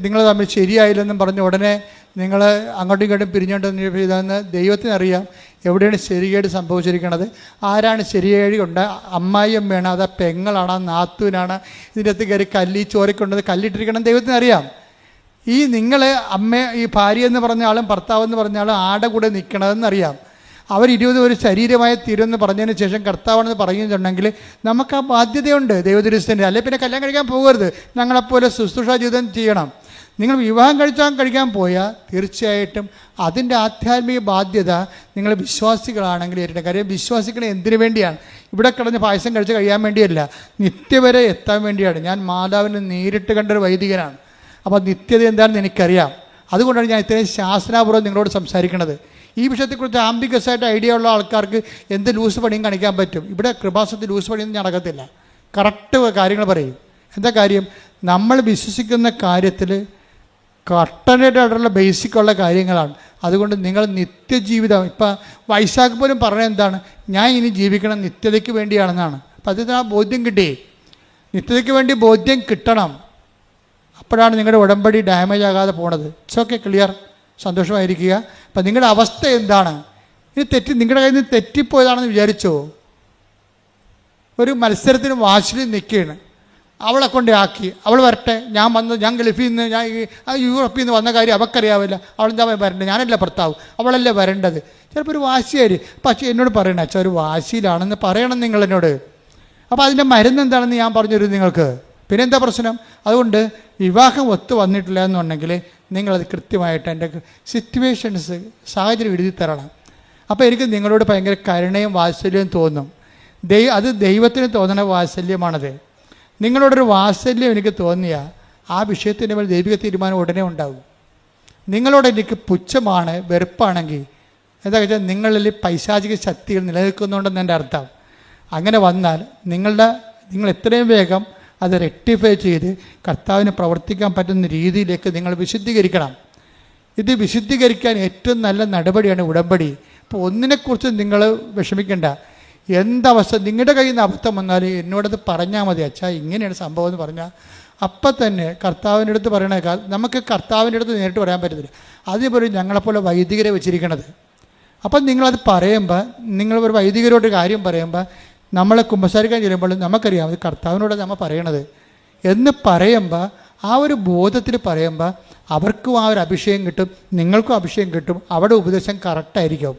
നിങ്ങൾ തമ്മിൽ ശരിയായില്ലെന്നും പറഞ്ഞ് ഉടനെ നിങ്ങൾ അങ്ങോട്ടും ഇങ്ങോട്ടും പിരിഞ്ഞോണ്ടെന്ന് ചെയ്തെന്ന് ദൈവത്തിനറിയാം എവിടെയാണ് ശരികേട് സംഭവിച്ചിരിക്കുന്നത്, ആരാണ് ശരികേട് കൊണ്ട്. അമ്മായിയമ്മയാണ്, അതാ പെങ്ങളാണ്, നാത്തൂനാണ്, ഇതിൻ്റെ അകത്ത് കയറി കല്ലി ചോരക്കൊണ്ടത് കല്ലിട്ടിരിക്കണം ദൈവത്തിനറിയാം. ഈ നിങ്ങൾ ഈ ഭാര്യ എന്ന് പറഞ്ഞ ആളും ഭർത്താവ് എന്ന് പറഞ്ഞ ആളും ആടെ കൂടെ നിൽക്കണമെന്നറിയാം. അവർ 20 ഒരു ശരീരമായി തീരുമെന്ന് പറഞ്ഞതിന് ശേഷം കർത്താവാണെന്ന് പറയുന്നുണ്ടെങ്കിൽ നമുക്ക് ആ ബാധ്യതയുണ്ട് ദൈവദൃശ്യത്തിൻ്റെ. അല്ലെങ്കിൽ പിന്നെ കല്യാണം കഴിക്കാൻ പോകരുത്, ഞങ്ങളെപ്പോലെ ശുശ്രൂഷ ജീവിതം ചെയ്യണം. നിങ്ങൾ വിവാഹം കഴിക്കാൻ പോയാൽ തീർച്ചയായിട്ടും അതിൻ്റെ ആധ്യാത്മിക ബാധ്യത നിങ്ങൾ വിശ്വാസികളാണെങ്കിൽ ഏറ്റവും. കാര്യം വിശ്വാസികളെ എന്തിനു വേണ്ടിയാണ്? ഇവിടെ കിടന്ന് പായസം കഴിച്ച് കഴിയാൻ വേണ്ടിയല്ല, നിത്യവരെ എത്താൻ വേണ്ടിയാണ്. ഞാൻ മാതാവിനെ നേരിട്ട് കണ്ടൊരു വൈദികനാണ്. അപ്പോൾ നിത്യത എന്താണെന്ന് എനിക്കറിയാം. അതുകൊണ്ടാണ് ഞാൻ ഇത്രയും ശാസ്ത്രാപൂർവ്വം നിങ്ങളോട് സംസാരിക്കുന്നത്. ഈ വിഷയത്തെക്കുറിച്ച് ആംബിഗസായിട്ട് ഐഡിയ ഉള്ള ആൾക്കാർക്ക് എന്ത് ലൂസ് പണിയും കാണിക്കാൻ പറ്റും. ഇവിടെ കൃപാസനത്തിൽ ലൂസ് പണിയൊന്നും നടക്കത്തില്ല, കറക്റ്റ് കാര്യങ്ങൾ പറയും. എന്താ കാര്യം? നമ്മൾ വിശ്വസിക്കുന്ന കാര്യത്തിൽ കട്ടനായിട്ടുള്ള ബേസിക്കുള്ള കാര്യങ്ങളാണ്. അതുകൊണ്ട് നിങ്ങൾ നിത്യജീവിതം, ഇപ്പം വൈശാഖ് പോലും പറഞ്ഞത് എന്താണ്? ഞാൻ ഇനി ജീവിക്കണം നിത്യതയ്ക്ക് വേണ്ടിയാണെന്നാണ്. അപ്പം അതിന് ആ ബോധ്യം കിട്ടി. നിത്യതയ്ക്ക് വേണ്ടി ബോധ്യം കിട്ടണം. അപ്പോഴാണ് നിങ്ങളുടെ ഉടമ്പടി ഡാമേജ് ആകാതെ പോണത്. ഇറ്റ്സ് ഓക്കെ, ക്ലിയർ, സന്തോഷമായിരിക്കുക. അപ്പം നിങ്ങളുടെ അവസ്ഥ എന്താണ്? ഇത് നിങ്ങളുടെ കയ്യിൽ നിന്ന് തെറ്റിപ്പോയതാണെന്ന് വിചാരിച്ചോ? ഒരു മത്സരത്തിന് വാശിയിൽ നിൽക്കുകയാണ്, അവളെ കൊണ്ട് ആക്കി, അവൾ വരട്ടെ, ഞാൻ ഗൾഫിൽ നിന്ന്, ഞാൻ യൂറോപ്പിൽ നിന്ന് വന്ന കാര്യം അവൾക്കറിയാവില്ല, അവളെന്താ വരേണ്ടത്, ഞാനല്ല ഭർത്താവ്, അവളല്ലേ വരേണ്ടത്. ചിലപ്പോൾ ഒരു വാശിയായി. പക്ഷേ എന്നോട് പറയണം, അച്ഛാ ഒരു വാശിയിലാണെന്ന് പറയണം നിങ്ങൾ എന്നോട്. അപ്പോൾ അതിൻ്റെ മരുന്ന് എന്താണെന്ന് ഞാൻ പറഞ്ഞുതരും നിങ്ങൾക്ക്. പിന്നെ എന്താ പ്രശ്നം? അതുകൊണ്ട് വിവാഹം ഒത്തു വന്നിട്ടില്ല എന്നുണ്ടെങ്കിൽ നിങ്ങളത് കൃത്യമായിട്ട് എൻ്റെ സിറ്റുവേഷൻസ്, സാഹചര്യം എഴുതി തരണം. അപ്പോൾ എനിക്ക് നിങ്ങളോട് ഭയങ്കര കരുണയും വാത്സല്യവും തോന്നും. അത് ദൈവത്തിന് തോന്നുന്ന വാത്സല്യമാണത്. നിങ്ങളോടൊരു വാത്സല്യം എനിക്ക് തോന്നിയാൽ ആ വിഷയത്തിൻ്റെ മേൽ ദൈവിക തീരുമാനം ഉടനെ ഉണ്ടാകും. നിങ്ങളോട് എനിക്ക് പുച്ഛമാണ്, വെറുപ്പാണെങ്കിൽ എന്താ വെച്ചാൽ നിങ്ങളിൽ പൈശാചിക ശക്തികൾ നിലനിൽക്കുന്നുണ്ടെന്ന് എൻ്റെ അർത്ഥം. അങ്ങനെ വന്നാൽ നിങ്ങൾ എത്രയും വേഗം അത് റെക്ടിഫൈ ചെയ്ത് കർത്താവിന് പ്രവർത്തിക്കാൻ പറ്റുന്ന രീതിയിലേക്ക് നിങ്ങൾ വിശുദ്ധീകരിക്കണം. ഇത് വിശുദ്ധീകരിക്കാൻ ഏറ്റവും നല്ല നടപടിയാണ് ഉടമ്പടി. അപ്പോൾ ഒന്നിനെക്കുറിച്ച് നിങ്ങൾ വിഷമിക്കേണ്ട. എന്തവസ്ഥ നിങ്ങളുടെ കയ്യിൽ നിന്ന് അബദ്ധം വന്നാൽ എന്നോടത് പറഞ്ഞാൽ മതി, അച്ഛാ ഇങ്ങനെയാണ് സംഭവം എന്ന് പറഞ്ഞാൽ അപ്പം തന്നെ കർത്താവിൻ്റെ അടുത്ത് പറയണേക്കാൾ നമുക്ക് കർത്താവിൻ്റെ അടുത്ത് നേരിട്ട് പറയാൻ പറ്റത്തില്ല. അതേപോലെ ഞങ്ങളെപ്പോലെ വൈദികരെ വെച്ചിരിക്കണത്. അപ്പം നിങ്ങളത് പറയുമ്പോൾ, നിങ്ങൾ ഒരു വൈദികരോട് കാര്യം പറയുമ്പോൾ, നമ്മളെ കുമ്പസാരിക്കാൻ ചെല്ലുമ്പോൾ നമുക്കറിയാം അത് കർത്താവിനോട് നമ്മൾ പറയണത് എന്ന് പറയുമ്പോൾ, ആ ഒരു ബോധത്തിൽ പറയുമ്പോൾ അവർക്കും ആ ഒരു അഭിഷേകം കിട്ടും, നിങ്ങൾക്കും അഭിഷേകം കിട്ടും. അവിടെ ഉപദേശം കറക്റ്റായിരിക്കും.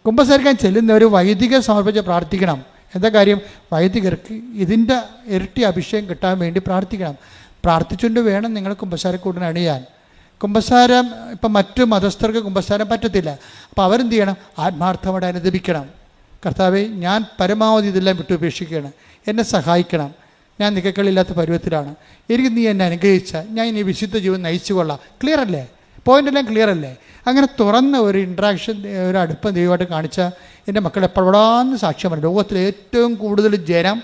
കുമ്പസാരിക്കാൻ ചെല്ലുന്നവർ വൈദികർ സമർപ്പിച്ച് പ്രാർത്ഥിക്കണം. എന്താ കാര്യം? വൈദികർക്ക് ഇതിൻ്റെ ഇരട്ടി അഭിഷേകം കിട്ടാൻ വേണ്ടി പ്രാർത്ഥിക്കണം. പ്രാർത്ഥിച്ചുകൊണ്ട് വേണം നിങ്ങൾ കുമ്പസാരക്കൂടിന് അണിയാൻ. കുമ്പസാരം ഇപ്പം മറ്റു മതസ്ഥർക്ക് കുമ്പസാരം പറ്റത്തില്ല. അപ്പോൾ അവരെന്ത് ചെയ്യണം? ആത്മാർത്ഥമായിട്ട് അനുദപിക്കണം. കർത്താവേ, ഞാൻ പരമാവധി ഇതെല്ലാം വിട്ടുപേക്ഷിക്കുകയാണ്, എന്നെ സഹായിക്കണം, ഞാൻ നികക്കളില്ലാത്ത പരുവത്തിലാണ്, എനിക്ക് നീ എന്നെ അനുഗ്രഹിച്ചാൽ ഞാൻ ഇനി വിശുദ്ധ ജീവിതം നയിച്ചു കൊള്ളാം. ക്ലിയർ അല്ലേ? പോയിൻ്റെല്ലാം ക്ലിയർ അല്ലേ? അങ്ങനെ തുറന്ന ഒരു ഇൻട്രാക്ഷൻ, ഒരു അടുപ്പം ദൈവമായിട്ട് കാണിച്ചാൽ എൻ്റെ മക്കൾ എപ്പോഴാന്ന് സാക്ഷ്യം പറയും. ലോകത്തിലെ ഏറ്റവും കൂടുതൽ ജനം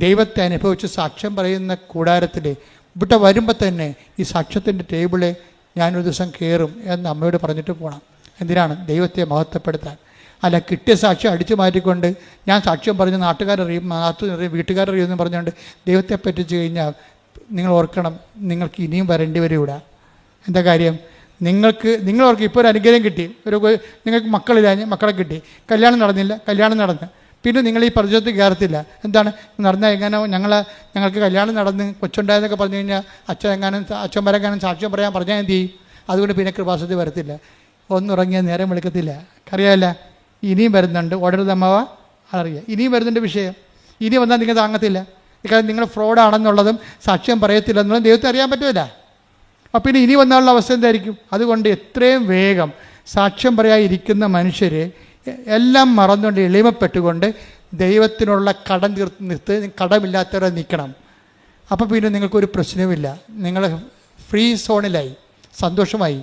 ദൈവത്തെ അനുഭവിച്ച് സാക്ഷ്യം പറയുന്ന കൂടാരത്തിൽ ഇവിടെ വരുമ്പോൾ തന്നെ ഈ സാക്ഷ്യത്തിൻ്റെ ടേബിളിൽ ഞാനൊരു ദിവസം കയറും എന്ന് അമ്മയോട് പറഞ്ഞിട്ട് പോകണം. എന്തിനാണ്? ദൈവത്തെ മഹത്വപ്പെടുത്താൻ. അല്ല കിട്ടിയ സാക്ഷ്യം അടിച്ചു മാറ്റിക്കൊണ്ട് ഞാൻ സാക്ഷ്യം പറഞ്ഞ് നാട്ടുകാരറിയും, വീട്ടുകാരറിയുമെന്ന് പറഞ്ഞുകൊണ്ട് ദൈവത്തെ പറ്റിച്ച് കഴിഞ്ഞാൽ നിങ്ങൾ ഓർക്കണം, നിങ്ങൾക്ക് ഇനിയും വരേണ്ടി വരും ഇവിടെ. എന്താ കാര്യം? നിങ്ങളവർക്ക് ഇപ്പോൾ ഒരു അനുഗ്രഹം കിട്ടി, നിങ്ങൾക്ക് മക്കളില്ല, മക്കളെ കിട്ടി, കല്യാണം നടന്നില്ല, കല്യാണം നടന്ന്, പിന്നെ നിങ്ങൾ ഈ പരിചയത്തിൽ കയറത്തില്ല. എന്താണ് നടന്നാൽ എങ്ങനെ ഞങ്ങൾക്ക് കല്യാണം നടന്ന് കൊച്ചുണ്ടായെന്നൊക്കെ പറഞ്ഞു കഴിഞ്ഞാൽ അച്ഛന്മാരെങ്ങാനും സാക്ഷ്യം പറയാൻ പറഞ്ഞാൽ എന്ത് ചെയ്യും? അതുകൊണ്ട് പിന്നെ കൃപാസത്തിൽ വരത്തില്ല, ഒന്നുറങ്ങിയാൽ നേരം വിളിക്കത്തില്ല. അറിയാമല്ല, ഇനിയും വരുന്നുണ്ട്, ഓടരുത് അമ്മവ അറിയാം, ഇനിയും വരുന്നുണ്ട് വിഷയം. ഇനി വന്നാൽ നിങ്ങൾ താങ്ങത്തില്ല. കാരണം നിങ്ങൾ ഫ്രോഡാണെന്നുള്ളതും സാക്ഷ്യം പറയത്തില്ല എന്നുള്ളതും ദൈവത്തെ അറിയാൻ പറ്റുമല്ല. അപ്പം പിന്നെ ഇനി വന്നാലുള്ള അവസ്ഥ എന്തായിരിക്കും? അതുകൊണ്ട് എത്രയും വേഗം സാക്ഷ്യം പറയാതിരിക്കുന്ന മനുഷ്യർ എല്ലാം മറന്നുകൊണ്ട് എളിമപ്പെട്ടുകൊണ്ട് ദൈവത്തിനുള്ള കടം കടമില്ലാത്തവരെ നിൽക്കണം. അപ്പോൾ പിന്നെ നിങ്ങൾക്കൊരു പ്രശ്നവുമില്ല, നിങ്ങൾ ഫ്രീ സോണിലായി, സന്തോഷമായി.